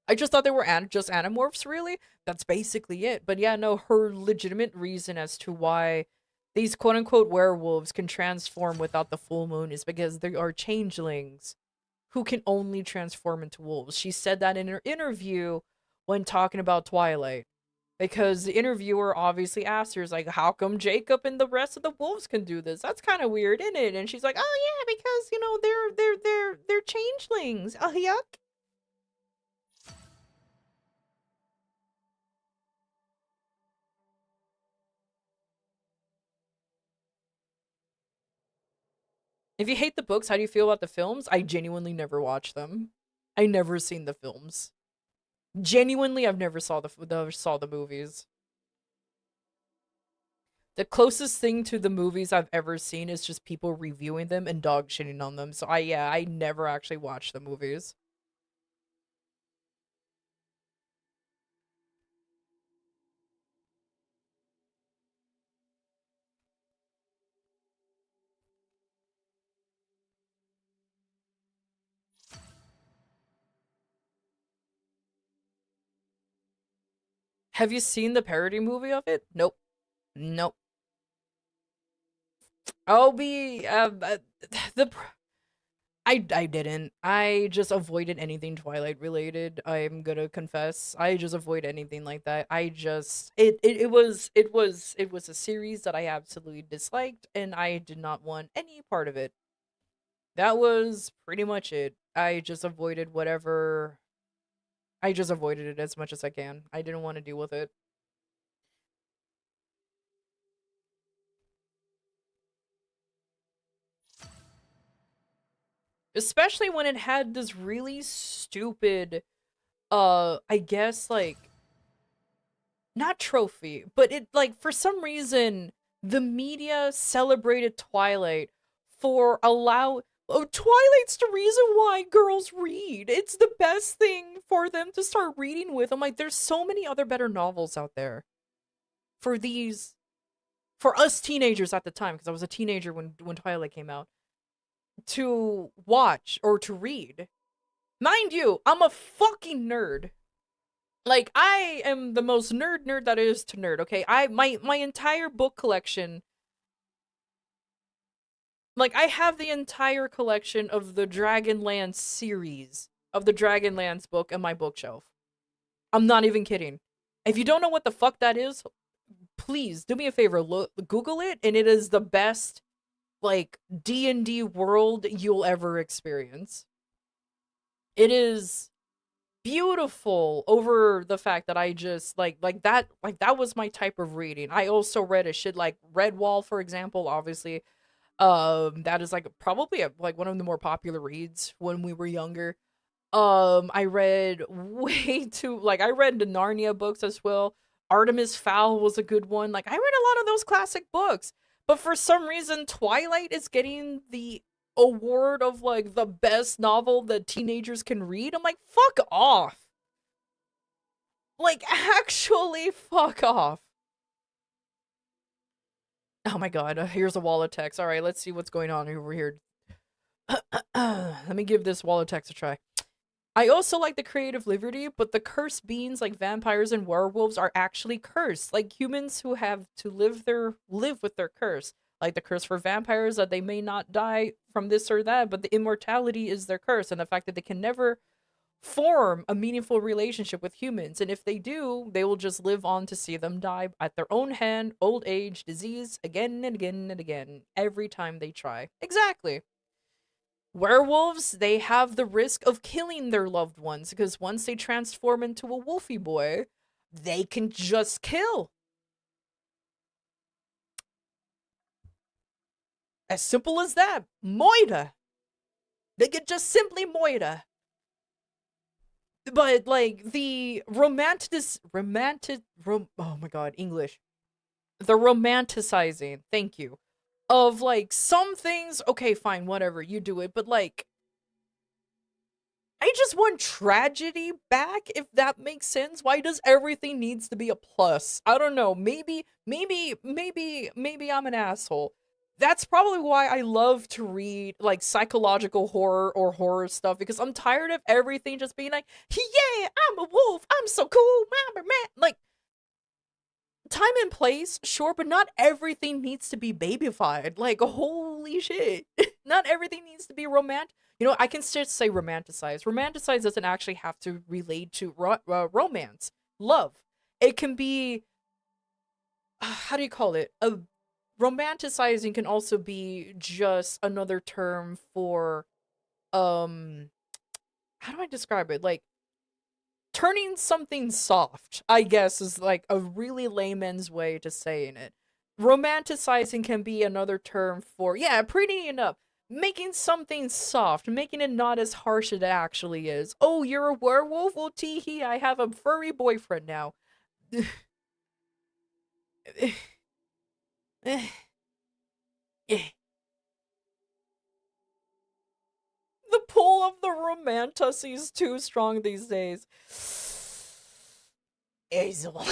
S1: I just thought they were just animorphs, really? That's basically it. But yeah, no, her legitimate reason as to why these quote-unquote werewolves can transform without the full moon is because they are changelings who can only transform into wolves. She said that in her interview when talking about Twilight. Because the interviewer obviously asked her, like, how come Jacob and the rest of the wolves can do this? That's kind of weird, isn't it? And she's like, oh yeah, because you know they're changelings. Oh yuck. If you hate the books, how do you feel about the films? I genuinely never watched them. I never seen the films. Genuinely, I've never saw the movies. The closest thing to the movies I've ever seen is just people reviewing them and dog shitting on them. So I never actually watched the movies. Have you seen the parody movie of it? Nope. Nope. I'll be the I didn't. I just avoided anything Twilight related. I'm gonna confess. I just avoid anything like that. I just it was a series that I absolutely disliked and I did not want any part of it. That was pretty much it. I just avoided it as much as I can. I didn't want to deal with it. Especially when it had this really stupid I guess like not trophy, but it like for some reason the media celebrated Twilight for Twilight's the reason why girls read. It's the best thing for them to start reading with. I'm like, there's so many other better novels out there for these for us teenagers at the time, because I was a teenager when Twilight came out, to watch or to read. Mind you, I'm a fucking nerd. Like, I am the most nerd that is to nerd, okay? My entire book collection, like, I have the entire collection of the Dragonlance series of the Dragonlance book in my bookshelf. I'm not even kidding. If you don't know what the fuck that is, please do me a favor, Google it, and it is the best, like, D&D world you'll ever experience. It is beautiful over the fact that I just like that was my type of reading. I also read a shit like Redwall, for example, obviously. That is like probably like one of the more popular reads when we were younger. I read way too like I read the Narnia books as well. Artemis Fowl was a good one. Like I read a lot of those classic books. But for some reason Twilight is getting the award of like the best novel that teenagers can read. I'm like, fuck off. Like, actually, fuck off. Oh my god, here's a wall of text. Alright, let's see what's going on over here. Let me give this wall of text a try. I also like the creative liberty, but the cursed beings like vampires and werewolves are actually cursed. Like humans who have to live with their curse. Like the curse for vampires that they may not die from this or that, but the immortality is their curse, and the fact that they can never form a meaningful relationship with humans, and if they do, they will just live on to see them die at their own hand, old age, disease, again and again and again, every time they try. Exactly. Werewolves, they have the risk of killing their loved ones, because once they transform into a wolfy boy, they can just kill. As simple as that. Moida. They could just simply Moida. But like the oh my god, English. The romanticizing, thank you, of like some things, okay, fine, whatever, you do it, but like I just want tragedy back, if that makes sense. Why does everything needs to be a plus? I don't know. Maybe I'm an asshole. That's probably why I love to read like psychological horror or horror stuff, because I'm tired of everything just being like, yeah, I'm a wolf, I'm so cool, man. Like, time and place, sure, but not everything needs to be babyfied. Like, holy shit. Not everything needs to be romantic. You know, I can just say romanticize. Romanticize doesn't actually have to relate to romance, love. It can be, how do you call it? A romanticizing can also be just another term for, how do I describe it? Like, turning something soft, I guess, is like a really layman's way to saying it. Romanticizing can be another term for, yeah, pretty enough. Making something soft, making it not as harsh as it actually is. Oh, you're a werewolf? Well, tee hee, I have a furry boyfriend now. The pull of the romantasy is too strong these days. Hazel.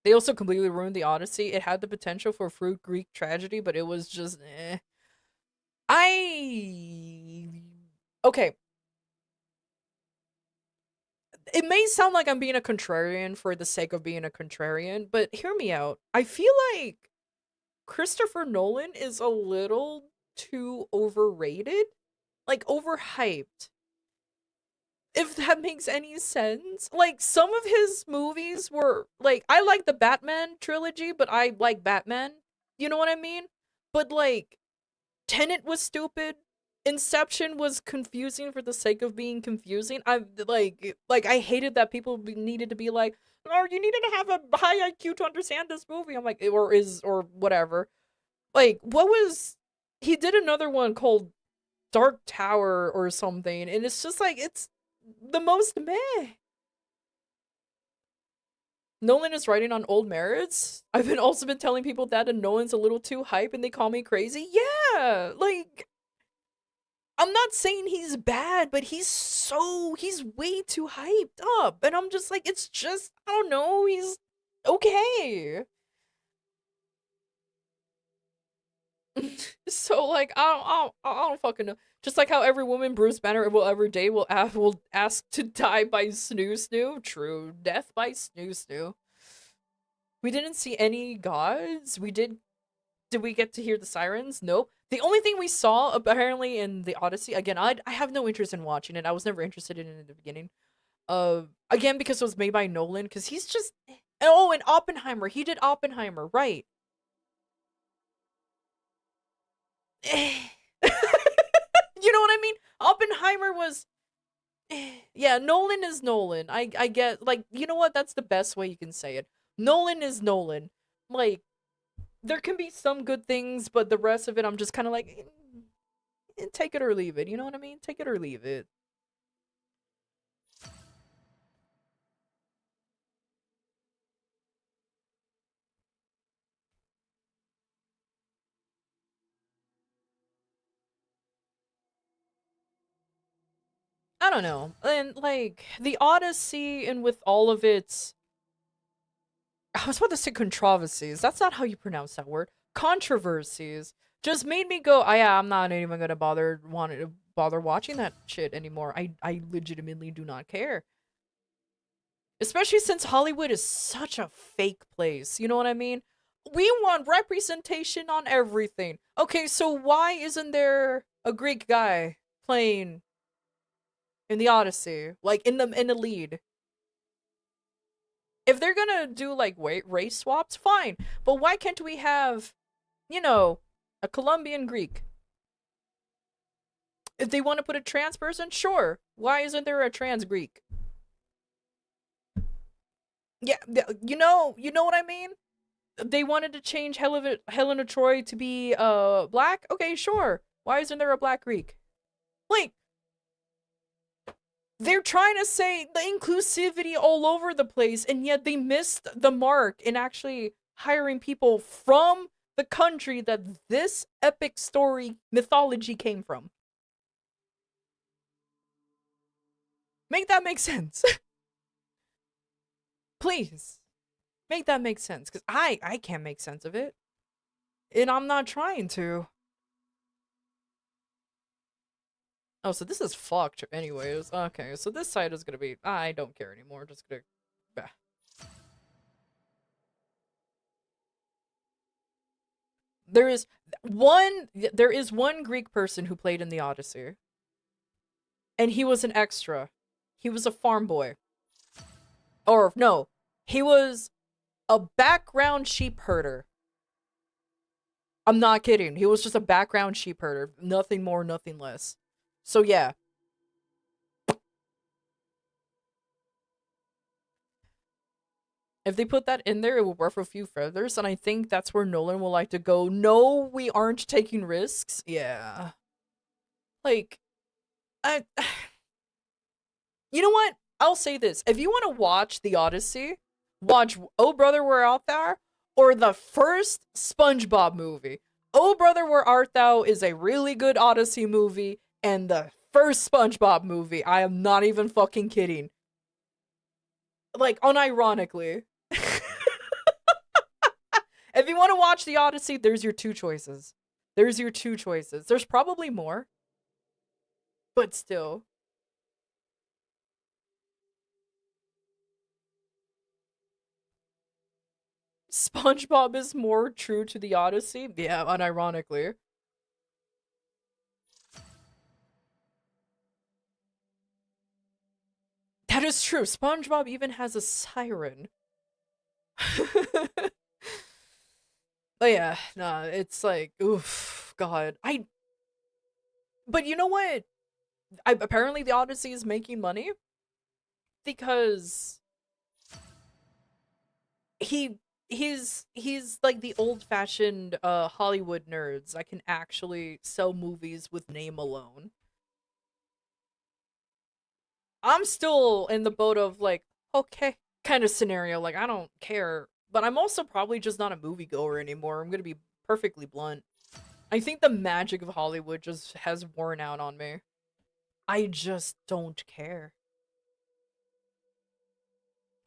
S1: They also completely ruined the Odyssey. It had the potential for a fruit Greek tragedy, but it was just eh. Okay. It may sound like I'm being a contrarian for the sake of being a contrarian, but hear me out. I feel like Christopher Nolan is a little too overrated, like overhyped. If that makes any sense. Like, some of his movies were like, I like the Batman trilogy, but I like Batman. You know what I mean? But like, Tenet was stupid. Inception was confusing for the sake of being confusing. I like I hated that people needed to be like, "Oh, you needed to have a high IQ to understand this movie." I'm like, or whatever. Like, what was he did another one called Dark Tower or something, and it's just like it's the most meh. Nolan is writing on old merits. I've been also been telling people that, and Nolan's a little too hype, and they call me crazy. Yeah, like I'm not saying he's bad, but he's way too hyped up, and I'm just like, it's just I don't know, he's okay. So like I don't fucking know. Just like how every woman Bruce Banner will ever date will ask to die by snoo snoo. True, death by snoo snoo. We didn't see any gods. We did. Did we get to hear the sirens? Nope. The only thing we saw apparently in the Odyssey, again, I have no interest in watching it. I was never interested in it in the beginning. Again because it was made by Nolan, because he's just oh, and Oppenheimer. He did Oppenheimer, right? You know what I mean? Oppenheimer was yeah, Nolan is Nolan. I get like, you know what? That's the best way you can say it. Nolan is Nolan. Like, there can be some good things, but the rest of it I'm just kind of like take it or leave it. You know what I mean? Take it or leave it. I don't know. And like the Odyssey, and with all of its I was about to say controversies. That's not how you pronounce that word. Controversies just made me go, oh, yeah, I'm not even gonna bother watching that shit anymore. I legitimately do not care. Especially since Hollywood is such a fake place. You know what I mean? We want representation on everything. Okay, so why isn't there a Greek guy playing in the Odyssey? Like in the lead? If they're gonna do like race swaps, fine. But why can't we have, you know, a Colombian Greek? If they want to put a trans person, sure. Why isn't there a trans Greek? Yeah, you know what I mean? They wanted to change Helena Troy to be black. Okay, sure. Why isn't there a black Greek? Like, they're trying to say the inclusivity all over the place, and yet they missed the mark in actually hiring people from the country that this epic story mythology came from. Make that make sense. Please. Make that make sense, because I can't make sense of it. And I'm not trying to. Oh, so this is fucked anyways. Okay, so this side is gonna be... I don't care anymore. Just gonna... Bah. There is one Greek person who played in the Odyssey. And he was an extra. He was a farm boy. Or no, he was a background sheep herder. I'm not kidding. He was just a background sheep herder. Nothing more, nothing less. So yeah. If they put that in there, it will ruffle a few feathers, and I think that's where Nolan will like to go, no, we aren't taking risks. Yeah. Like, you know what? I'll say this. If you want to watch The Odyssey, watch Oh Brother, Where Art Thou? Or the first SpongeBob movie. Oh Brother, Where Art Thou is a really good Odyssey movie, and the first SpongeBob movie, I am not even fucking kidding. Like, unironically. If you want to watch The Odyssey, there's your two choices. There's your two choices. There's probably more. But still. SpongeBob is more true to The Odyssey? Yeah, unironically. That is true. SpongeBob even has a siren. But yeah, nah, it's like, oof, God. But you know what? Apparently The Odyssey is making money because he's like the old-fashioned Hollywood nerds that can actually sell movies with name alone. I'm still in the boat of like, okay, kind of scenario. Like, I don't care. But I'm also probably just not a moviegoer anymore. I'm gonna be perfectly blunt. I think the magic of Hollywood just has worn out on me. I just don't care.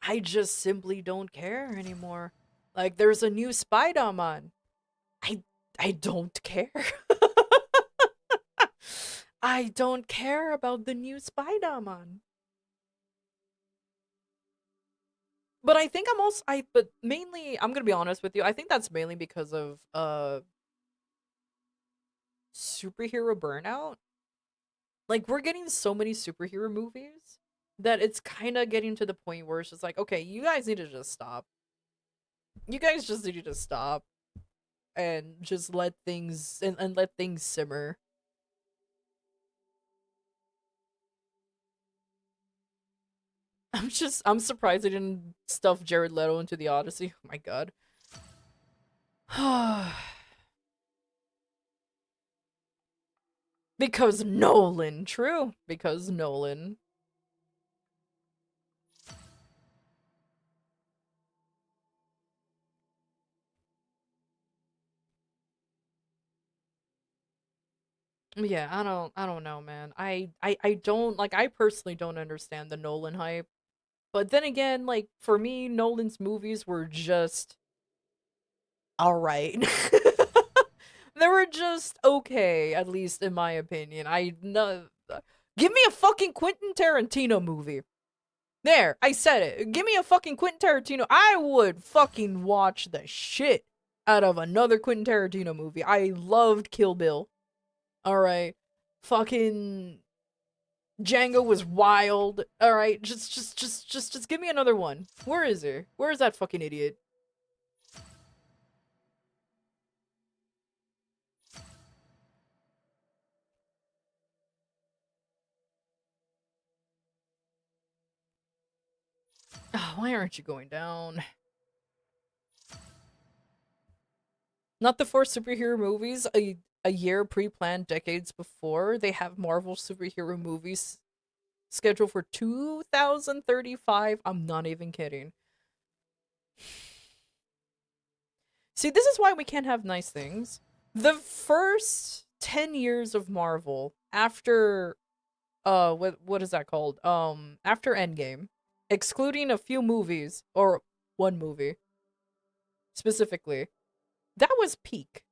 S1: I just simply don't care anymore. Like, there's a new Spider-Man. I don't care. I don't care about the new Spider-Man. But I think but mainly, I'm gonna be honest with you, I think that's mainly because of, superhero burnout. Like, we're getting so many superhero movies that it's kind of getting to the point where it's just like, okay, you guys need to just stop. You guys just need to just stop and just let things, and let things simmer. I'm surprised they didn't stuff Jared Leto into the Odyssey. Oh my god. Because Nolan, true. Because Nolan. Yeah, I don't know, man. I don't, like, I personally don't understand the Nolan hype. But then again, like, for me, Nolan's movies were just alright. They were just okay, at least in my opinion. I know. Give me a fucking Quentin Tarantino movie. There, I said it. Give me a fucking Quentin Tarantino. I would fucking watch the shit out of another Quentin Tarantino movie. I loved Kill Bill. Alright. Fucking Django was wild. Alright, just give me another one. Where is he? Where is that fucking idiot? Oh, why aren't you going down? Not the 4 superhero movies a year pre-planned decades before. They have Marvel superhero movies scheduled for 2035. I'm not even kidding. See, this is why we can't have nice things. The first 10 years of Marvel after what is that called? After Endgame, excluding a few movies or one movie specifically, that was peak.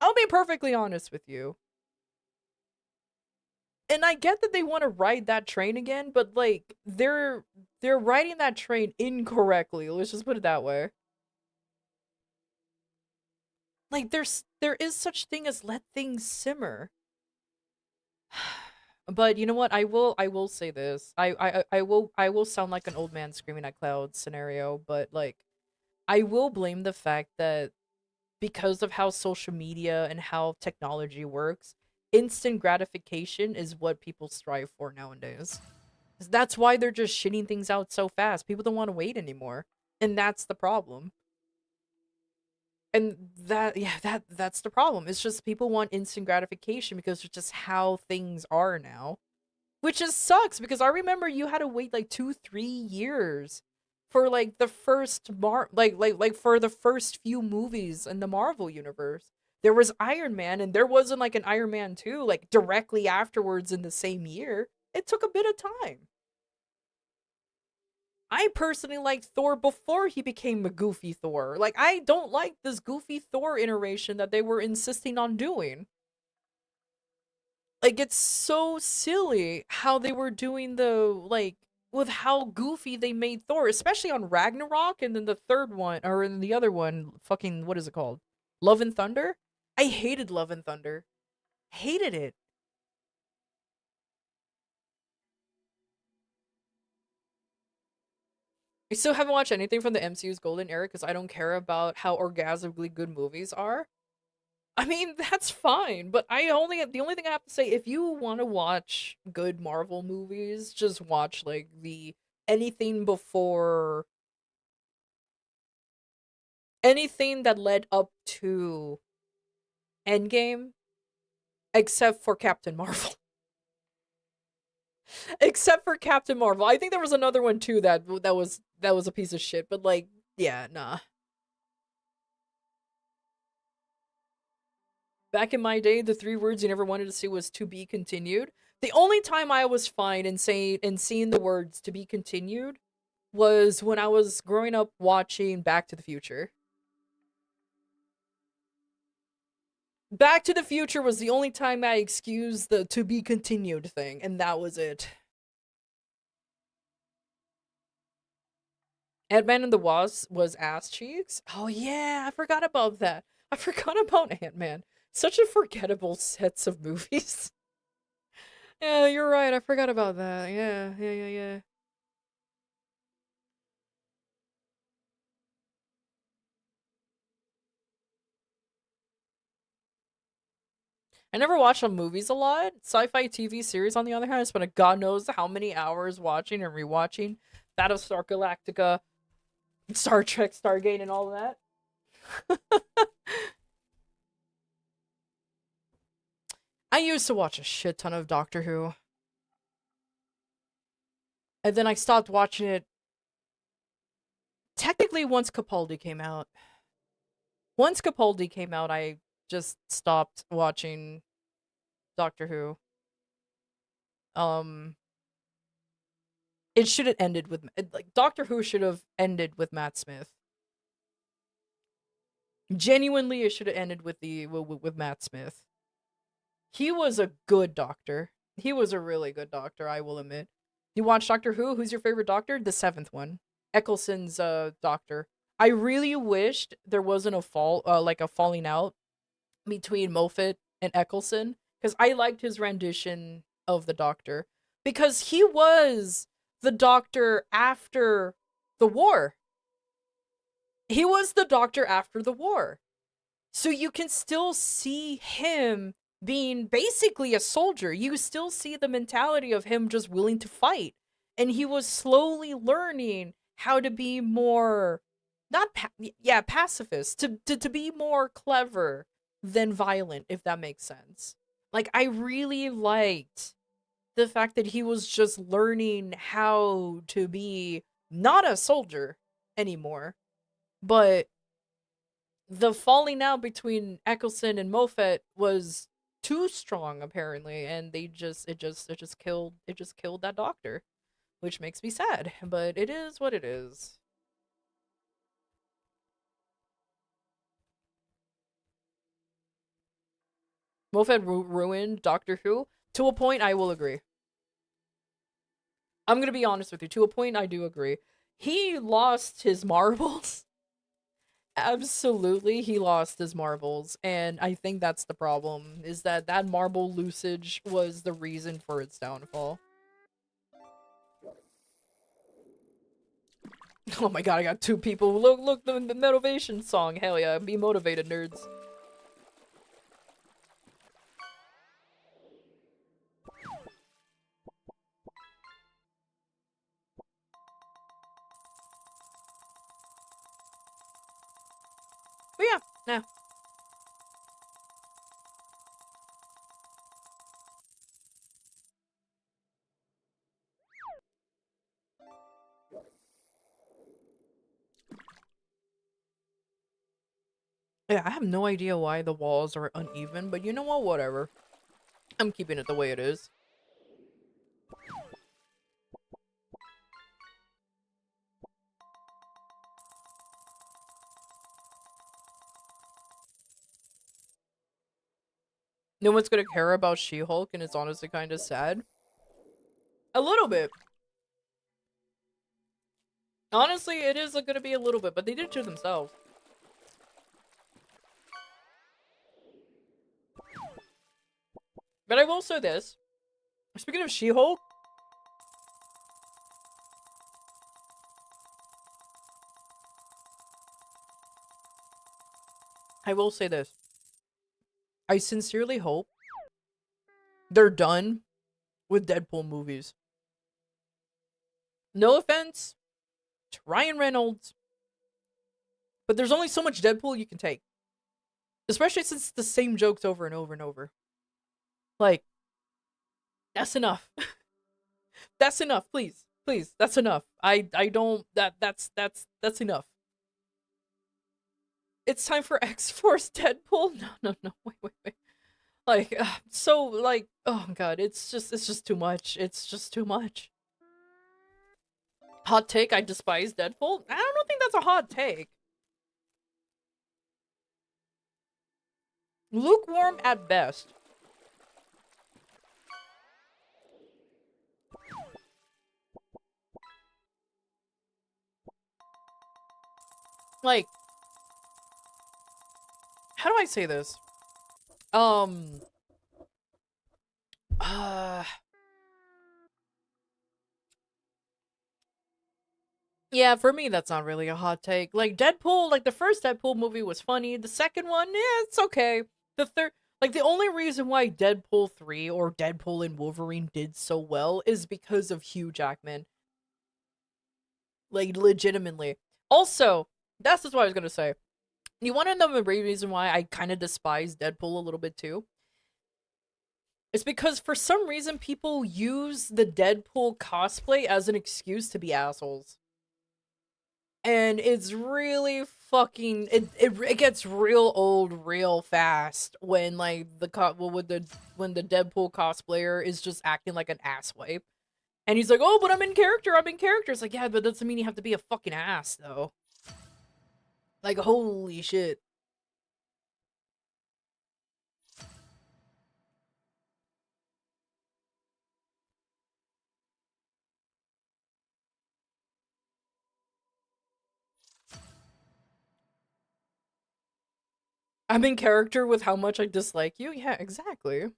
S1: I'll be perfectly honest with you. And I get that they want to ride that train again, but like they're riding that train incorrectly. Let's just put it that way. Like there is such thing as let things simmer. But you know what? I will say this. I will sound like an old man screaming at clouds scenario, but like I will blame the fact that because of how social media and how technology works, instant gratification is what people strive for nowadays. That's why they're just shitting things out so fast. People don't want to wait anymore. And that's the problem. And that's the problem. It's just people want instant gratification because it's just how things are now. Which just sucks because I remember you had to wait like 2-3 years for like the first for the first few movies in the Marvel universe. There was Iron Man and there wasn't like an Iron Man 2 like directly afterwards in the same year. It took a bit of time. I personally liked Thor before he became a goofy Thor. Like I don't like this goofy Thor iteration that they were insisting on doing. Like it's so silly how they were doing with how goofy they made Thor, especially on Ragnarok and then the third one or in the other one, fucking what is it called? Love and Thunder? I hated Love and Thunder. Hated it. I still haven't watched anything from the MCU's golden era because I don't care about how orgasmically good movies are. I mean, that's fine, but the only thing I have to say, if you want to watch good Marvel movies, just watch like the anything before anything that led up to Endgame, except for Captain Marvel. Except for Captain Marvel. I think there was another one too that was a piece of shit, but like, yeah, nah. Back in my day, the 3 words you never wanted to see was "to be continued." The only time I was fine in saying and seeing the words "to be continued" was when I was growing up watching Back to the Future. Back to the Future was the only time I excused the "to be continued" thing, and that was it. Ant-Man and the Wasp was ass cheeks. Oh yeah, I forgot about that. I forgot about Ant-Man. Such a forgettable sets of movies. Yeah, you're right. I forgot about that. Yeah. I never watch on movies a lot. Sci-fi TV series, on the other hand, I spent a god knows how many hours watching and rewatching Battlestar Galactica, Star Trek, Stargate, and all of that. I used to watch a shit ton of Doctor Who. And then I stopped watching it technically once Capaldi came out. Once Capaldi came out, I just stopped watching Doctor Who. Um, it should have ended with like Doctor Who should have ended with Matt Smith. Genuinely, it should have ended with Matt Smith. He was a good doctor. He was a really good doctor, I will admit. You watch Doctor Who? Who's your favorite doctor? The seventh one, Eccleston's doctor. I really wished there wasn't a falling out between Moffat and Eccleston because I liked his rendition of the Doctor because he was the Doctor after the war. He was the Doctor after the war. So you can still see him being basically a soldier. You still see the mentality of him just willing to fight. And he was slowly learning how to be more pacifist, to be more clever than violent, if that makes sense. Like I really liked the fact that he was just learning how to be not a soldier anymore, but the falling out between Eccleston and Moffat was too strong apparently, and it just killed that doctor, which makes me sad, but it is what it is. Moffat ruined Doctor Who. To a point, I will agree. I'm gonna be honest with you. To a point, I do agree. He lost his marbles Absolutely, he lost his marbles, and I think that's the problem, is that that marble usage was the reason for its downfall. Oh my god, I got 2 people. Look, the motivation song. Hell yeah, be motivated, nerds. But yeah, nah. Yeah, I have no idea why the walls are uneven, but you know what? Whatever. I'm keeping it the way it is. No one's gonna care about She-Hulk, and it's honestly kind of sad. A little bit. Honestly, it is gonna be a little bit, but they did it to themselves. But I will say this. Speaking of She-Hulk, I will say this. I sincerely hope they're done with Deadpool movies. No offense to Ryan Reynolds, but there's only so much Deadpool you can take. Especially since it's the same jokes over and over and over. Like, that's enough. That's enough, please. Please, that's enough. I don't that's enough. It's time for X-Force Deadpool? No, wait. Like, so, like, oh god, it's just too much. It's just too much. Hot take, I despise Deadpool? I don't think that's a hot take. Lukewarm at best. Like, how do I say this? Uh, yeah, for me, that's not really a hot take. Like, Deadpool, like, the first Deadpool movie was funny. The second one, yeah, it's okay. The third, like, the only reason why Deadpool 3 or Deadpool and Wolverine did so well is because of Hugh Jackman. Like, legitimately. Also, that's just what I was gonna say. You want to know the reason why I kind of despise Deadpool a little bit too? It's because for some reason people use the Deadpool cosplay as an excuse to be assholes. And it's really fucking it gets real old real fast when like when the Deadpool cosplayer is just acting like an asswipe. And he's like, "Oh, but I'm in character. I'm in character." It's like, "Yeah, but that doesn't mean you have to be a fucking ass though." Like, holy shit. I'm in character with how much I dislike you? Yeah, exactly.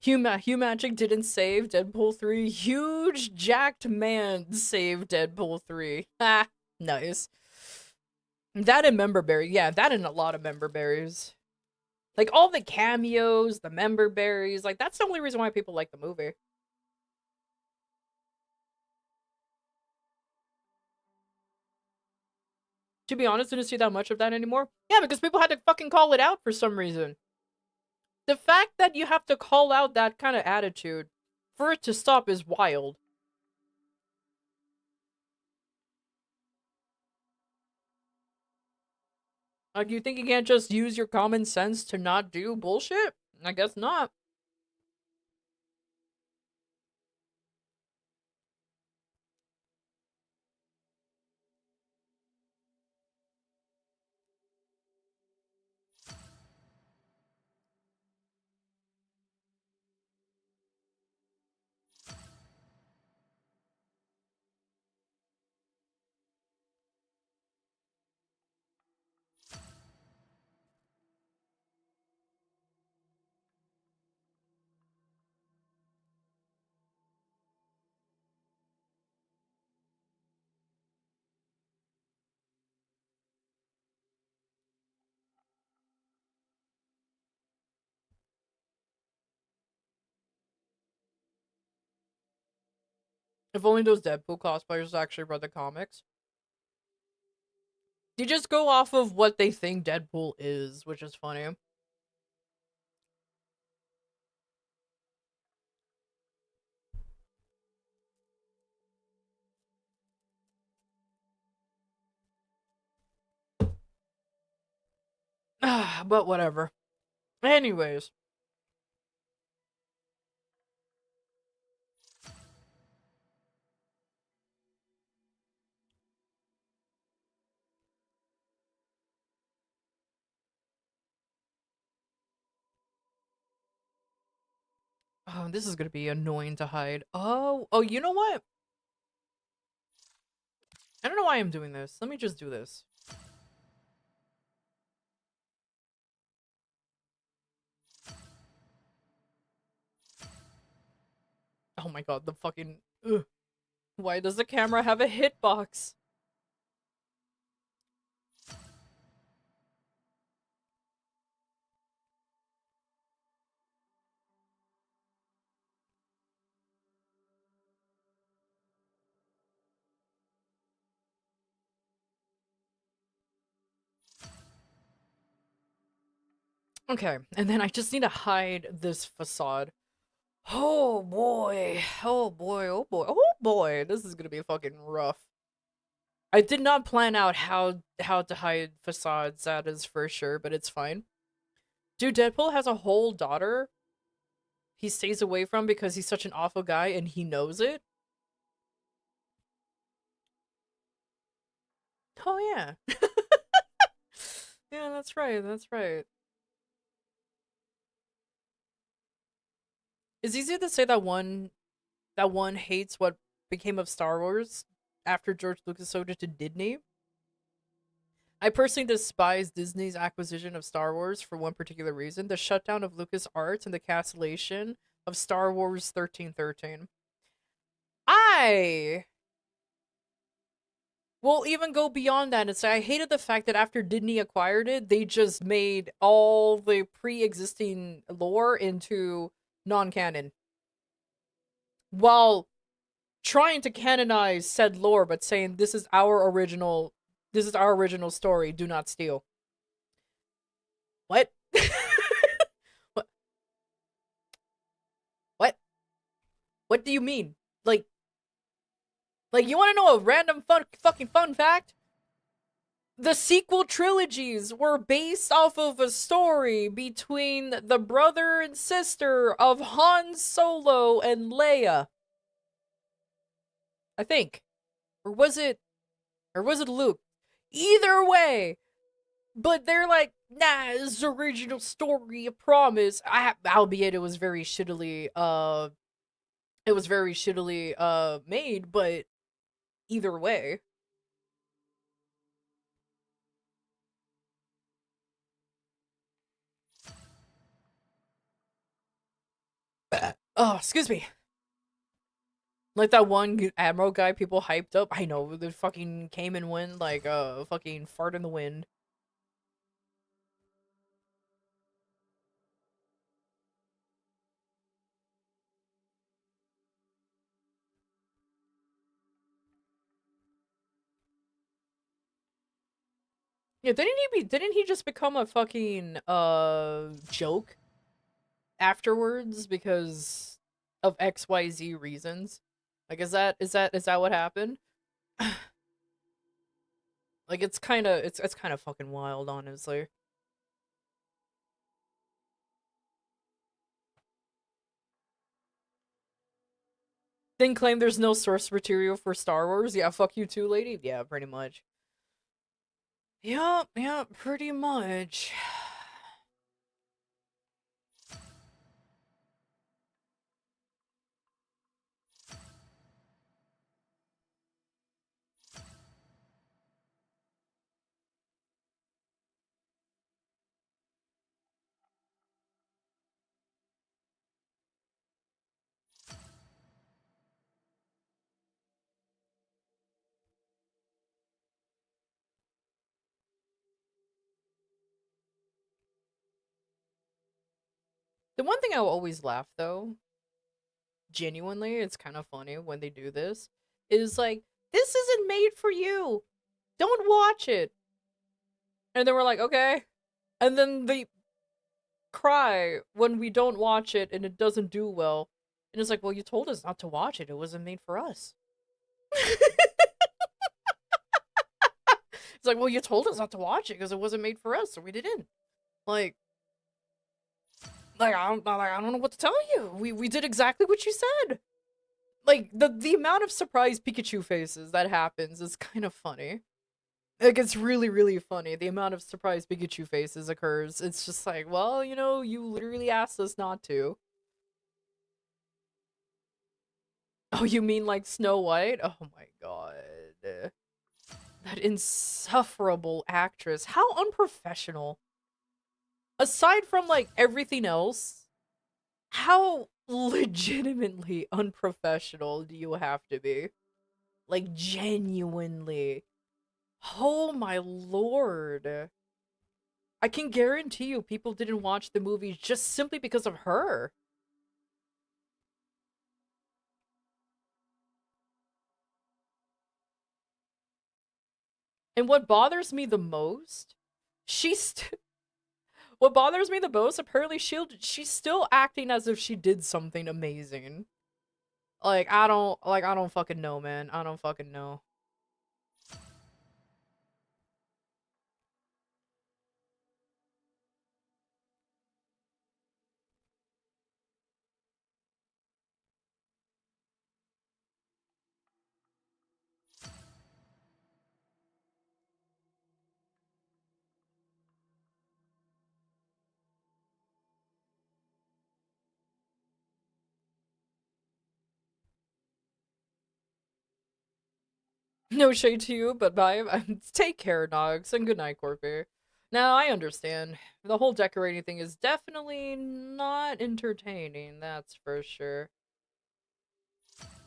S1: Hugh Magic didn't save Deadpool 3. Huge jacked man saved Deadpool 3. Ha! Nice. That and member berry. Yeah, that and a lot of member berries. Like all the cameos, the member berries, like that's the only reason why people like the movie. To be honest, I didn't see that much of that anymore. Yeah, because people had to fucking call it out for some reason. The fact that you have to call out that kind of attitude for it to stop is wild. Like, you think you can't just use your common sense to not do bullshit? I guess not. If only those Deadpool cosplayers actually read the comics. They just go off of what they think Deadpool is, which is funny. But whatever. Anyways. Oh, this is gonna be annoying to hide. Oh, you know what? I don't know why I'm doing this. Let me just do this. Oh my god, the fucking... Ugh. Why does the camera have a hitbox? Okay, and then I just need to hide this facade. Oh boy. Oh boy. Oh boy. Oh boy. This is gonna be fucking rough. I did not plan out how to hide facades, that is for sure, but it's fine. Dude, Deadpool has a whole daughter he stays away from because he's such an awful guy and he knows it. Oh yeah. Yeah, that's right. That's right. It's easy to say that one hates what became of Star Wars after George Lucas sold it to Disney. I personally despise Disney's acquisition of Star Wars for one particular reason: the shutdown of LucasArts and the cancellation of Star Wars 1313. I will even go beyond that and say I hated the fact that after Disney acquired it, they just made all the pre-existing lore into non-canon. While trying to canonize said lore, but saying this is our original story, do not steal. What? What? What? What do you mean? Like, you want to know a random fucking fun fact? The sequel trilogies were based off of a story between the brother and sister of Han Solo and Leia. I think. Or was it Luke? Either way, but they're like, nah, this is original story, I promise. Albeit it was very shittily made, but either way. Oh, excuse me. Like that one Admiral guy people hyped up. I know, the fucking came and went like a fucking fart in the wind. Yeah, didn't he just become a fucking joke afterwards because of XYZ reasons? Like is that what happened? Like it's kind of fucking wild, honestly. Then claim there's no source material for Star Wars. Yeah, fuck you too, lady. Yeah, pretty much. Yep, pretty much. The one thing I will always laugh though, genuinely, it's kind of funny when they do this, is like, this isn't made for you. Don't watch it. And then we're like, okay. And then they cry when we don't watch it and it doesn't do well. And it's like, well, you told us not to watch it. It wasn't made for us. It's like, well, you told us not to watch it because it wasn't made for us, so we didn't. Like I don't know what to tell you. We did exactly what you said. Like the amount of surprised Pikachu faces that happens is kind of funny. Like, it's really, really funny. The amount of surprised Pikachu faces occurs. It's just like, well, you know, you literally asked us not to. Oh, you mean like Snow White? Oh my god. That insufferable actress. How unprofessional. Aside from, like, everything else, how legitimately unprofessional do you have to be? Like, genuinely. Oh my lord. I can guarantee you people didn't watch the movie just simply because of her. And what bothers me the most, what bothers me the most, apparently she's still acting as if she did something amazing. I don't fucking know, man. I don't fucking know. No shade to you, but bye. Take care, Nogs, and good night, Corpy. Now, I understand. The whole decorating thing is definitely not entertaining, that's for sure.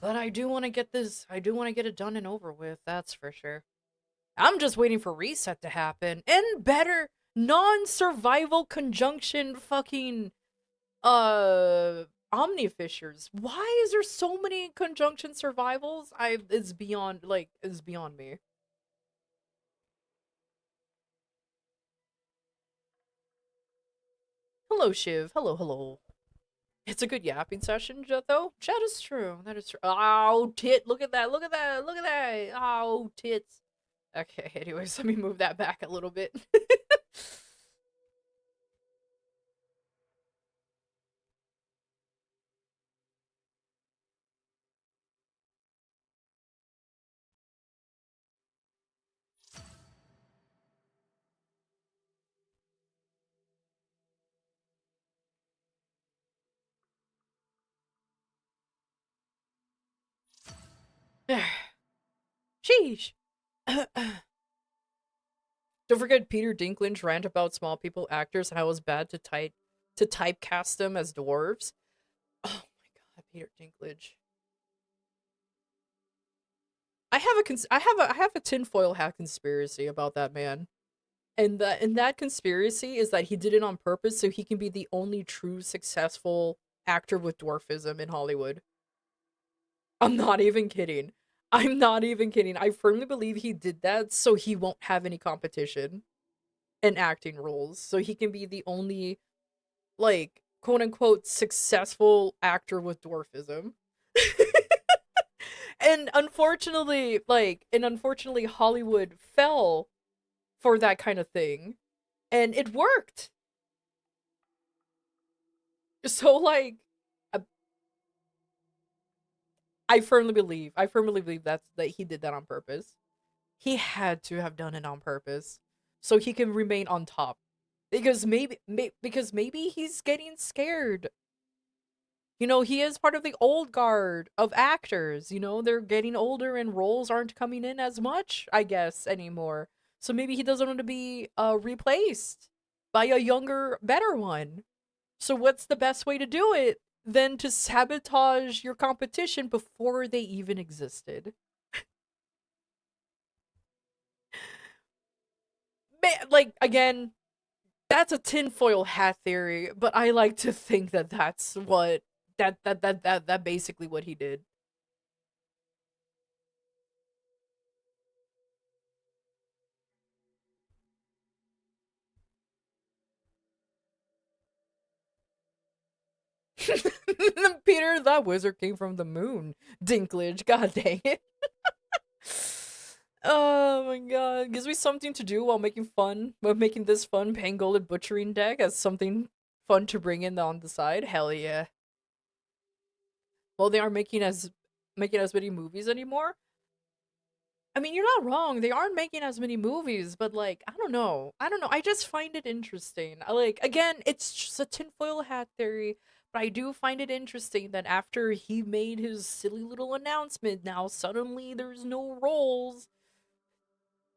S1: But I do want to get it done and over with, that's for sure. I'm just waiting for reset to happen, and better non-survival conjunction fucking, omnifissures. Why is there so many conjunction survivals? It's beyond, it's beyond me. Hello, Shiv. Hello, hello. It's a good yapping session, though. That is true. That is true. Oh, tit. Look at that. Look at that. Look at that. Oh, tits. Okay, anyways, let me move that back a little bit. Sheesh. Don't forget Peter Dinklage's rant about small people actors and how it was bad to typecast them as dwarves. Oh my god, Peter Dinklage. I have a tinfoil hat conspiracy about that man. And that conspiracy is that he did it on purpose so he can be the only true successful actor with dwarfism in Hollywood. I'm not even kidding. I'm not even kidding. I firmly believe he did that so he won't have any competition in acting roles. So he can be the only, like, quote unquote successful actor with dwarfism. And unfortunately Hollywood fell for that kind of thing. And it worked. So, like, uh, I firmly believe that he did that on purpose. He had to have done it on purpose so he can remain on top. Because maybe he's getting scared. You know, he is part of the old guard of actors. You know, they're getting older and roles aren't coming in as much, I guess, anymore. So maybe he doesn't want to be replaced by a younger, better one. So what's the best way to do it than to sabotage your competition before they even existed? Like, again, that's a tinfoil hat theory, but I like to think that that's what That basically what he did. Peter, that wizard came from the moon. Dinklage, god dang it. Oh my god. Gives me something to do while making this fun pangolin butchering deck as something fun to bring in on the side. Hell yeah. Well, they aren't making as many movies anymore. I mean, you're not wrong. They aren't making as many movies, but like, I don't know. I just find it interesting. Again, it's just a tinfoil hat theory, but I do find it interesting that after he made his silly little announcement, now suddenly there's no roles.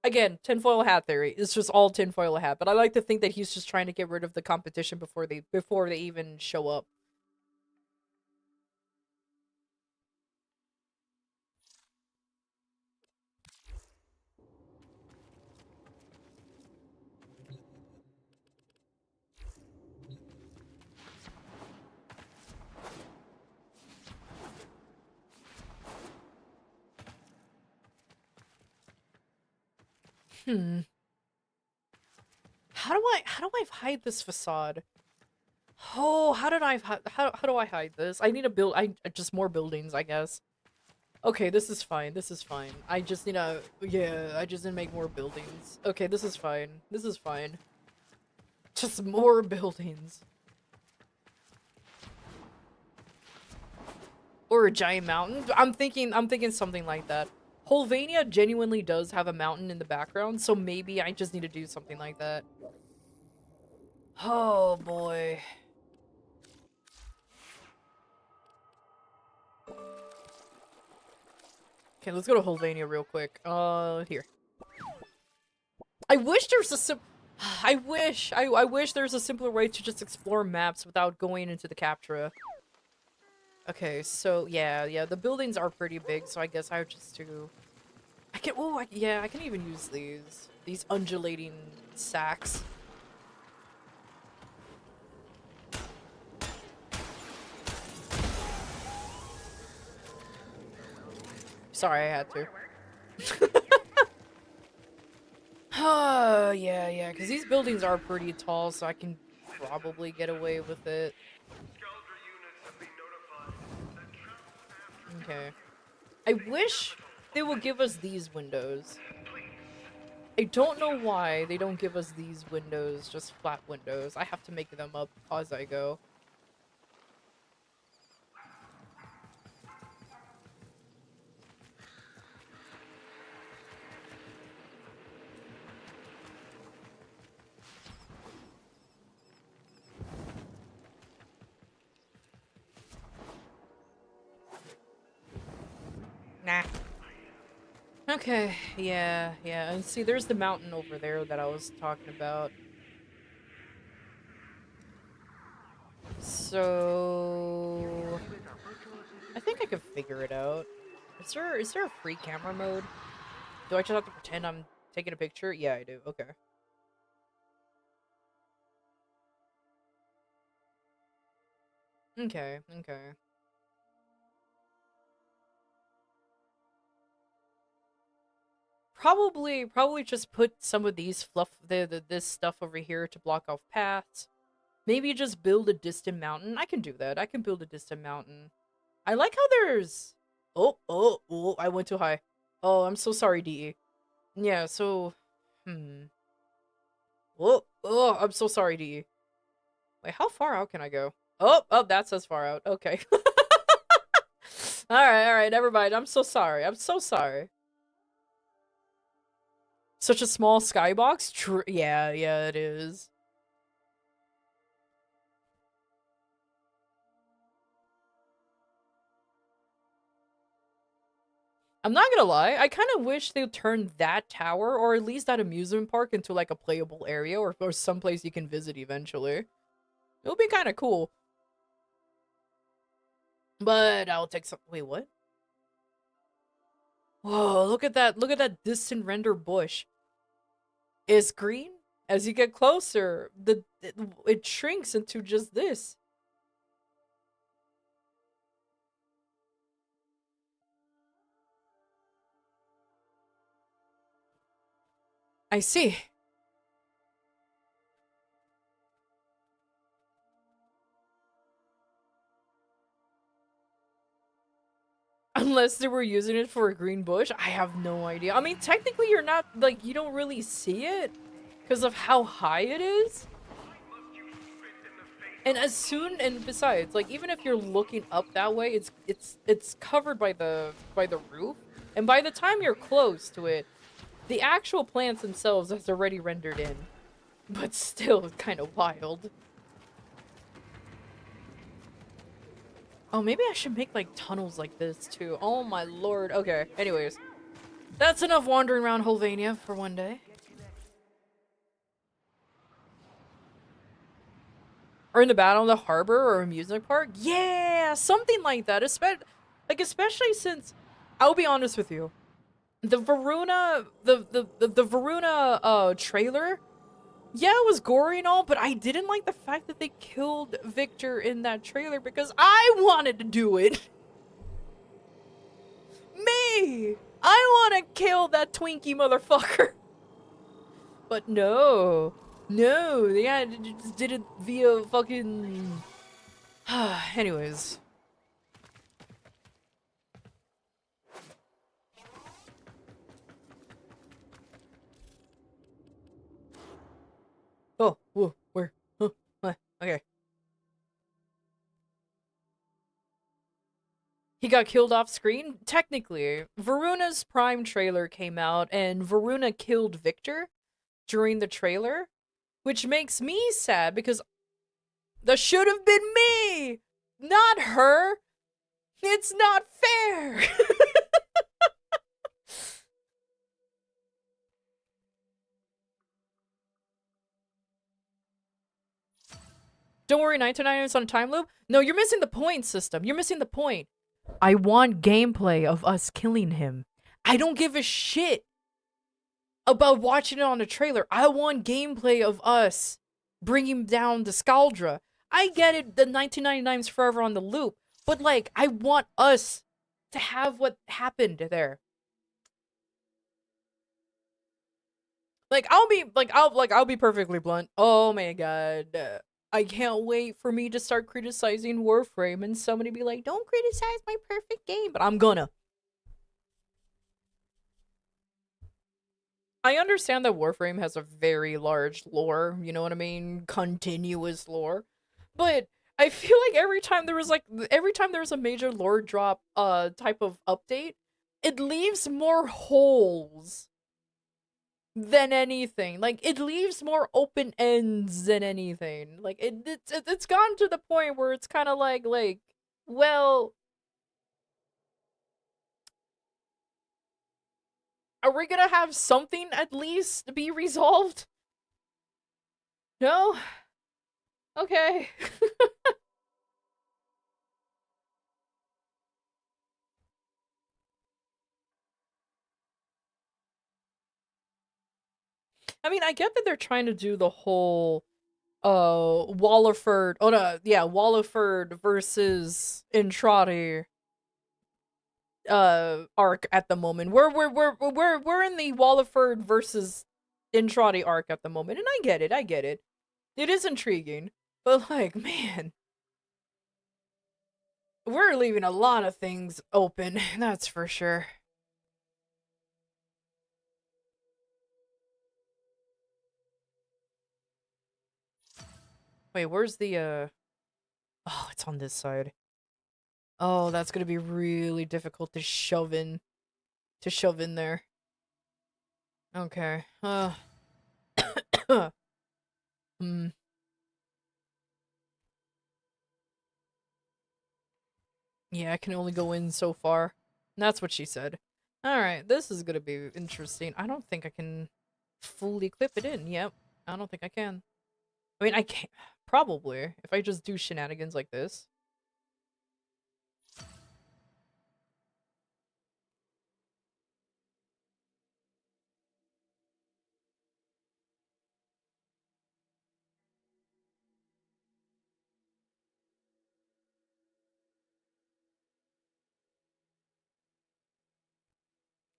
S1: Again, tinfoil hat theory. It's just all tinfoil hat, but I like to think that he's just trying to get rid of the competition before they even show up. Hmm. How do I hide this facade? Oh, how do I hide this? I need to build just more buildings, I guess. Okay, this is fine. This is fine. I just need to I just need to make more buildings. Okay, this is fine. This is fine. Just more buildings. Or a giant mountain. I'm thinking something like that. Holvania genuinely does have a mountain in the background, so maybe I just need to do something like that. Oh boy. Okay, let's go to Holvania real quick. Here. I wish there's a I wish there's a simpler way to just explore maps without going into the Captura. Okay, so yeah, the buildings are pretty big, so I guess I would just do. I can even use these undulating sacks. Sorry, I had to. Yeah, because these buildings are pretty tall, so I can probably get away with it. Okay. I wish they would give us these windows. I don't know why they don't give us these windows, just flat windows. I have to make them up as I go. Nah. Okay, yeah. And see, there's the mountain over there that I was talking about. So... I think I could figure it out. Is there a free camera mode? Do I just have to pretend I'm taking a picture? Yeah, I do. Okay. Okay. Probably just put some of these this stuff over here to block off paths. Maybe just build a distant mountain. I can do that. I can build a distant mountain. I like how there's... Oh, I went too high. Oh, I'm so sorry, DE. Yeah, so... Oh, I'm so sorry, DE. Wait, how far out can I go? Oh, that says far out. Okay. Alright, never mind. I'm so sorry. I'm so sorry. Such a small skybox? Yeah, it is. I'm not gonna lie, I kind of wish they would turn that tower, or at least that amusement park, into like a playable area, or someplace you can visit eventually. It would be kind of cool. But I'll take some. Wait, what? Whoa, look at that distant render bush. It's green. As you get closer, it shrinks into just this. I see. Unless they were using it for a green bush, I have no idea. I mean, technically you're not, like, you don't really see it because of how high it is. And besides, like, even if you're looking up that way, it's covered by the roof. And by the time you're close to it, the actual plants themselves has already rendered in. But still, it's kind of wild. Oh, maybe I should make, like, tunnels like this, too. Oh my lord. Okay, anyways. That's enough wandering around Holvania for one day. Or in the battle in the harbor or amusement park? Yeah, something like that. Especially since, I'll be honest with you. The Varuna, the Varuna, trailer, yeah, it was gory and all, but I didn't like the fact that they killed Victor in that trailer because I wanted to do it. Me! I want to kill that Twinkie motherfucker. But no. No, they just did it via fucking... Anyways. Oh, whoa, where? Huh, what? Okay. He got killed off screen? Technically, Varuna's Prime trailer came out and Varuna killed Victor during the trailer, which makes me sad because that should have been me, not her. It's not fair. Don't worry, 929 is on a time loop. No, you're missing the point, system. You're missing the point. I want gameplay of us killing him. I don't give a shit about watching it on a trailer. I want gameplay of us bringing down the Scaldra. I get it, the 1999's forever on the loop, but like, I want us to have what happened there. Like, I'll be perfectly blunt. Oh my god. I can't wait for me to start criticizing Warframe and somebody be like, don't criticize my perfect game, but I'm gonna. I understand that Warframe has a very large lore, you know what I mean? Continuous lore. But I feel like every time there's a major lore drop type of update, it leaves more holes than anything. Like, it leaves more open ends than anything. Like, it's gotten to the point where it's kind of like, well, are we gonna have something at least be resolved? No? Okay. I mean, I get that they're trying to do the whole Walliford, oh no, yeah, Walliford versus Entrati arc at the moment. We're in the Walliford versus Entrati arc at the moment, and I get it. It is intriguing, but like, man, we're leaving a lot of things open, that's for sure. Wait, where's the oh, it's on this side. Oh, that's gonna be really difficult to shove in there. Okay. Hmm. Yeah, I can only go in so far. That's what she said. Alright, this is gonna be interesting. I don't think I can fully clip it in. Yep. I don't think I can. I mean, I can't. Probably. If I just do shenanigans like this.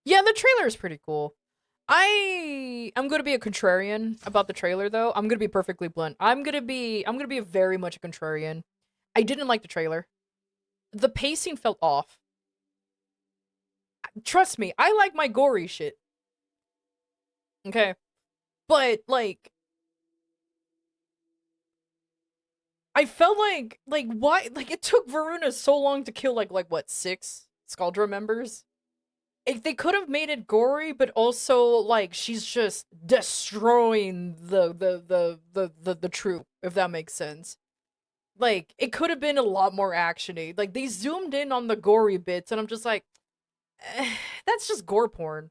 S1: Yeah, the trailer is pretty cool. I a contrarian about the trailer though. I'm gonna be perfectly blunt. I'm gonna be very much a contrarian. I didn't like the trailer. The pacing felt off. Trust me, I like my gory shit. Okay. But like I felt like why like it took Varuna so long to kill like what, 6 Skaldra members? They could have made it gory, but also like she's just destroying the troop, if that makes sense. Like it could have been a lot more actiony. Like they zoomed in on the gory bits, and I'm just like, that's just gore porn.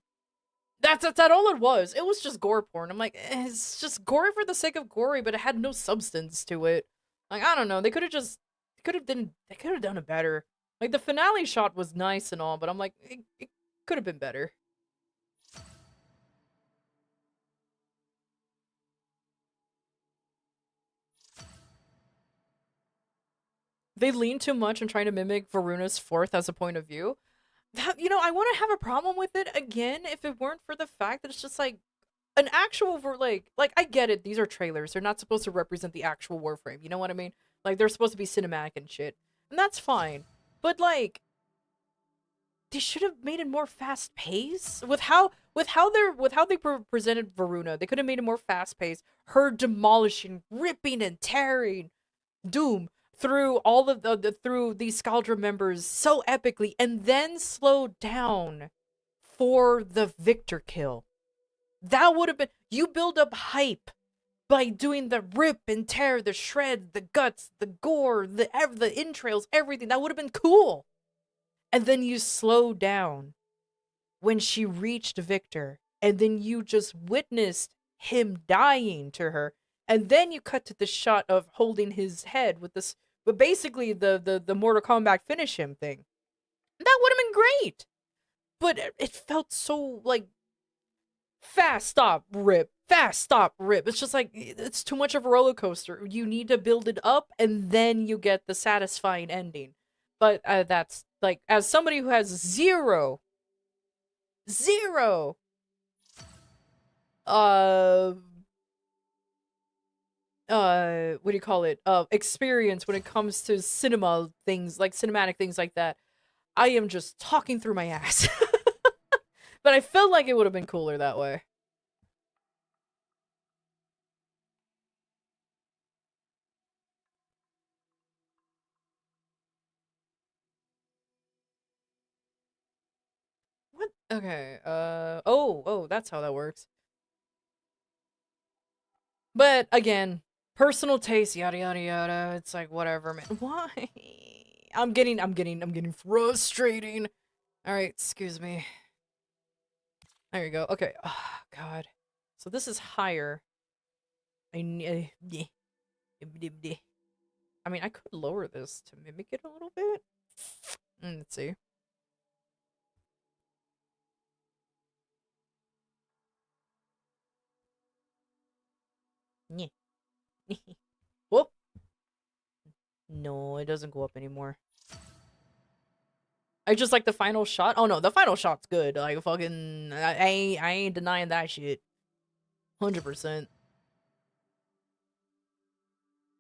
S1: That's all it was. It was just gore porn. I'm like, it's just gory for the sake of gory, but it had no substance to it. Like I don't know. They could have done it better. Like the finale shot was nice and all, but I'm like, it could have been better. They lean too much on trying to mimic Varuna's fourth as a point of view. That, you know, I wouldn't have a problem with it again if it weren't for the fact that it's just like an actual like I get it. These are trailers. They're not supposed to represent the actual Warframe. You know what I mean? Like they're supposed to be cinematic and shit, and that's fine. But like, they should have made it more fast paced with how they presented Varuna. They could have made it more fast paced. Her demolishing, ripping, and tearing Doom through all of through these Skaldra members so epically, and then slowed down for the Victor kill. That would have been, you build up hype by doing the rip and tear, the shred, the guts, the gore, the entrails, everything. That would have been cool. And then you slow down when she reached Victor, and then you just witnessed him dying to her, and then you cut to the shot of holding his head with this, but basically the Mortal Kombat finish him thing. That would have been great. But it felt so like fast stop rip, fast stop rip. It's just like it's too much of a roller coaster. You need to build it up, and then you get the satisfying ending. But that's like, as somebody who has zero what do you call it, experience when it comes to cinema things, like cinematic things like that, I am just talking through my ass. But I felt like it would have been cooler that way. What? Okay, oh, that's how that works. But again, personal taste, yada yada yada. It's like whatever, man. Why? I'm getting frustrating. All right, excuse me. There you go. Okay. Oh, God. So this is higher. I mean, I could lower this to mimic it a little bit. Let's see. Whoop. No, it doesn't go up anymore. I just like the final shot. Oh no, the final shot's good. Like fucking, I ain't denying that shit. 100%.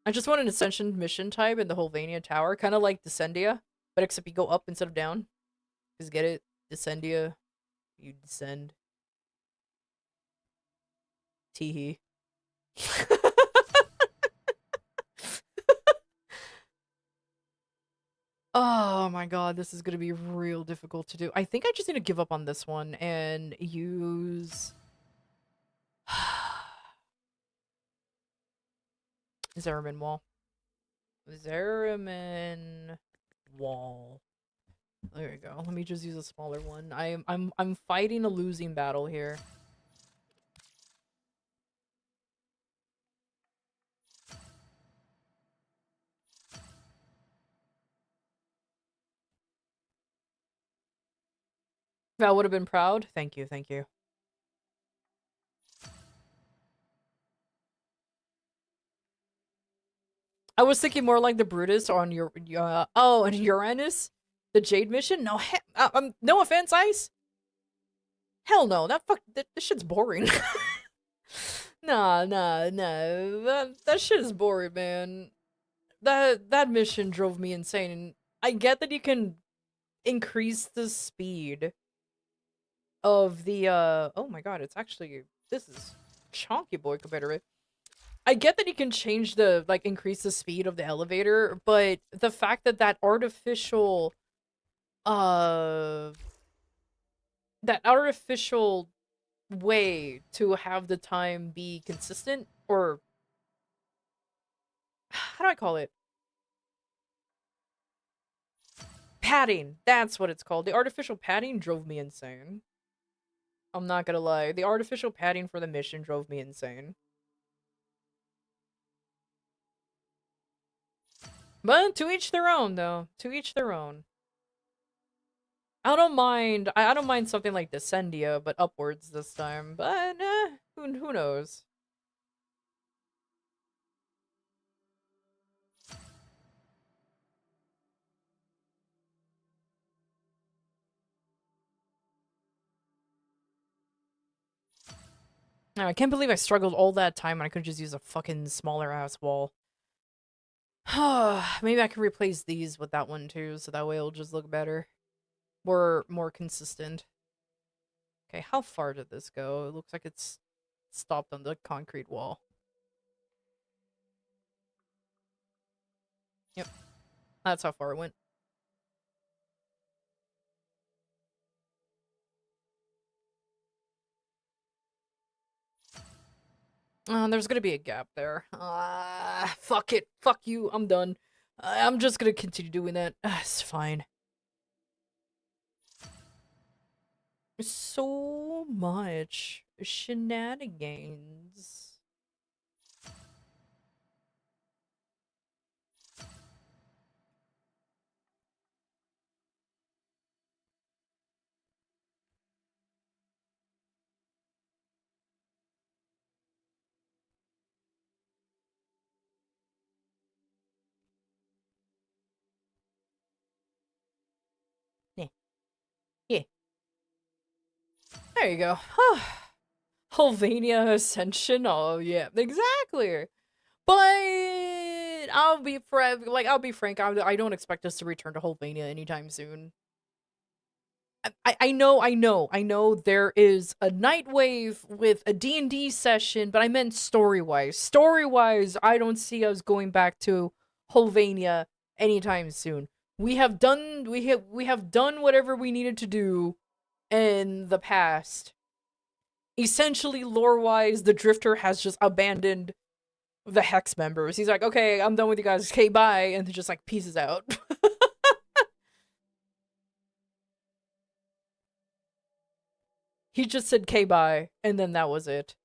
S1: I just want an Ascension mission type in the Holvania Tower, kind of like Descendia, but except you go up instead of down. Just get it, Descendia, you descend. Teehee. Oh my god, this is gonna be real difficult to do. I think I just need to give up on this one and use... Zeramin Wall. Zeramin Wall. There we go. Let me just use a smaller one. I'm fighting a losing battle here. Val would have been proud. Thank you, thank you. I was thinking more like the Brutus on your oh, and Uranus, the Jade mission. No, no offense, Ice. Hell no, this shit's boring. Nah, nah, nah. That shit is boring, man. That mission drove me insane. And I get that you can increase the speed of the oh my god, it's actually this is chonky boy compared to it. I get that you can change the like increase the speed of the elevator, but the fact that uh that artificial way to have the time be consistent, or how do I call it? Padding. That's what it's called. The artificial padding drove me insane. I'm not gonna lie. The artificial padding for the mission drove me insane. But to each their own, though. To each their own. I don't mind something like Descendia, but upwards this time. But who knows? I can't believe I struggled all that time and I could just use a fucking smaller ass wall. Maybe I can replace these with that one too, so that way it'll just look better. More consistent. Okay, how far did this go? It looks like it's stopped on the concrete wall. Yep. That's how far it went. There's gonna be a gap there. Fuck it. Fuck you. I'm done. I'm just gonna continue doing that. It's fine. So much shenanigans. Yeah. Yeah. There you go. Hulvania Ascension. Oh yeah, exactly. But I'll be frank. I don't expect us to return to Hulvania anytime soon. I know there is a Nightwave with a D&D session, but I meant story-wise. Story-wise, I don't see us going back to Hulvania anytime soon. We have done whatever we needed to do in the past. Essentially, lore-wise, the Drifter has just abandoned the Hex members. He's like, okay, I'm done with you guys. Okay, bye, and then just like pieces out. He just said K bye, and then that was it.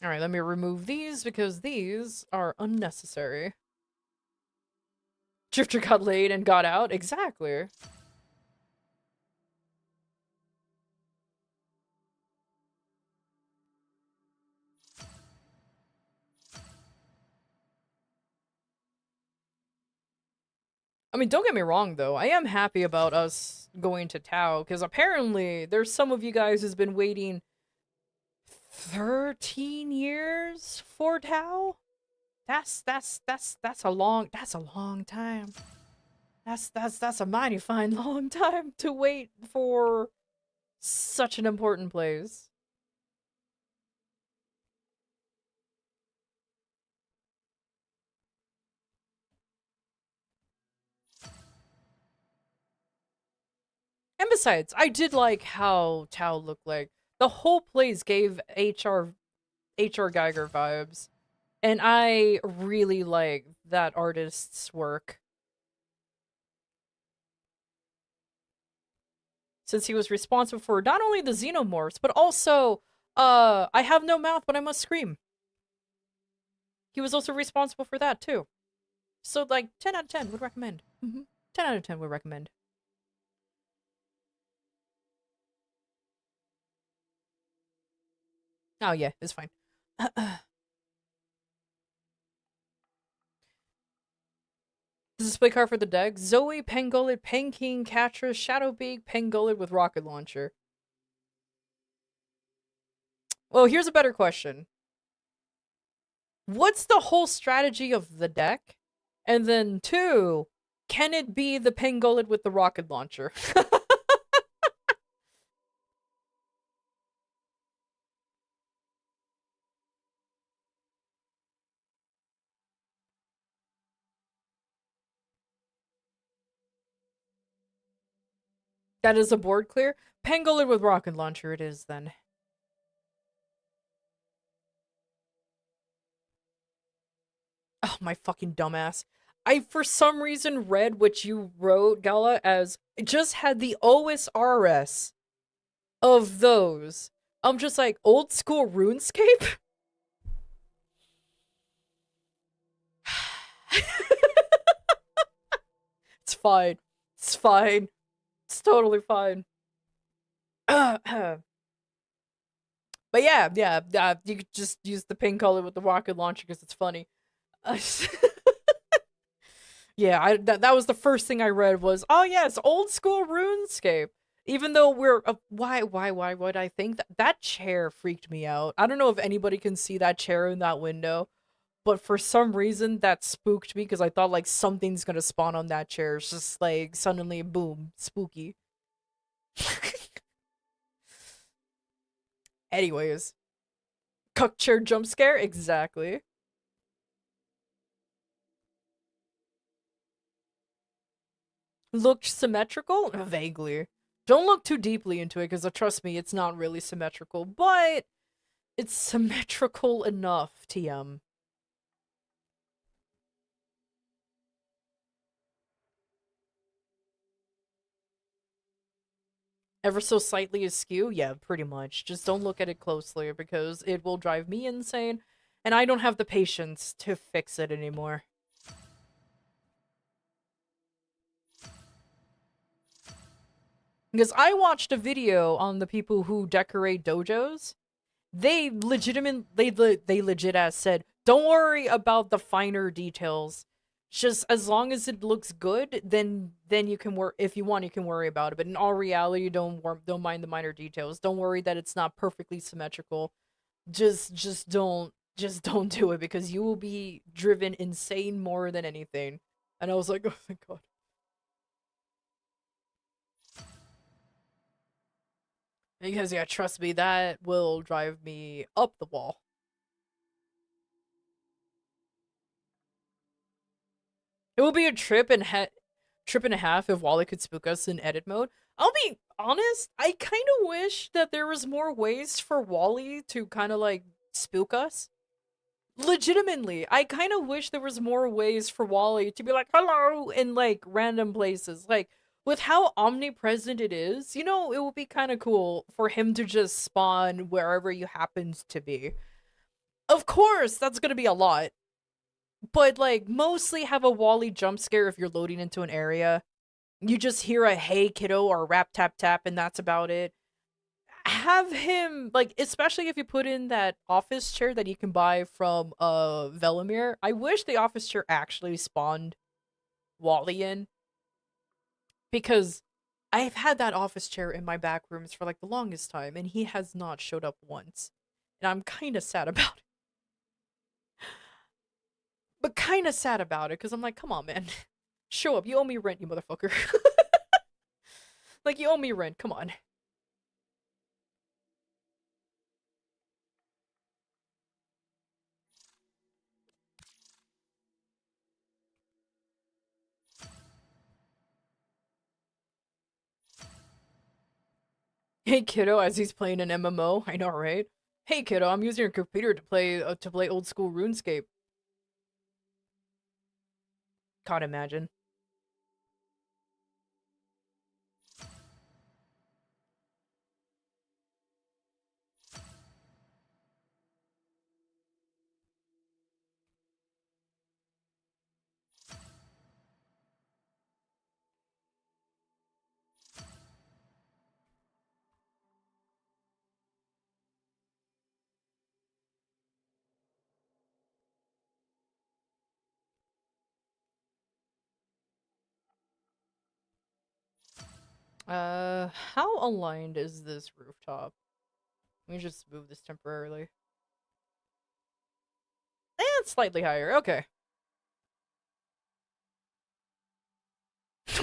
S1: Alright, let me remove these because these are unnecessary. Drifter got laid and got out? Exactly. I mean, don't get me wrong, though. I am happy about us going to Tau, because apparently there's some of you guys who's been waiting 13 years for Tau? That's a long time. That's a mighty fine long time to wait for such an important place. And besides, I did like how Tao looked like. The whole place gave HR Geiger vibes. And I really like that artist's work. Since he was responsible for not only the xenomorphs, but also, I have no mouth, but I must scream. He was also responsible for that, too. So, like, 10 out of 10 would recommend. 10 out of 10 would recommend. Oh, yeah, it's fine. The Display card for the deck. Zoe, Pangolid, Panking, Catra, Shadowbeak, Pangolid with rocket launcher. Well, here's a better question. What's the whole strategy of the deck? And then 2, can it be the Pangolid with the rocket launcher? That is a board clear. Pangolid with rocket launcher it is then. Oh, my fucking dumbass. I, for some reason, read what you wrote, Gala, as it just had the OSRS of those. I'm just like, old school RuneScape? It's fine. It's fine. It's totally fine. But yeah, you could just use the pink color with the rocket launcher because it's funny. Yeah, that was the first thing I read was, oh yeah, it's old school RuneScape. Even though we're why would I think that chair freaked me out? I don't know if anybody can see that chair in that window, but for some reason that spooked me because I thought like something's gonna spawn on that chair. It's just like suddenly boom, spooky. Anyways, cuck chair jump scare, exactly. Looked symmetrical? Vaguely. Don't look too deeply into it, because trust me, it's not really symmetrical, but it's symmetrical enough, TM. Ever so slightly askew? Yeah, pretty much. Just don't look at it closely, because it will drive me insane, and I don't have the patience to fix it anymore. Because I watched a video on the people who decorate dojos. They legit as said, don't worry about the finer details. Just as long as it looks good, then you can work. If you want, you can worry about it. But in all reality, don't mind the minor details. Don't worry that it's not perfectly symmetrical. Just don't do it because you will be driven insane more than anything. And I was like, oh my god. Because yeah, trust me, that will drive me up the wall. It will be a trip and a half if Wally could spook us in edit mode. I'll be honest, I kind of wish that there was more ways for Wally to kind of like spook us. Legitimately, I kind of wish there was more ways for Wally to be like hello in like random places. Like with how omnipresent it is, it would be kind of cool for him to just spawn wherever you happens to be. Of course, that's going to be a lot. But like mostly have a Wally jump scare if you're loading into an area. You just hear a hey kiddo or a rap tap tap and that's about it. Have him like especially if you put in that office chair that you can buy from Velimir. I wish the office chair actually spawned Wally in because I've had that office chair in my back rooms for like the longest time and he has not showed up once. And I'm kind of sad about it. But kind of sad about it because I'm like, come on, man. Show up. You owe me rent, you motherfucker. Like, you owe me rent. Come on. Hey, kiddo, as he's playing an MMO. I know, right? Hey, kiddo, I'm using your computer to play old school RuneScape. Can't imagine. How aligned is this rooftop? Let me just move this temporarily. And slightly higher, okay.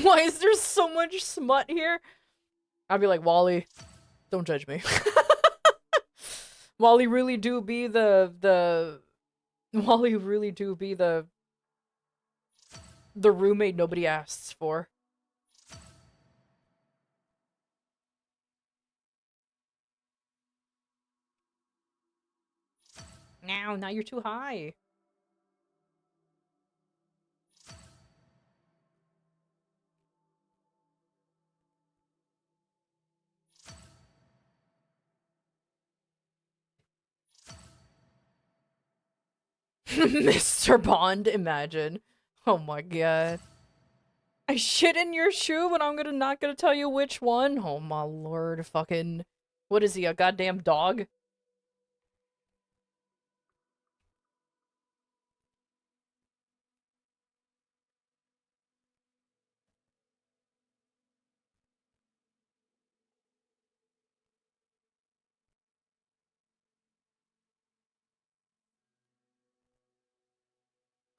S1: Why is there so much smut here? I'd be like, Wally, don't judge me. Wally really do be Wally really do be the roommate nobody asks for. Now you're too high. Mr. Bond, imagine. Oh my god. I shit in your shoe, but I'm not gonna tell you which one. Oh my lord, fucking... What is he, a goddamn dog?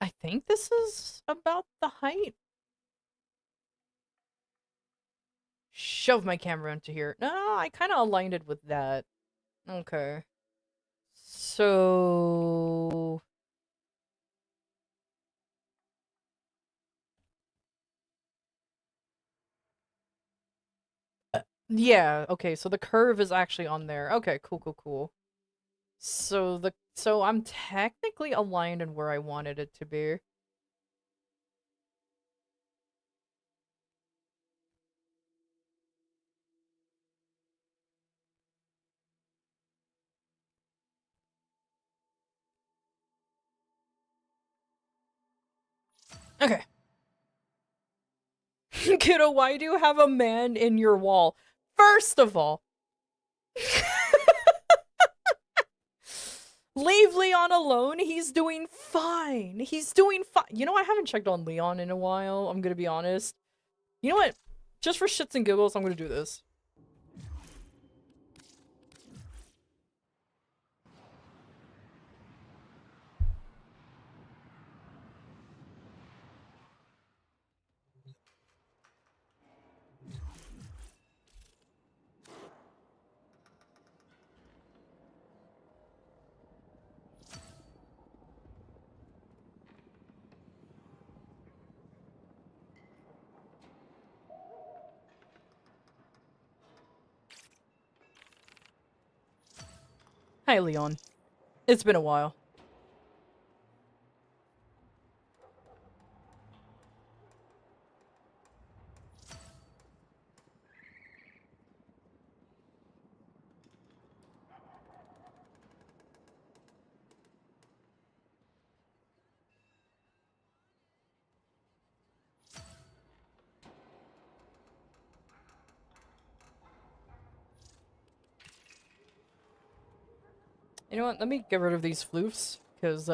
S1: I think this is about the height. Shove my camera into here. No, I kind of aligned it with that. Okay. So... Yeah, okay, so the curve is actually on there. Okay, cool. So I'm technically aligned in where I wanted it to be. Okay. Kiddo, why do you have a man in your wall? First of all, leave Leon alone. He's doing fine. He's doing fine. You know, I haven't checked on Leon in a while. I'm gonna be honest. You know what? Just for shits and giggles, I'm gonna do this. Hi, Leon. It's been a while. You know what? Let me get rid of these floofs, cause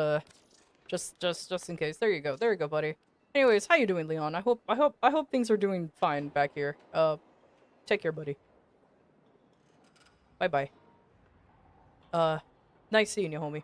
S1: just in case. There you go, buddy. Anyways, how you doing, Leon? I hope things are doing fine back here. Take care, buddy. Bye bye. Nice seeing you, homie.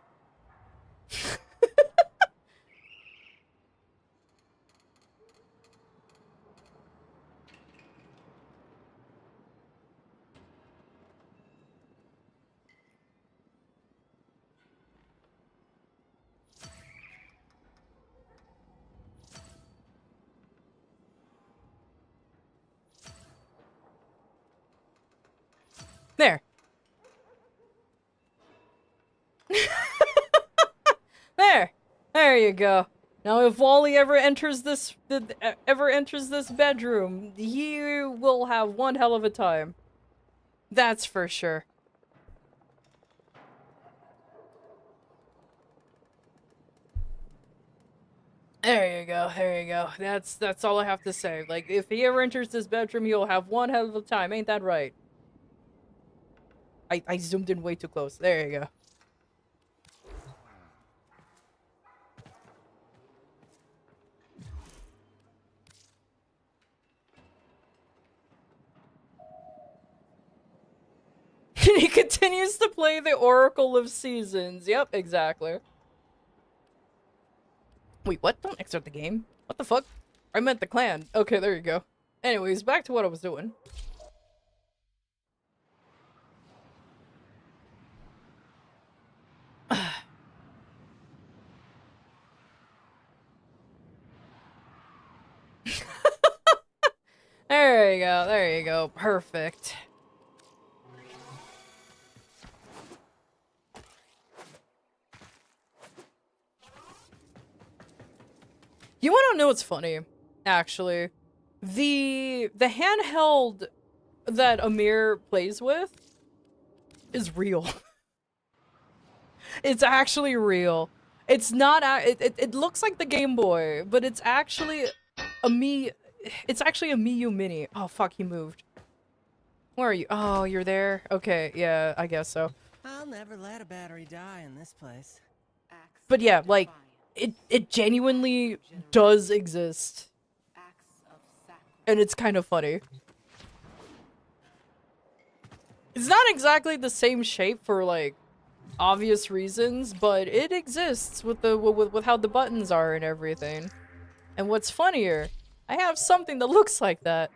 S1: There. There. There you go. Now, if Wally ever enters this bedroom, he will have one hell of a time. That's for sure. There you go. There you go. That's all I have to say. Like, if he ever enters this bedroom, he'll have one hell of a time. Ain't that right? I zoomed in way too close. There you go. And he continues to play the Oracle of Seasons. Yep, exactly. Wait, what? Don't exit the game. What the fuck? I meant the clan. Okay, there you go. Anyways, back to what I was doing. There you go, there you go. Perfect. You wanna know what's funny? Actually. The handheld that Amir plays with is real. It's actually real. It's not it looks like the Game Boy, but it's actually a Miu Mini. Oh fuck, he moved. Where are you? Oh, you're there? Okay, yeah, I guess so.
S7: I'll never let a battery die in this place.
S1: But yeah, like it genuinely does exist. And it's kind of funny. It's not exactly the same shape for like obvious reasons, but it exists with the with how the buttons are and everything. And what's funnier, I have something that looks like that.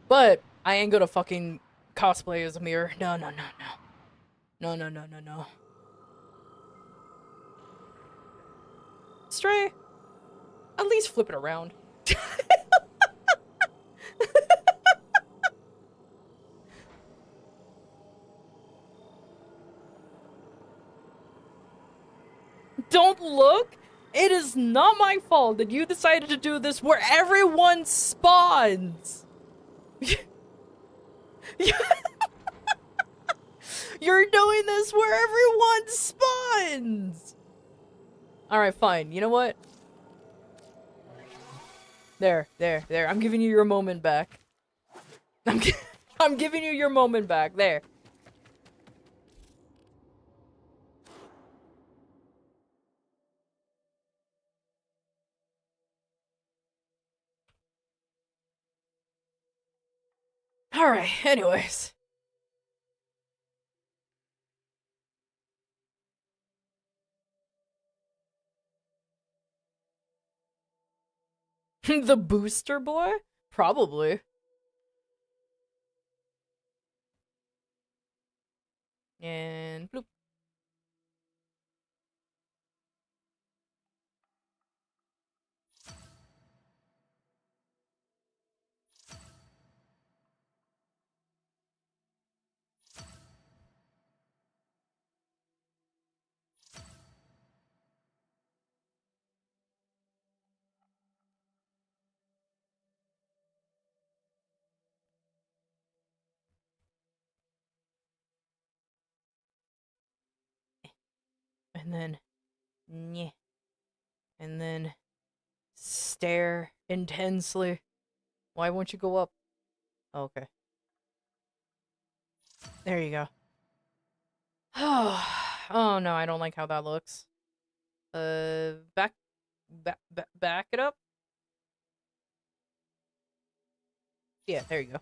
S1: But I ain't gonna fucking cosplay as a mirror. No, no, no, no. No, no, no, no, no. Stray, at least flip it around. Don't look! It is not my fault that you decided to do this where everyone spawns! You're doing this where everyone spawns! Alright, fine. You know what? There. I'm giving you your moment back. I'm giving you your moment back. There. Alright, anyways. The booster boy? Probably. And bloop. And then, nyeh. And then, stare intensely. Why won't you go up? Oh, okay. There you go. Oh no, I don't like how that looks. Back it up. Yeah, there you go.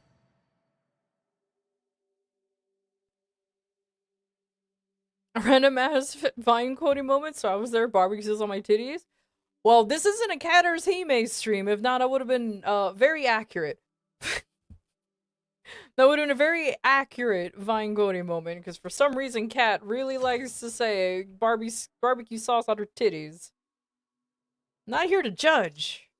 S1: A random ass Vine quoting moment, so I was there, barbecues on my titties. Well, this isn't a Catter's Hime stream. If not, I would have been very accurate. That would have been a very accurate Vine quoting moment, because for some reason Cat really likes to say barbecue sauce on her titties. Not here to judge.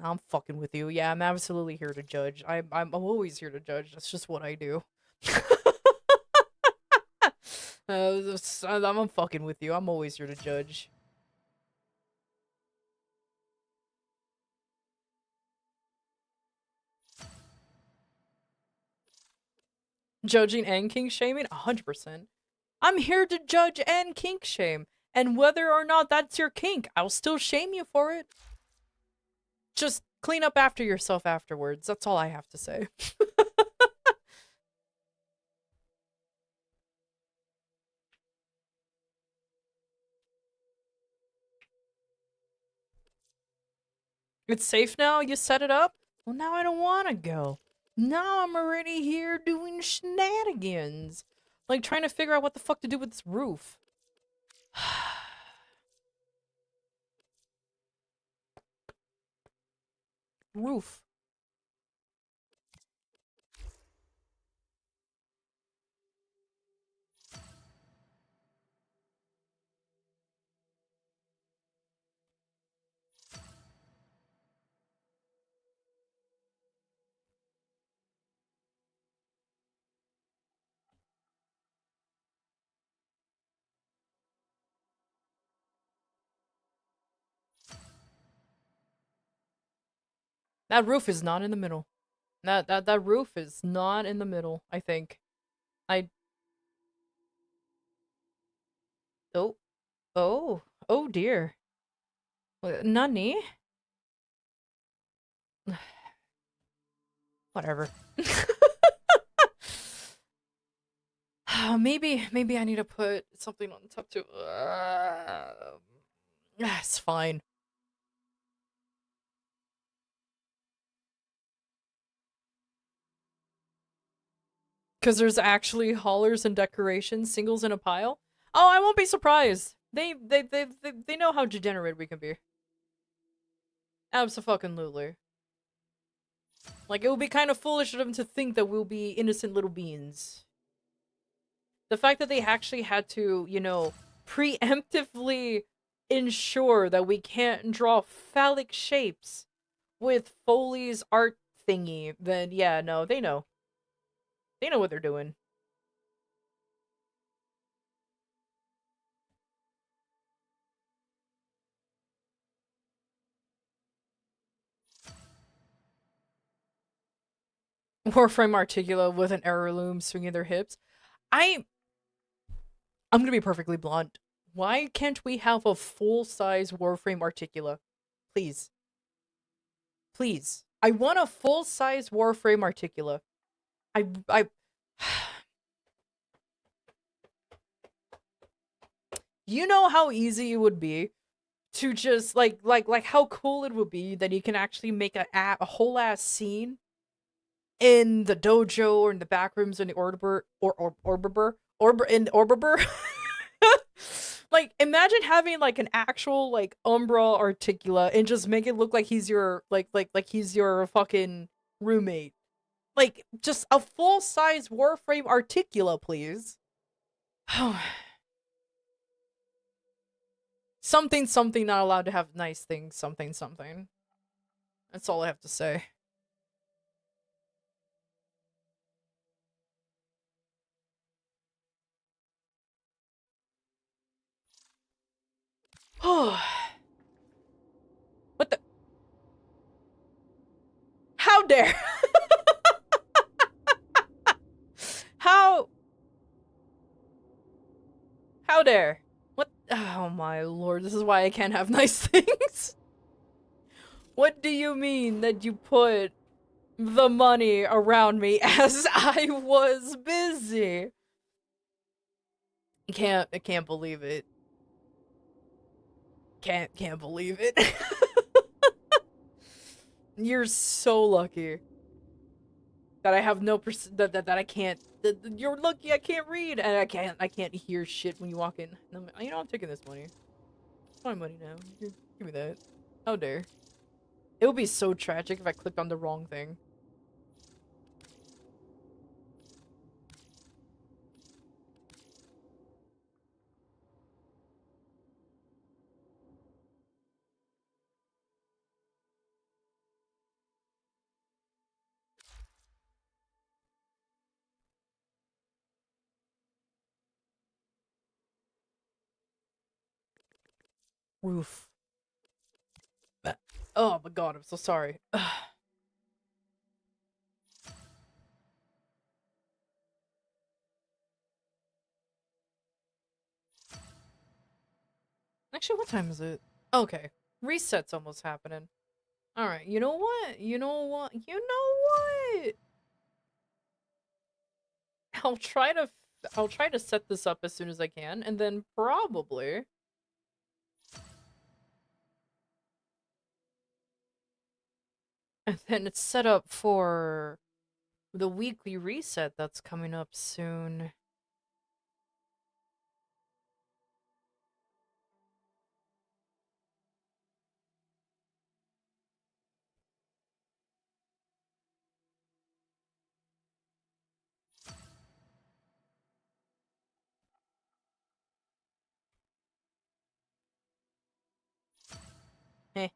S1: I'm fucking with you. Yeah, I'm absolutely here to judge. I'm always here to judge. That's just what I do. I'm fucking with you. I'm always here to judge. Judging and kink shaming? 100%. I'm here to judge and kink shame. And whether or not that's your kink, I'll still shame you for it. Just clean up after yourself afterwards. That's all I have to say. It's safe now? You set it up? Well, now I don't want to go. Now I'm already here doing shenanigans. Like, trying to figure out what the fuck to do with this roof. Roof. That roof is not in the middle. That roof is not in the middle, I think. Oh. Oh. Oh dear. Nani? Whatever. Maybe I need to put something on top too. It's fine. Because there's actually haulers and decorations, singles in a pile. Oh, I won't be surprised. They know how degenerate we can be. Abso-fucking-lutely. Like, it would be kind of foolish of them to think that we'll be innocent little beans. The fact that they actually had to, you know, preemptively ensure that we can't draw phallic shapes with Foley's art thingy, then yeah, no, they know. They know what they're doing. Warframe Articula with an heirloom swinging their hips. I'm gonna be perfectly blunt. Why can't we have a full-size Warframe Articula? Please. Please. I want a full-size Warframe Articula. I You know how easy it would be to just like how cool it would be that you can actually make a whole ass scene in the dojo or in the back rooms in the Orbiber. Like, imagine having like an actual like Umbra Articula and just make it look like he's your like he's your fucking roommate. Like, just a full-size Warframe Articula, please. Something not allowed to have nice things, something. That's all I have to say. What the? How dare? How dare? What? Oh my lord, this is why I can't have nice things. What do you mean that you put the money around me as I was busy? I can't believe it. Can't believe it. You're so lucky that I have no that I can't. You're lucky I can't read and I can't hear shit when you walk in. You know I'm taking this money. It's my money now. Here, give me that. How dare. It would be so tragic if I clicked on the wrong thing. Roof. Oh my god, I'm so sorry. Actually, what time is it? Okay. Reset's almost happening. Alright, you know what? You know what? You know what? I'll try to set this up as soon as I can, and then probably And then it's set up for the weekly reset that's coming up soon. Eh,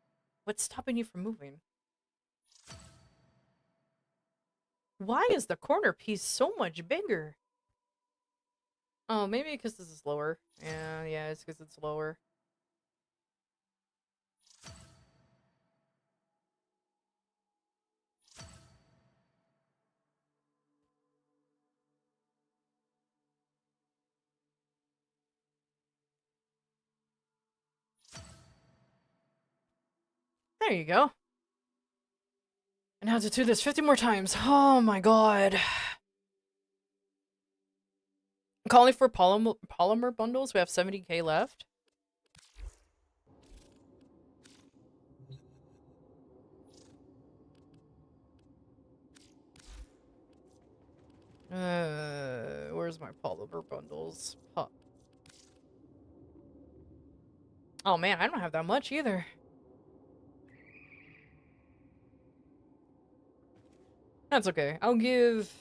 S1: what's stopping you from moving? Why is the corner piece so much bigger? Oh, maybe because this is lower. Yeah, it's because it's lower. There you go. And now to do this 50 more times. Oh my god. Calling for polymer bundles. We have 70k left. Where's my polymer bundles? Huh. Oh man, I don't have that much either. That's okay. I'll give...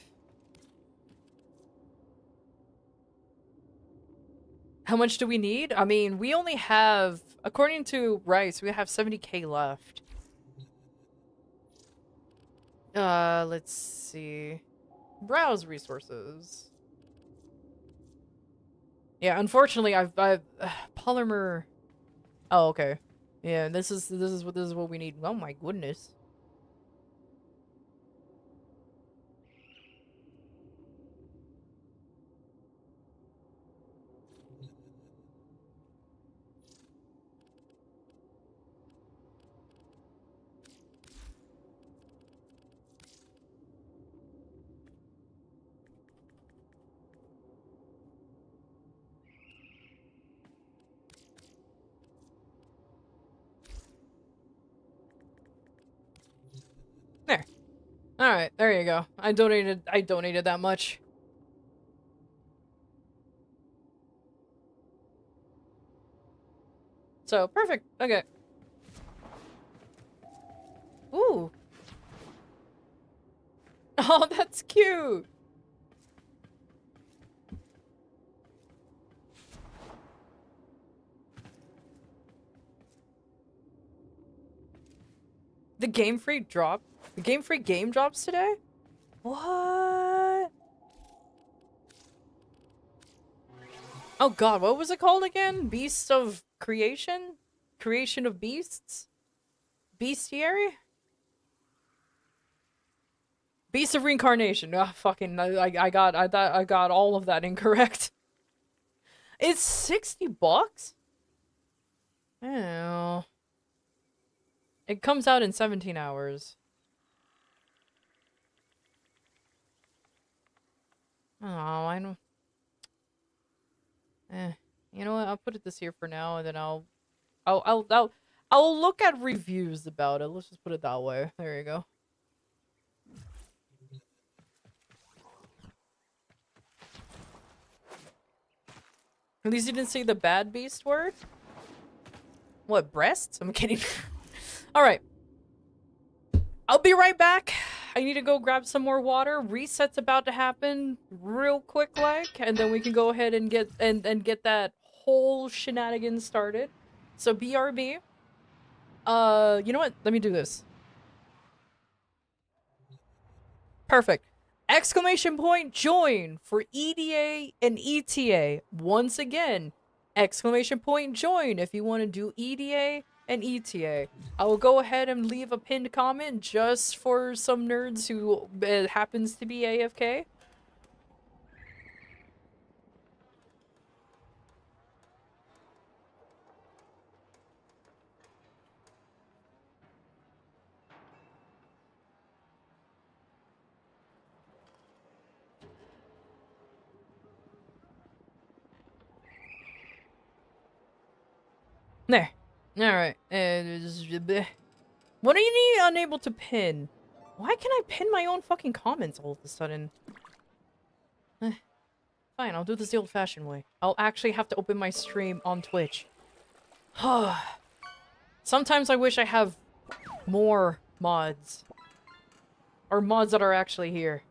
S1: How much do we need? I mean, we only have... According to Rice, we have 70k left. Let's see. Browse resources. Yeah, unfortunately, I've polymer... Oh, okay. Yeah, this is what we need. Oh my goodness. There. Alright, there you go. I donated that much. So, perfect. Okay. Ooh. Oh, that's cute. The Game Freak drop. The Game Freak game drops today? What? Oh god, what was it called again? Beast of Creation? Creation of Beasts? Bestiary? Beast of Reincarnation. Ah, fucking, I got all of that incorrect. It's 60 bucks? Oh. It comes out in 17 hours. Oh, I don't... You know what? I'll put this here for now, and then I'll look at reviews about it. Let's just put it that way. There you go. At least you didn't say the bad beast word? What, breasts? I'm kidding. Alright. I'll be right back. I need to go grab some more water. Reset's about to happen real quick like, and then we can go ahead and get get that whole shenanigan started. So BRB. You know what? Let me do this. Perfect. Exclamation point join for EDA and ETA. Once again, exclamation point join if you want to do EDA and ETA. I will go ahead and leave a pinned comment just for some nerds who happens to be AFK. There. Alright. What do you need unable to pin? Why can I pin my own fucking comments all of a sudden? Fine, I'll do this the old-fashioned way. I'll actually have to open my stream on Twitch. Sometimes I wish I have more mods. Or mods that are actually here.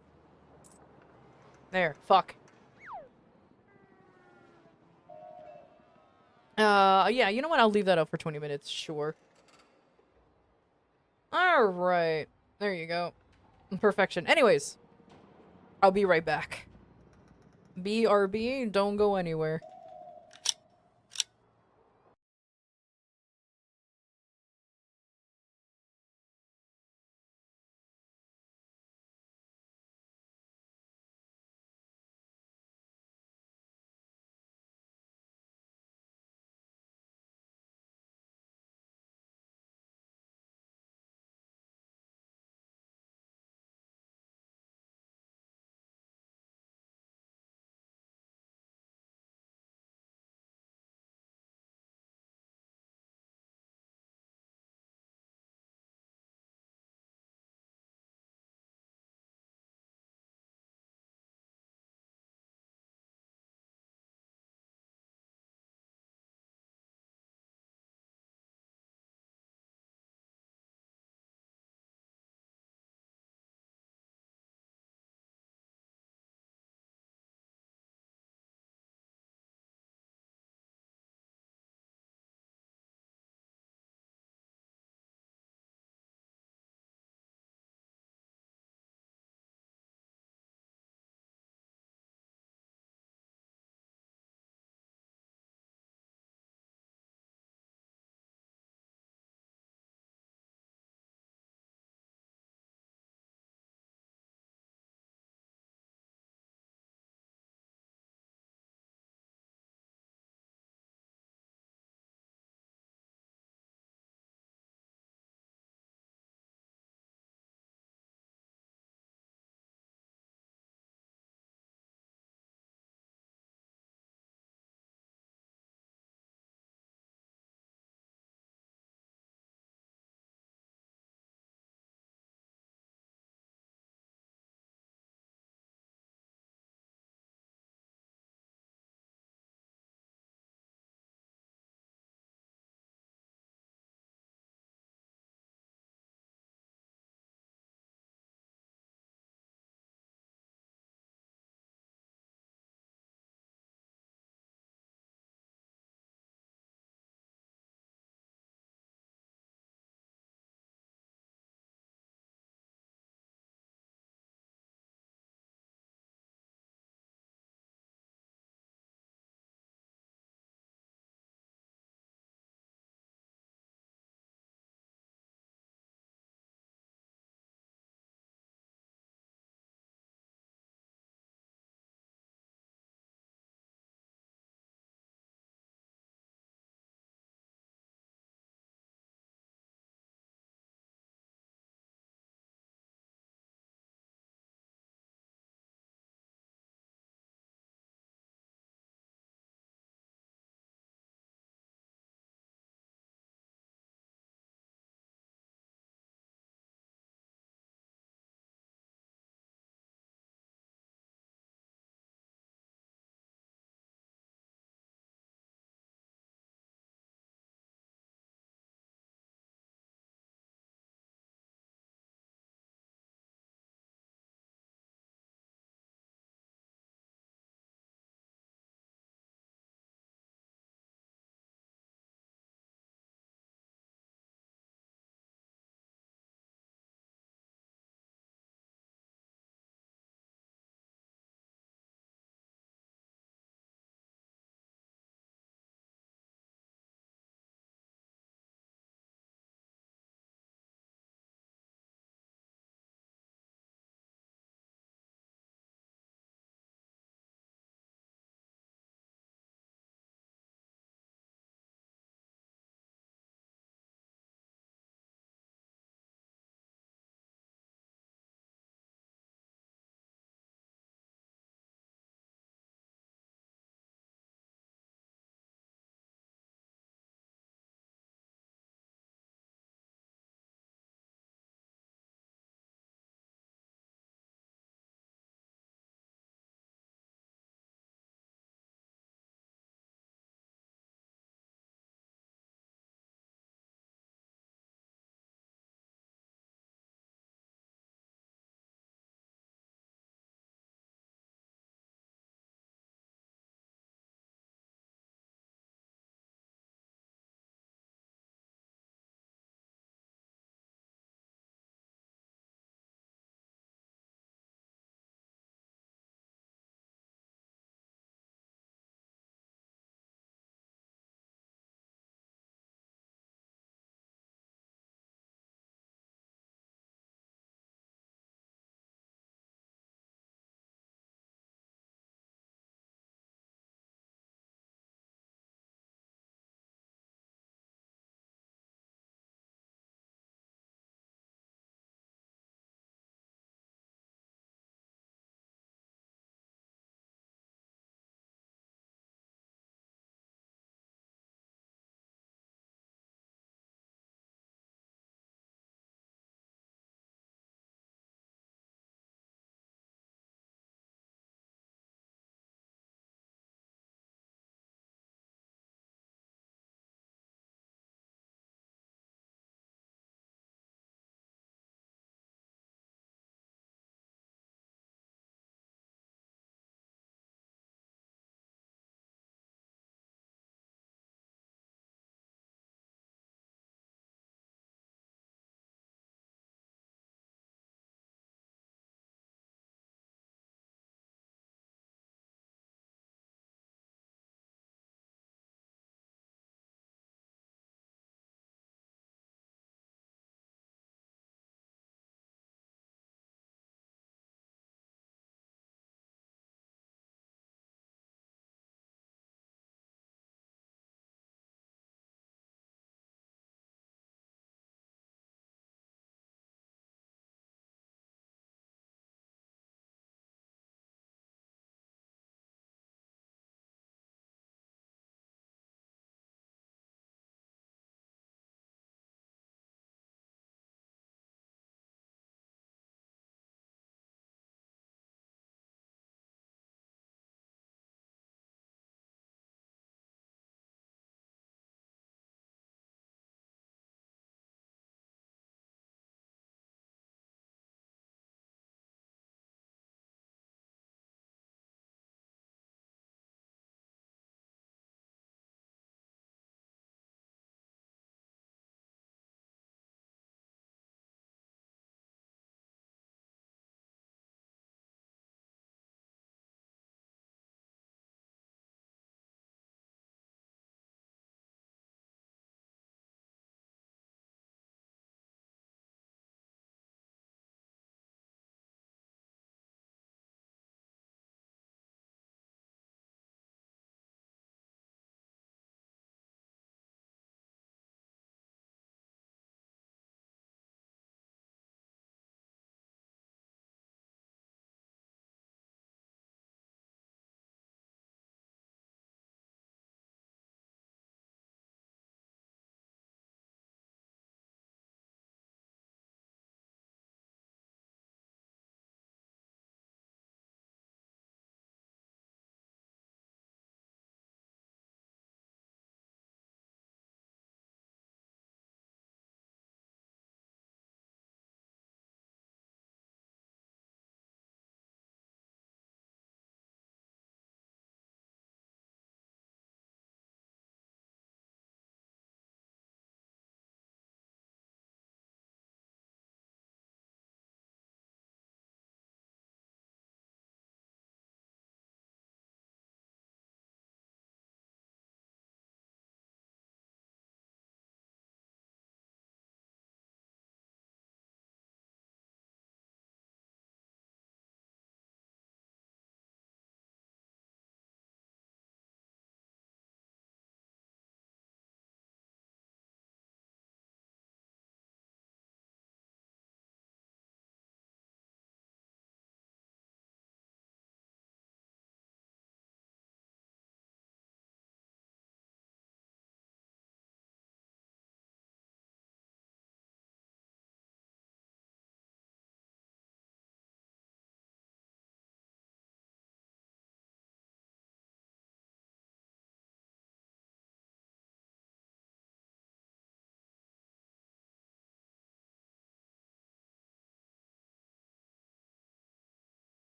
S1: There, fuck. Yeah, you know what? I'll leave that up for 20 minutes, sure. Alright. There you go. Perfection. Anyways. I'll be right back. BRB, don't go anywhere.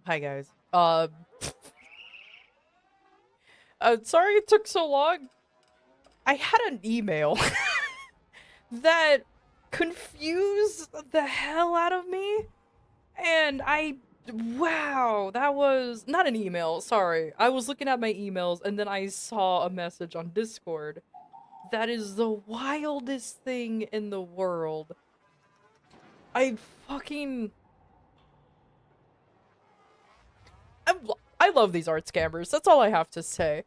S1: Hi guys. Sorry it took so long. I had an email that confused the hell out of me, and wow, that was not an email. Sorry, I was looking at my emails, and then I saw a message on Discord. That is the wildest thing in the world. I fucking I love these art scammers. That's all I have to say.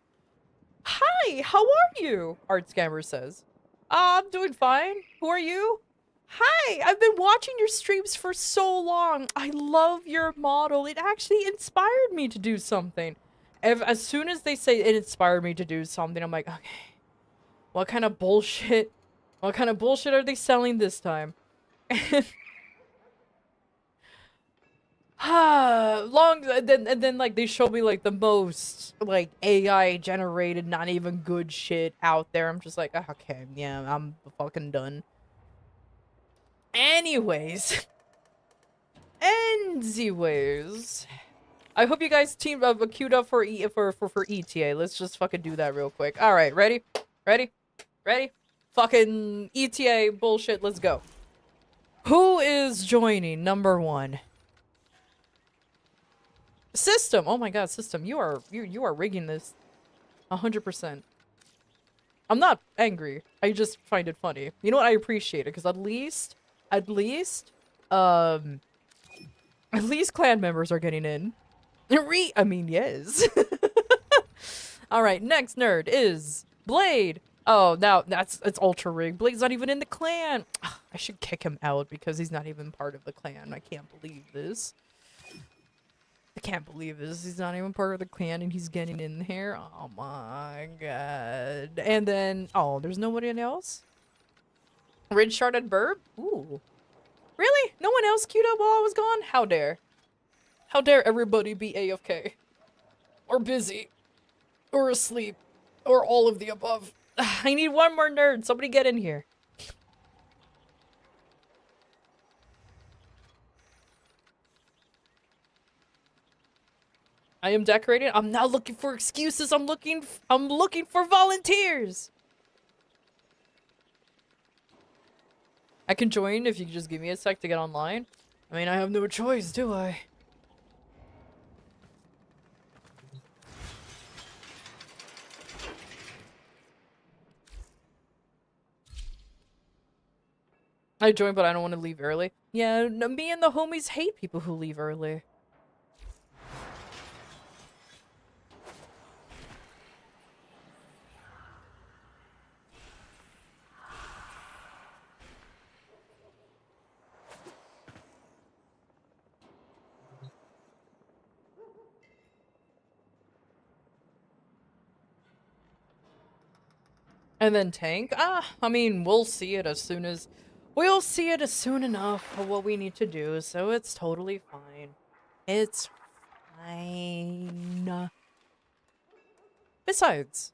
S1: Hi, how are you? Art scammer says. I'm doing fine. Who are you? Hi, I've been watching your streams for so long. I love your model. It actually inspired me to do something. As soon as they say it inspired me to do something, I'm like, okay, what kind of bullshit? What kind of bullshit are they selling this time? And then like they show me like the most like AI generated, not even good shit out there. I'm just like, okay, yeah, I'm fucking done. Anyways, I hope you guys teamed up, queued up for ETA. Let's just fucking do that real quick. All right, ready, ready, fucking ETA bullshit. Let's go. Who is joining? Number 1. System. Oh my god, system. You are rigging this 100%. I'm not angry. I just find it funny. You know what? I appreciate it because at least clan members are getting in. I mean, yes. All right, next nerd is Blade. Oh, now it's ultra rigged. Blade's not even in the clan. I should kick him out because he's not even part of the clan. I can't believe this. I can't believe this. He's not even part of the clan and he's getting in here. Oh my god. And then, oh, there's nobody else? Red Sharded Burb? Ooh. Really? No one else queued up while I was gone? How dare. How dare everybody be AFK. Or busy. Or asleep. Or all of the above. I need one more nerd. Somebody get in here. I am decorating. I'm not looking for excuses. I'm looking for volunteers. I can join if you just give me a sec to get online. I mean, I have no choice, do I? I joined, but I don't want to leave early. Yeah, me and the homies hate people who leave early. And then tank? I mean, we'll see it as soon enough of what we need to do, so it's totally fine. It's fine. Besides,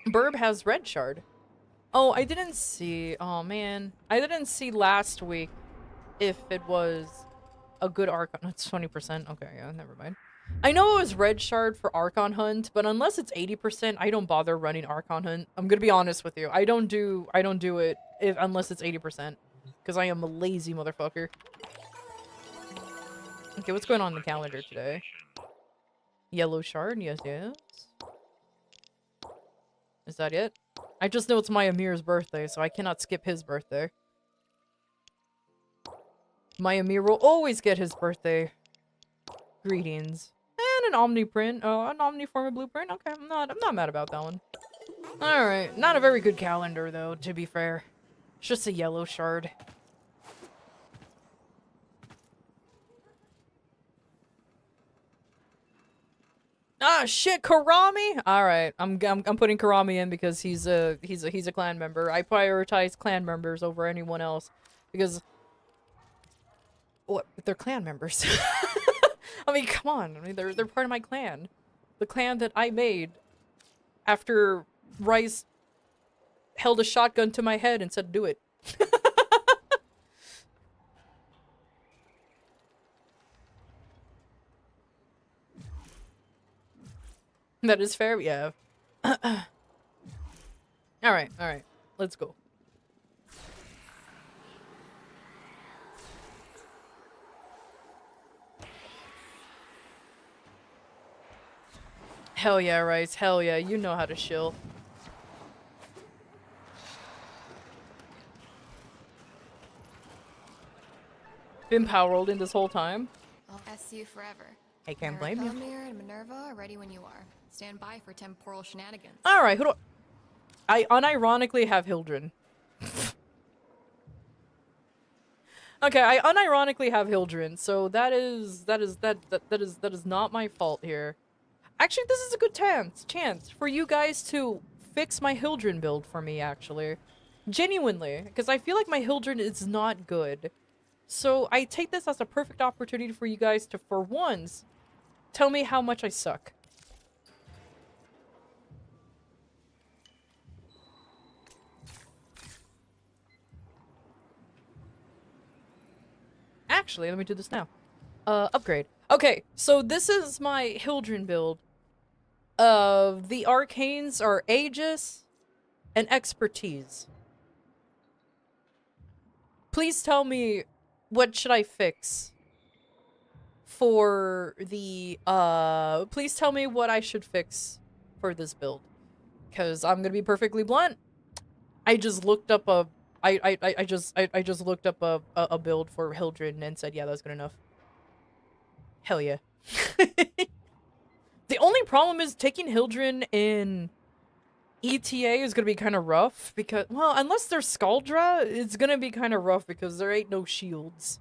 S1: Burb has red shard. Oh, I didn't see. Oh man, I didn't see last week if it was a good Archon. It's 20%. Okay, yeah, never mind. I know it was red shard for Archon Hunt, but unless it's 80%, I don't bother running Archon Hunt. I'm gonna be honest with you. I don't do it unless it's 80%, because I am a lazy motherfucker. Okay, what's going on in the calendar today? Yellow shard, yes. Is that it? I just know it's my Amir's birthday, so I cannot skip his birthday. My Amir will always get his birthday greetings. And an omniprint, an omniforma blueprint. Okay, I'm not mad about that one. Alright, not a very good calendar though, to be fair. It's just a yellow shard. Ah shit, Karami! Alright, I'm putting Karami in because he's a clan member. I prioritize clan members over anyone else. Because what, they're clan members. I mean, come on. I mean, they're part of my clan. The clan that I made after Rice held a shotgun to my head and said, do it. That is fair, yeah. Alright, alright. Let's go. Hell yeah, Rice. Hell yeah. You know how to shill. Been power rolling this whole time.
S8: I'll S you forever.
S1: I can't blame you.
S8: Miraculmir and Minerva are ready when you are. Stand by for temporal shenanigans.
S1: Alright, who do I unironically have Hildren. Okay, I unironically have Hildren, so that is not my fault here. Actually, this is a good chance for you guys to fix my Hildren build for me, actually. Genuinely, because I feel like my Hildren is not good. So I take this as a perfect opportunity for you guys to, for once, tell me how much I suck. Actually, let me do this now. Upgrade. Okay, so this is my Hildren build. The arcanes are Aegis and Expertise. Please tell me, what should I fix for the, please tell me what I should fix for this build. Because I'm gonna be perfectly blunt. I just looked up a I just looked up a build for Hildren and said, yeah, that's good enough. Hell yeah. The only problem is taking Hildren in ETA is gonna be kind of rough because, well, unless they're Scaldra, it's gonna be kind of rough because there ain't no shields.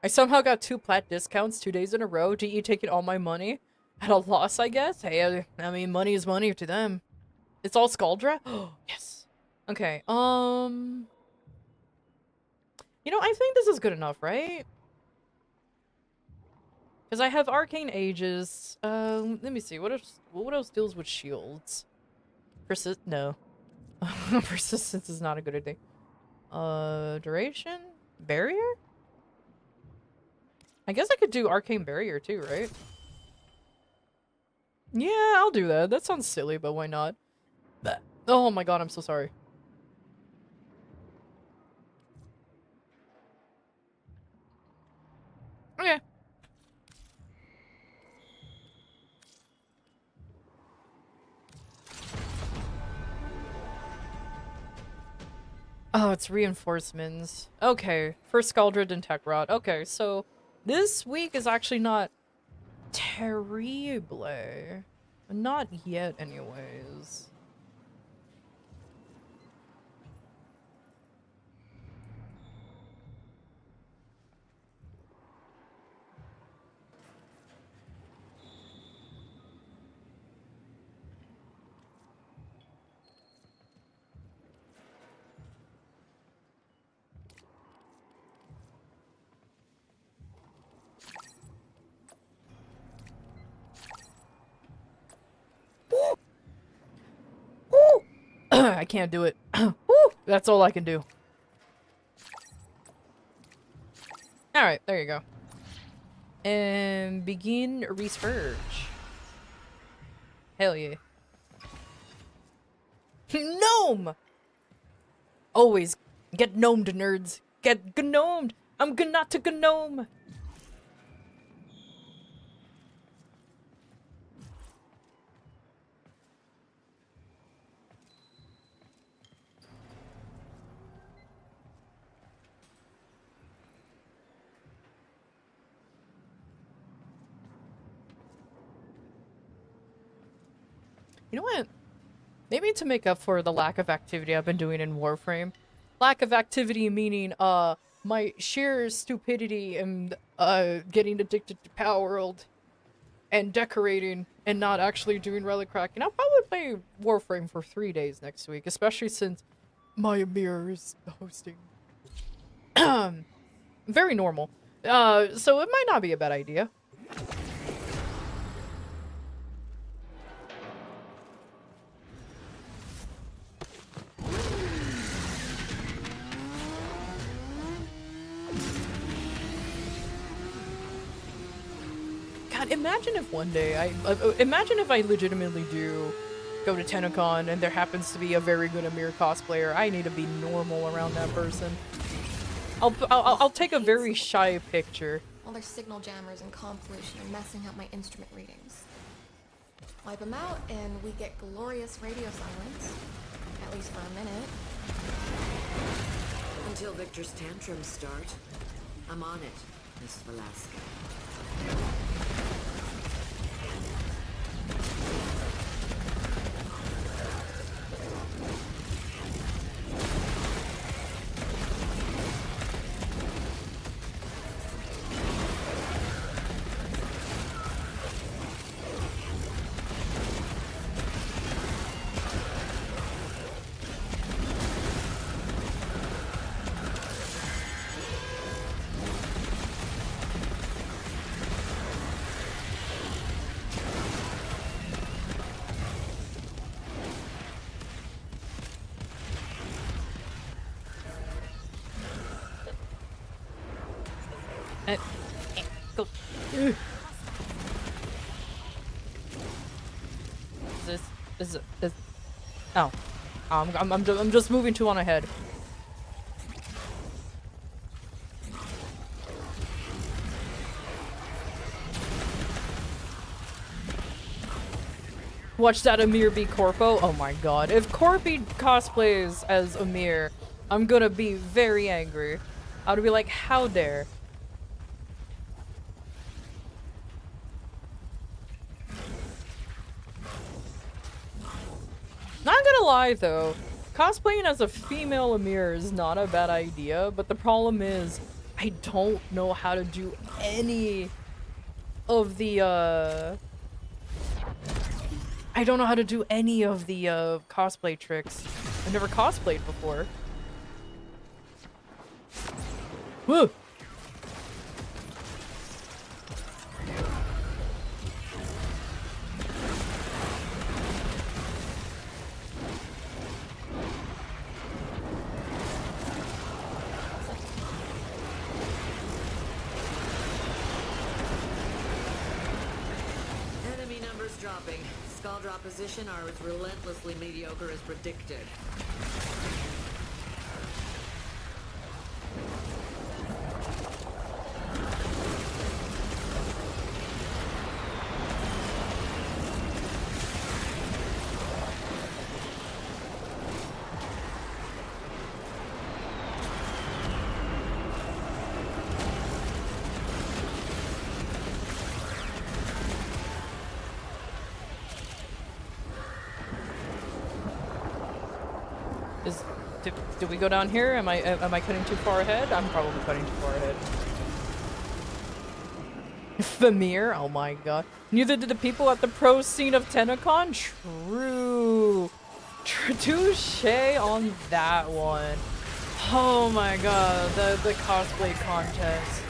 S1: I somehow got 2 plat discounts 2 days in a row. GE taking all my money at a loss, I guess. Hey, I mean, money is money to them. It's all Scaldra? Oh, yes. Okay, you know, I think this is good enough, right? Because I have Arcane Aegis. Let me see. What else deals with shields? No. Persistence is not a good thing. Duration? Barrier? I guess I could do Arcane Barrier too, right? Yeah, I'll do that. That sounds silly, but why not? Oh my god, I'm so sorry. Okay. Oh, it's reinforcements. Okay, for Scaldred and Tech Rod. Okay, so this week is actually not terrible. Not yet, anyways. I can't do it. Woo! That's all I can do. Alright, there you go. And begin research. Hell yeah. Gnome! Always get gnomed, nerds. Get gnomed! I'm gonna to gnome! You know what? Maybe to make up for the lack of activity I've been doing in Warframe. Lack of activity meaning, my sheer stupidity and, getting addicted to Power World and decorating and not actually doing relic cracking. I'll probably play Warframe for 3 days next week, especially since my mirror is hosting. Very normal. So it might not be a bad idea. God, imagine if one day imagine if I legitimately do go to TennoCon and there happens to be a very good Amir cosplayer. I need to be normal around that person. I'll take a very shy picture.
S8: All their signal jammers and comp pollution are messing up my instrument readings. Wipe them out and we get glorious radio silence. At least for a minute.
S9: Until Victor's tantrums start. I'm on it, Miss Velasquez.
S1: Go. Is oh, I'm just moving 2 on ahead. Watch that Amir be Corpo. Oh my god. If Corpy cosplays as Amir, I'm gonna be very angry. I would be like, how dare? Not gonna lie though, cosplaying as a female Amir is not a bad idea, but the problem is, I don't know how to do any of the, I don't know how to do any of the, cosplay tricks. I've never cosplayed before. Whoa!
S9: Enemy numbers dropping. Scaldra opposition are as relentlessly mediocre as predicted.
S1: Do we go down here? Am I cutting too far ahead? I'm probably cutting too far ahead. Famir? Oh my god. Neither did the people at the pro scene of TennoCon? True. Touche on that one. Oh my god, the cosplay contest.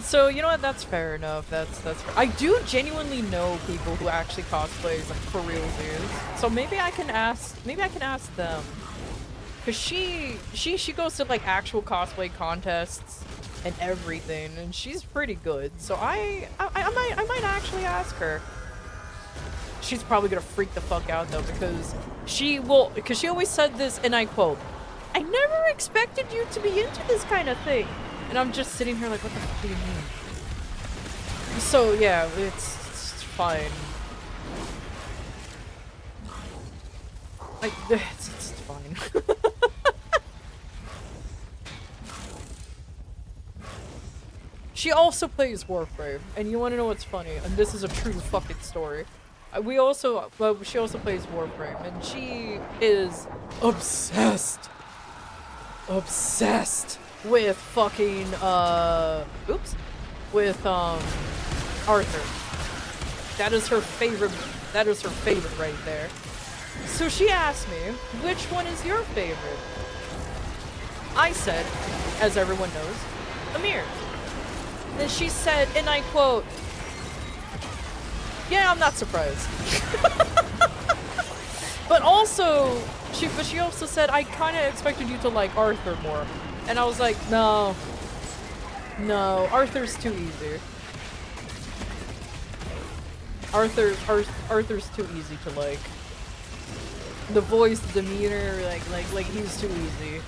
S1: So, you know what? That's fair enough. That's fair. I do genuinely know people who actually cosplay like for realsies. So maybe I can ask them. Cause she goes to like actual cosplay contests and everything, and she's pretty good. So I might actually ask her. She's probably gonna freak the fuck out though, because she always said this, and I quote, "I never expected you to be into this kind of thing." And I'm just sitting here like, what the fuck do you mean? So yeah, it's fine. Like, it's fine. She also plays Warframe, and you want to know what's funny? And this is a true fucking story. She also plays Warframe, and she is obsessed with fucking with Arthur. That is her favorite right there. So she asked me, which one is your favorite? I said, as everyone knows, Amir. Then she said, and I quote, Yeah, I'm not surprised. But also, she also said, I kind of expected you to like Arthur more. And I was like, no. No, Arthur's too easy. Arthur's too easy to like. The voice, the demeanor, like he's too easy.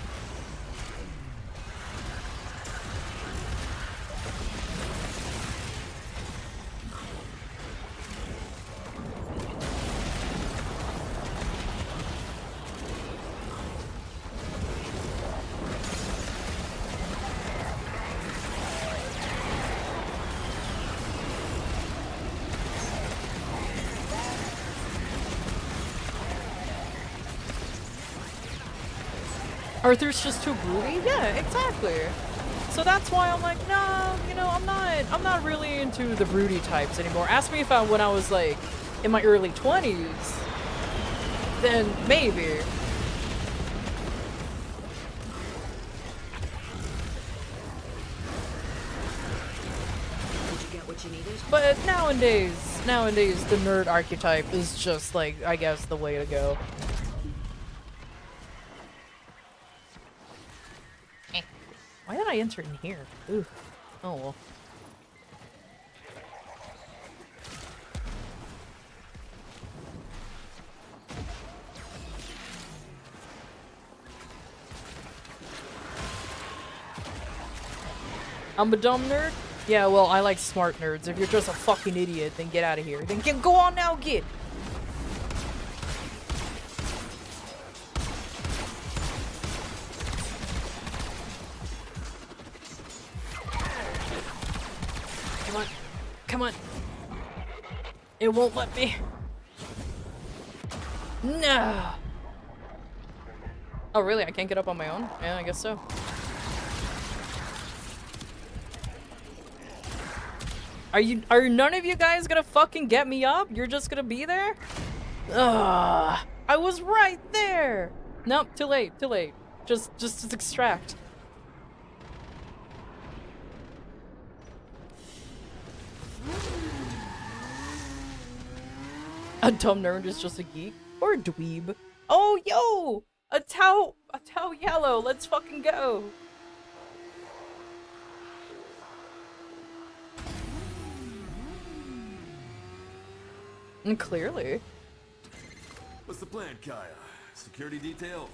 S1: Arthur's just too broody? Yeah, exactly. So that's why I'm like, no, you know, I'm not really into the broody types anymore. Ask me if when I was like in my early 20s, then maybe.
S9: Did you get what you needed?
S1: But nowadays the nerd archetype is just like, I guess, the way to go. Why did I enter in here? Ooh. Oh well. I'm a dumb nerd? Yeah, well, I like smart nerds. If you're just a fucking idiot, then get out of here. Then go on now, get. Come on. It won't let me. No. Oh, really? I can't get up on my own? Yeah, I guess so. Are none of you guys gonna fucking get me up? You're just gonna be there? Ugh. I was right there. Nope, too late. Just extract. A dumb nerd is just a geek or a dweeb. Oh, yo! A Tau yellow. Let's fucking go. And clearly.
S5: What's the plan, Kaya? Security detail?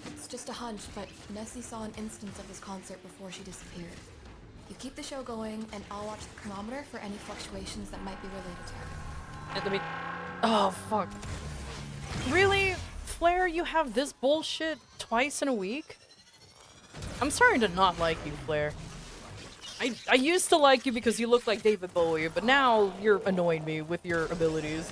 S8: It's just a hunch, but Nessie saw an instance of this concert before she disappeared. You keep the show going, and I'll watch the chronometer for any fluctuations that might be related to her.
S1: Let me... Oh, fuck. Really? Flair, you have this bullshit twice in a week? I'm starting to not like you, Flair. I used to like you because you look like David Bowie, but now you're annoying me with your abilities.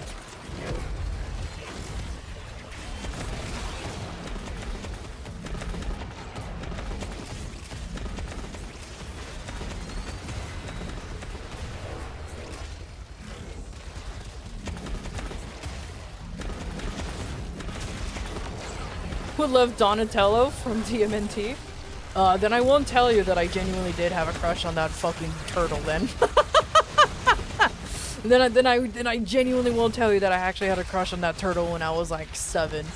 S1: Would love Donatello from TMNT. Then I won't tell you that I genuinely did have a crush on that fucking turtle then. then I genuinely won't tell you that I actually had a crush on that turtle when I was like 7.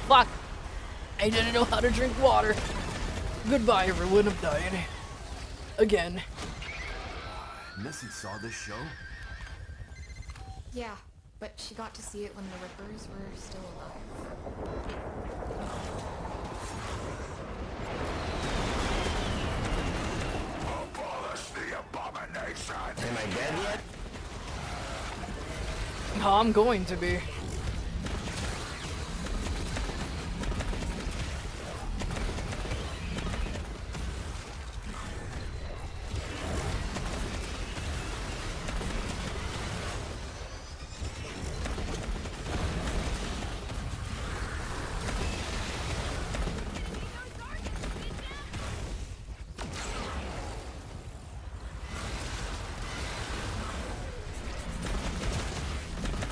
S1: Fuck! I didn't know how to drink water. Goodbye, everyone. I'm dying. Again.
S5: Nessie saw this show?
S8: Yeah, but she got to see it when the Rippers were still alive.
S10: Am I dead yet?
S1: Oh, I'm going to be.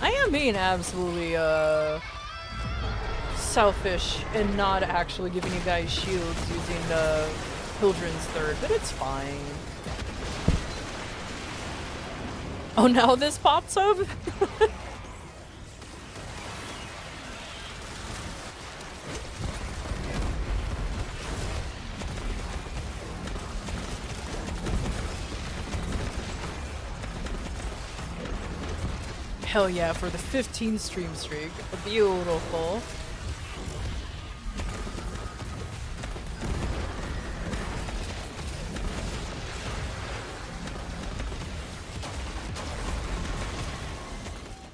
S1: I am being absolutely, selfish and not actually giving you guys shields using, Hildren's Third, but it's fine. Oh, now this pops up? Hell yeah, for the 15 stream streak. Beautiful.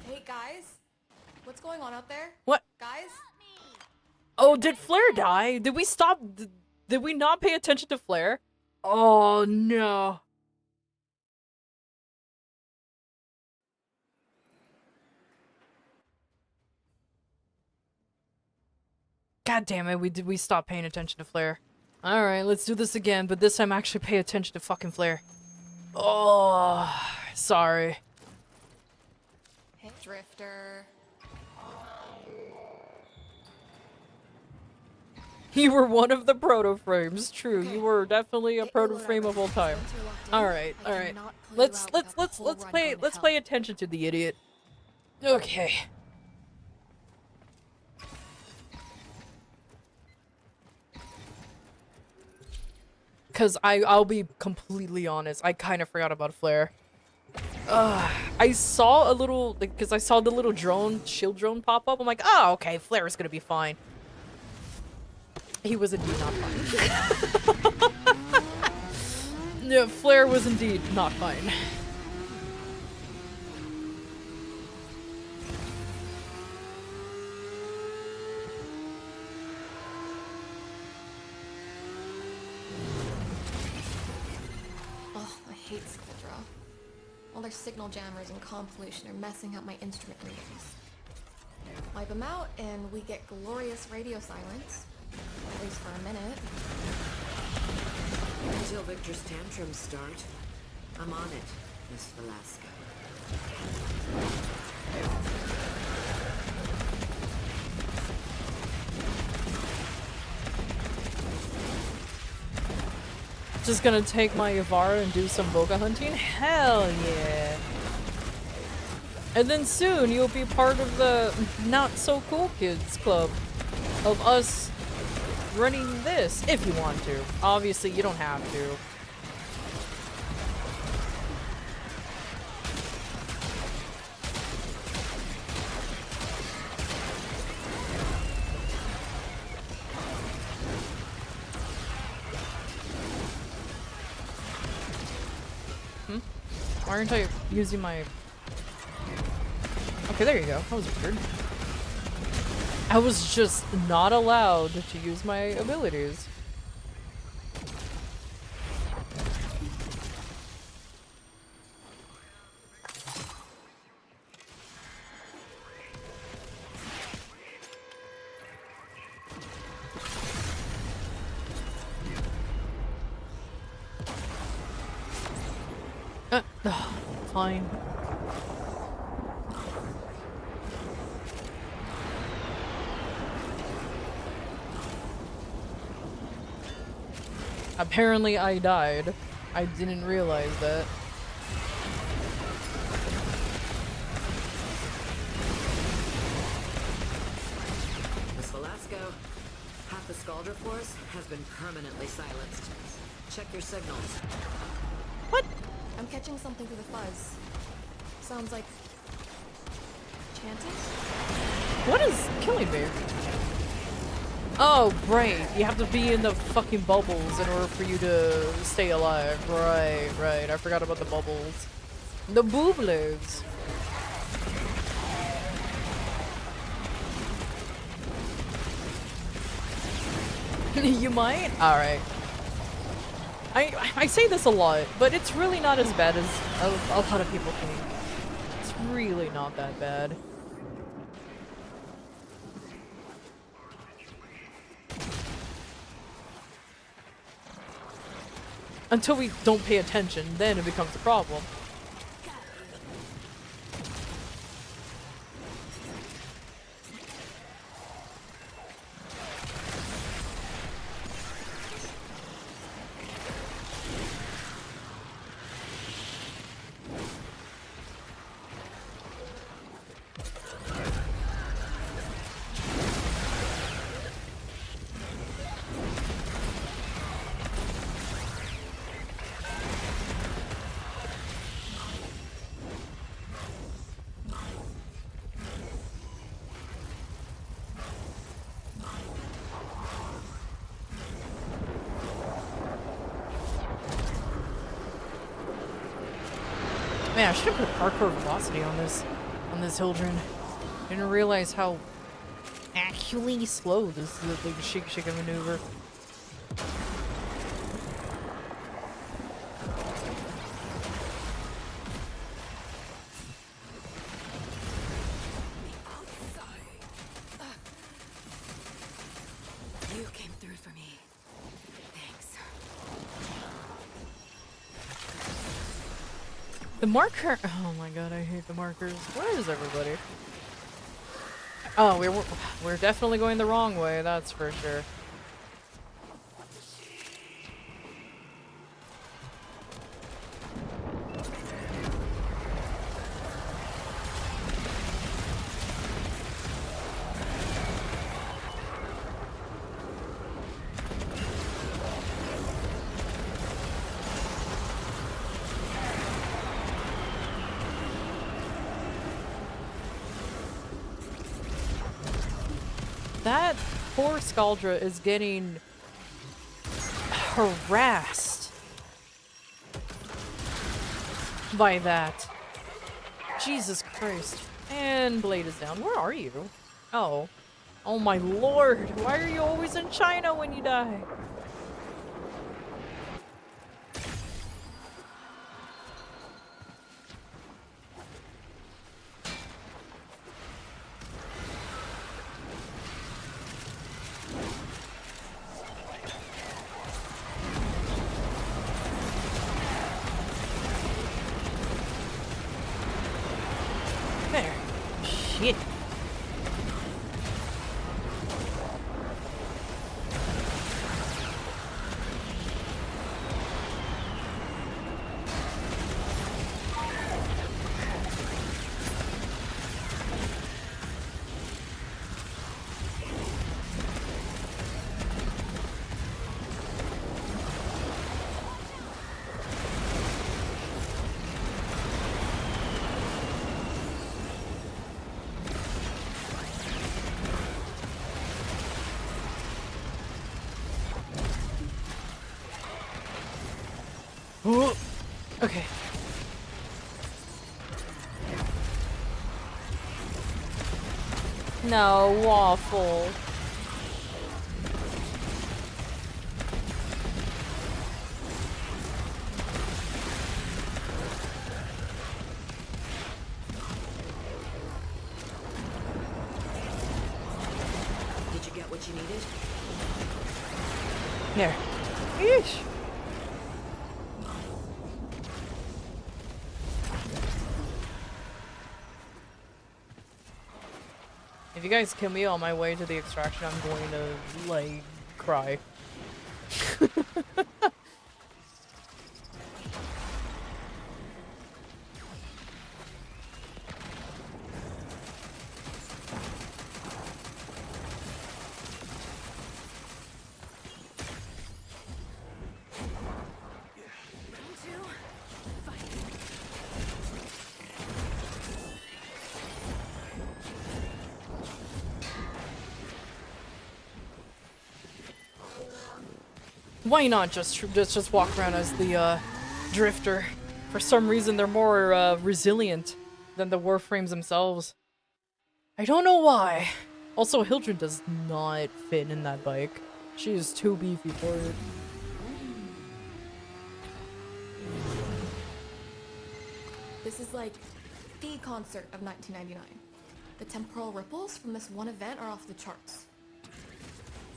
S8: Hey guys, what's going on out there?
S1: What?
S8: Guys?
S1: Oh, did Flare die? Did we stop? Did we not pay attention to Flare? Oh no. God damn it, we stopped paying attention to Flare. Alright, let's do this again, but this time actually pay attention to fucking Flare. Oh, sorry.
S8: Hey, Drifter.
S1: You were one of the proto-frames, true.
S8: Okay.
S1: You were definitely a
S8: Get your
S1: proto-frame
S8: load
S1: of all
S8: out.
S1: time.
S8: Once you're locked in,
S1: Alright,
S8: I
S1: alright.
S8: cannot pull you out without the
S1: Let's
S8: whole run going to
S1: pay
S8: hell.
S1: attention to the idiot. Okay. Cause I'll be completely honest, I kind of forgot about Flare. I saw a little, like, cause I saw the little drone, shield drone pop up. I'm like, oh, okay, Flare is gonna be fine. He was indeed not fine. Yeah, Flare was indeed not fine.
S8: Oh, I hate Skuldra. All their signal jammers and comm pollution are messing up my instrument readings. Wipe them out and we get glorious radio silence. At least for a minute.
S9: Until Victor's tantrums start. I'm on it, Miss Velasco.
S1: Just gonna take my Yavara and do some Boga hunting? Hell yeah. And then soon you'll be part of the Not So Cool Kids Club of us running this, if you want to. Obviously, you don't have to. Why aren't I using my... Okay, there you go. That was weird. I was just not allowed to use my abilities. Fine. Apparently I died. I didn't realize that.
S9: Miss Velasco, half the Scaldra force has been permanently silenced. Check your signals.
S1: What?
S8: I'm catching something through the fuzz. Sounds like... chanting?
S1: What is killing me? Oh, right. You have to be in the fucking bubbles in order for you to stay alive. Right, right. I forgot about the bubbles. The boobloads. You might? Alright. I say this a lot, but it's really not as bad as a lot of people think. It's really not that bad. Until we don't pay attention, then it becomes a problem. Man, I should have put parkour velocity on this Hildren. Didn't realize how actually slow this is the shake maneuver.
S3: You came through for me. Thanks.
S1: The marker. Oh my god, I hate the markers. Where is everybody? Oh, we're definitely going the wrong way. That's for sure. That poor Scaldra is getting harassed by that. Jesus Christ. And Blade is down. Where are you? Oh. Oh my lord. Why are you always in China when you die? There. Shit. Ooh. Okay. No, waffle.
S9: Did you get what you needed?
S1: There. Yeesh. If you guys kill me on my way to the extraction, I'm going to, like, cry. Why not just walk around as the drifter? For some reason, they're more resilient than the Warframes themselves. I don't know why. Also, Hildred does not fit in that bike. She is too beefy for it.
S8: This is like the concert of 1999. The temporal ripples from this one event are off the charts.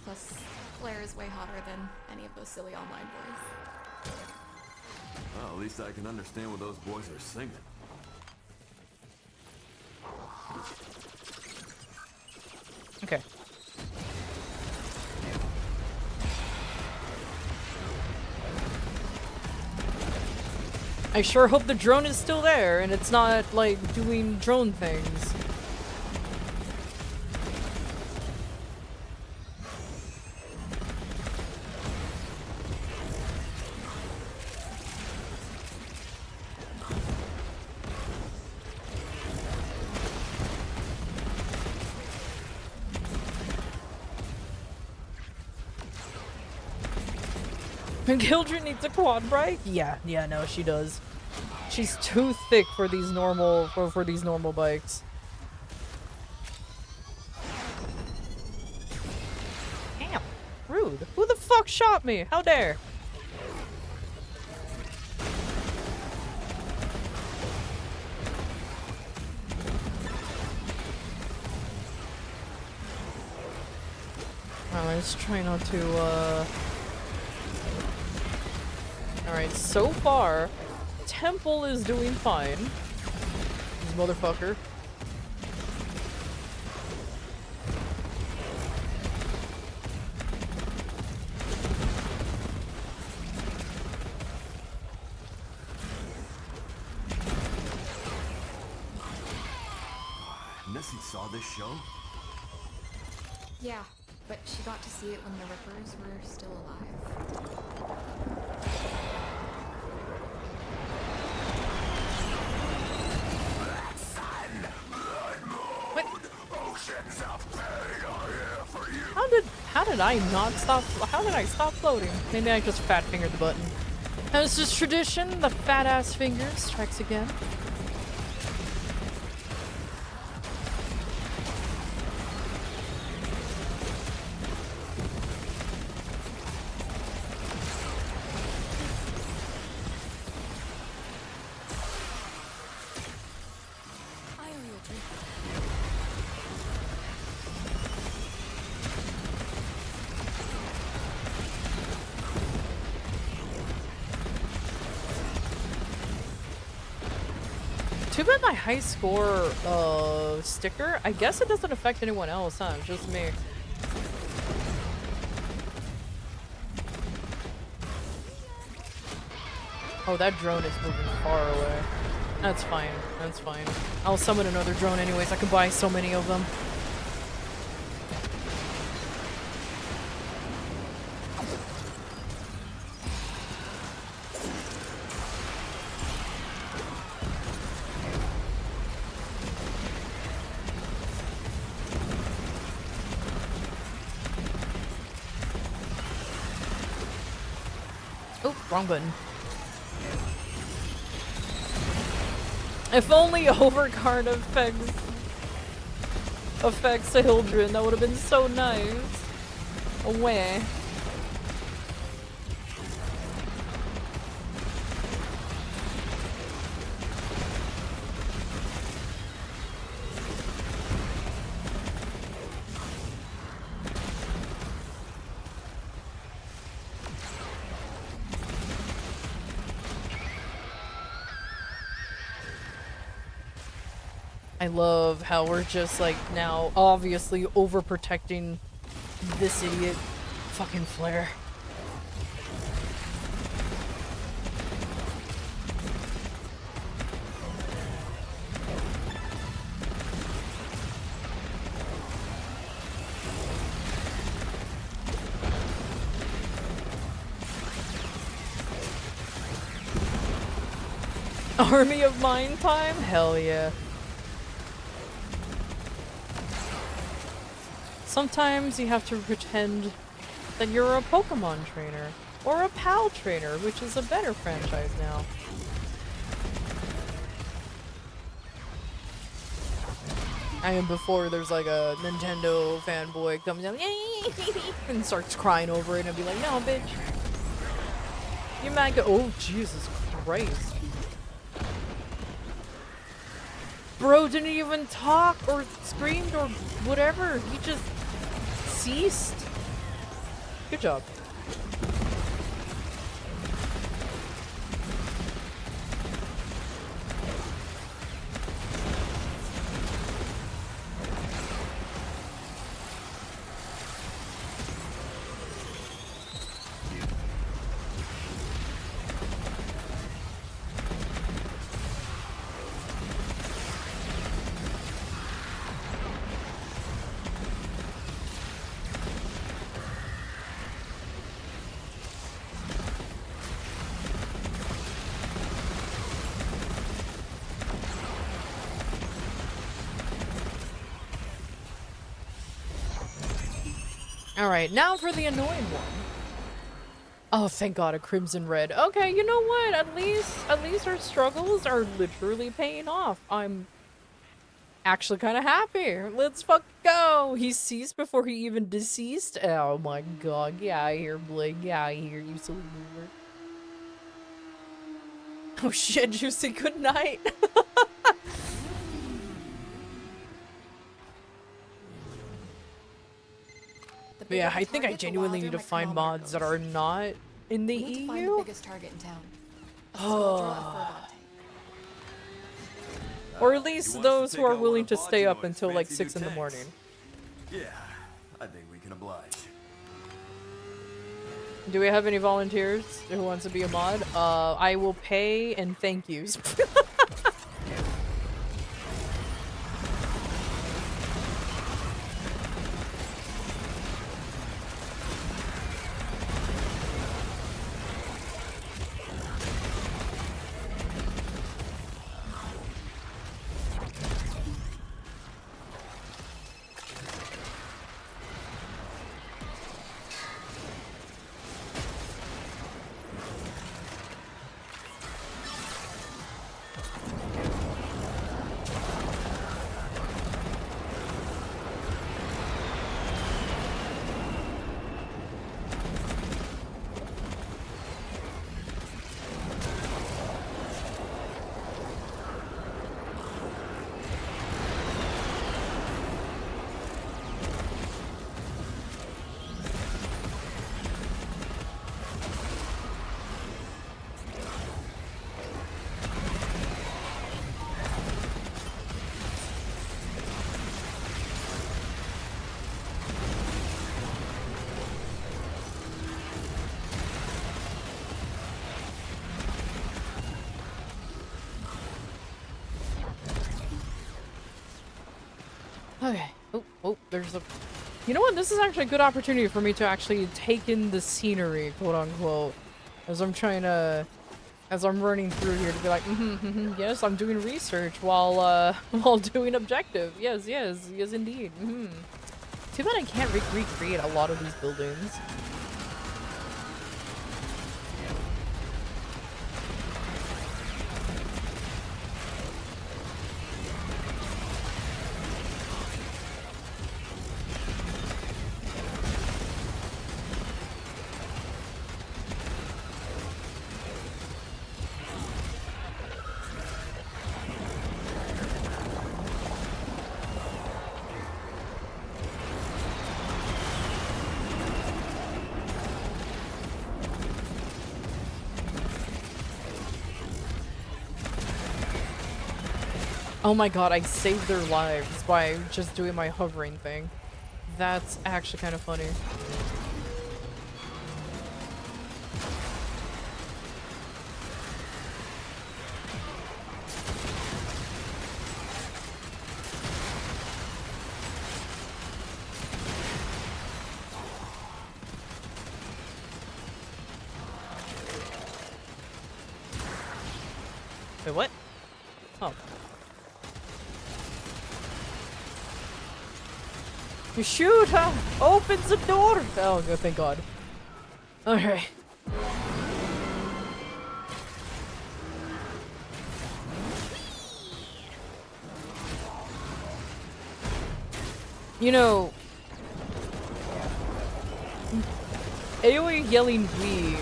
S8: Plus, Claire is way hotter than any of those silly online boys.
S5: Well, at least I can understand what those boys are singing.
S1: Okay. I sure hope the drone is still there and it's not, like, doing drone things. Hildred needs a quad bike? Yeah, no, she does. She's too thick for these normal for these normal bikes. Damn, rude. Who the fuck shot me? How dare? Let's try not to Alright, so far, Temple is doing fine. This motherfucker.
S5: Nessie saw this show?
S8: Yeah, but she got to see it when the Rippers were still alive.
S1: How did I not stop? How did I stop floating? Maybe I just fat fingered the button. Now it's just tradition. The fat ass finger strikes again. Too bad my high score sticker. I guess it doesn't affect anyone else, huh? Just me. Oh, that drone is moving far away. That's fine. That's fine. I'll summon another drone anyways. I can buy so many of them. Oh, wrong button. If only overcard affects a Hildred, that would have been so nice. Away. I love how we're just like now obviously overprotecting this idiot. Fucking Flare. Army of Mine time? Hell yeah. Sometimes you have to pretend that you're a Pokemon trainer, or a PAL trainer, which is a better franchise now. And before there's like a Nintendo fanboy comes out and starts crying over it and be like, no, bitch. You might go, oh, Jesus Christ. Bro didn't even talk or screamed or whatever. He just ceased. Good job. Alright, now for the annoying one. Oh, thank God, a crimson red. Okay, you know what? At least our struggles are literally paying off. I'm actually kind of happy. Let's fucking go. He ceased before he even deceased. Oh my God, get out of here, Blake. Get out of here, you silly mover. Oh shit, Juicy, good night. But yeah, I think I genuinely need to find mods that are not in the
S8: We need to find the
S1: EU.
S8: biggest target in town. A Skuldra, a Furbot tank.
S1: Or at
S5: You
S1: least
S5: want us
S1: those
S5: to
S1: who
S5: take
S1: are
S5: out
S1: willing
S5: one
S1: to
S5: of
S1: stay up
S5: Boginoid's
S1: until like
S5: fancy
S1: 6 in
S5: new
S1: the
S5: tanks?
S1: morning.
S5: Yeah, I think we can oblige.
S1: Do we have any volunteers who wants to be a mod? I will pay and thank yous. Okay. Oh, there's a... You know what? This is actually a good opportunity for me to actually take in the scenery, quote unquote. As I'm trying to... As I'm running through here to be like, yes, I'm doing research while, while doing objective. Yes, indeed. Too bad I can't recreate a lot of these buildings. Oh my God, I saved their lives by just doing my hovering thing. That's actually kind of funny. Wait, what? Oh. You shoot, huh? Opens the door! Oh, good, thank God. Okay. You know, AoE yelling "we"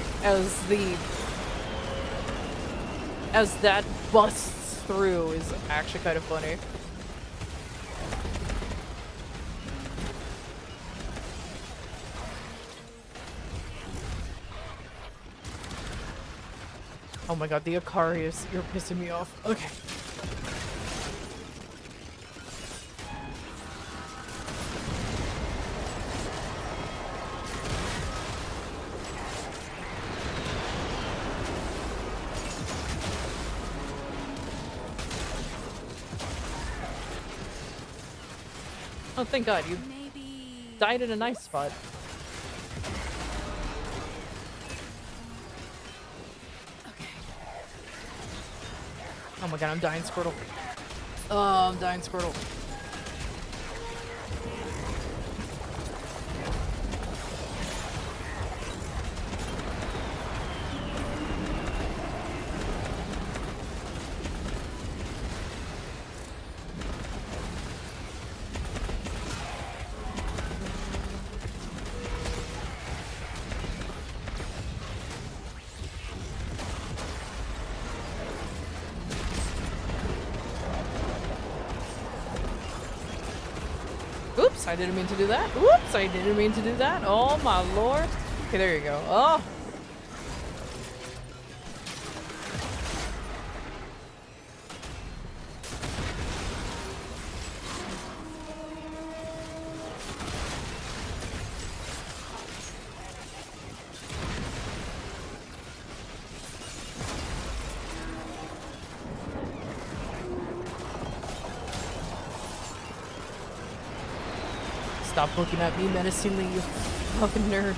S1: as that busts through is actually kind of funny. Oh my god, the Icarius, you're pissing me off. Okay. Oh, thank god, you died in a nice spot. Oh my god, I'm dying, Squirtle. Oh, I'm dying, Squirtle. Oops, I didn't mean to do that. Oops, I didn't mean to do that. Oh my lord. Okay, there you go. Oh. Stop looking at me menacingly, you fucking nerd.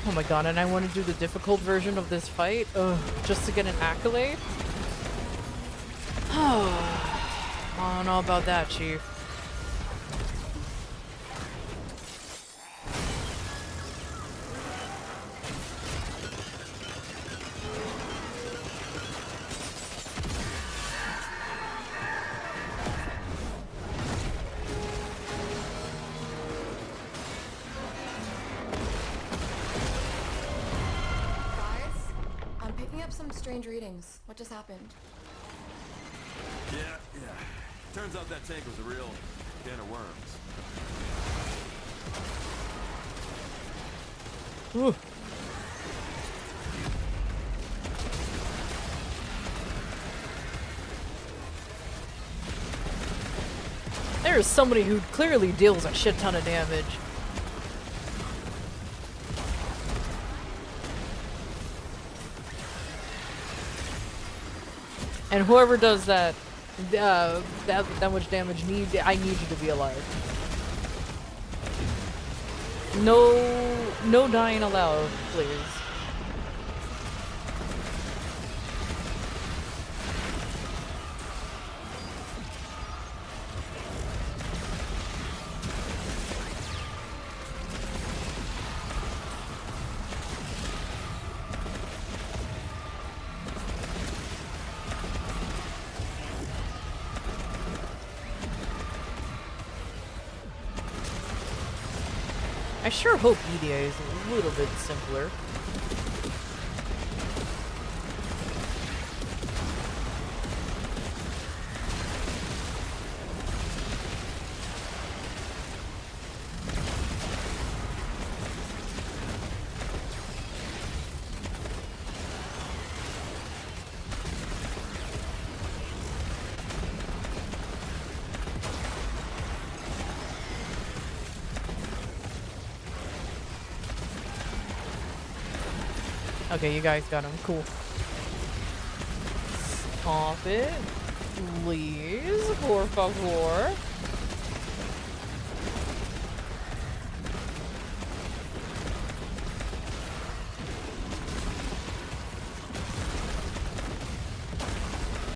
S1: Oh my god, and I want to do the difficult version of this fight, just to get an accolade? I don't know about that, Chief.
S8: Strange readings. What just happened?
S5: Yeah. Turns out that tank was a real can of worms.
S1: Ooh. There is somebody who clearly deals a shit ton of damage. And whoever does that, that much damage, I need you to be alive. No dying allowed, please. I sure hope EDA is a little bit simpler. Okay, you guys got him. Cool. Stop it. Please. Por favor.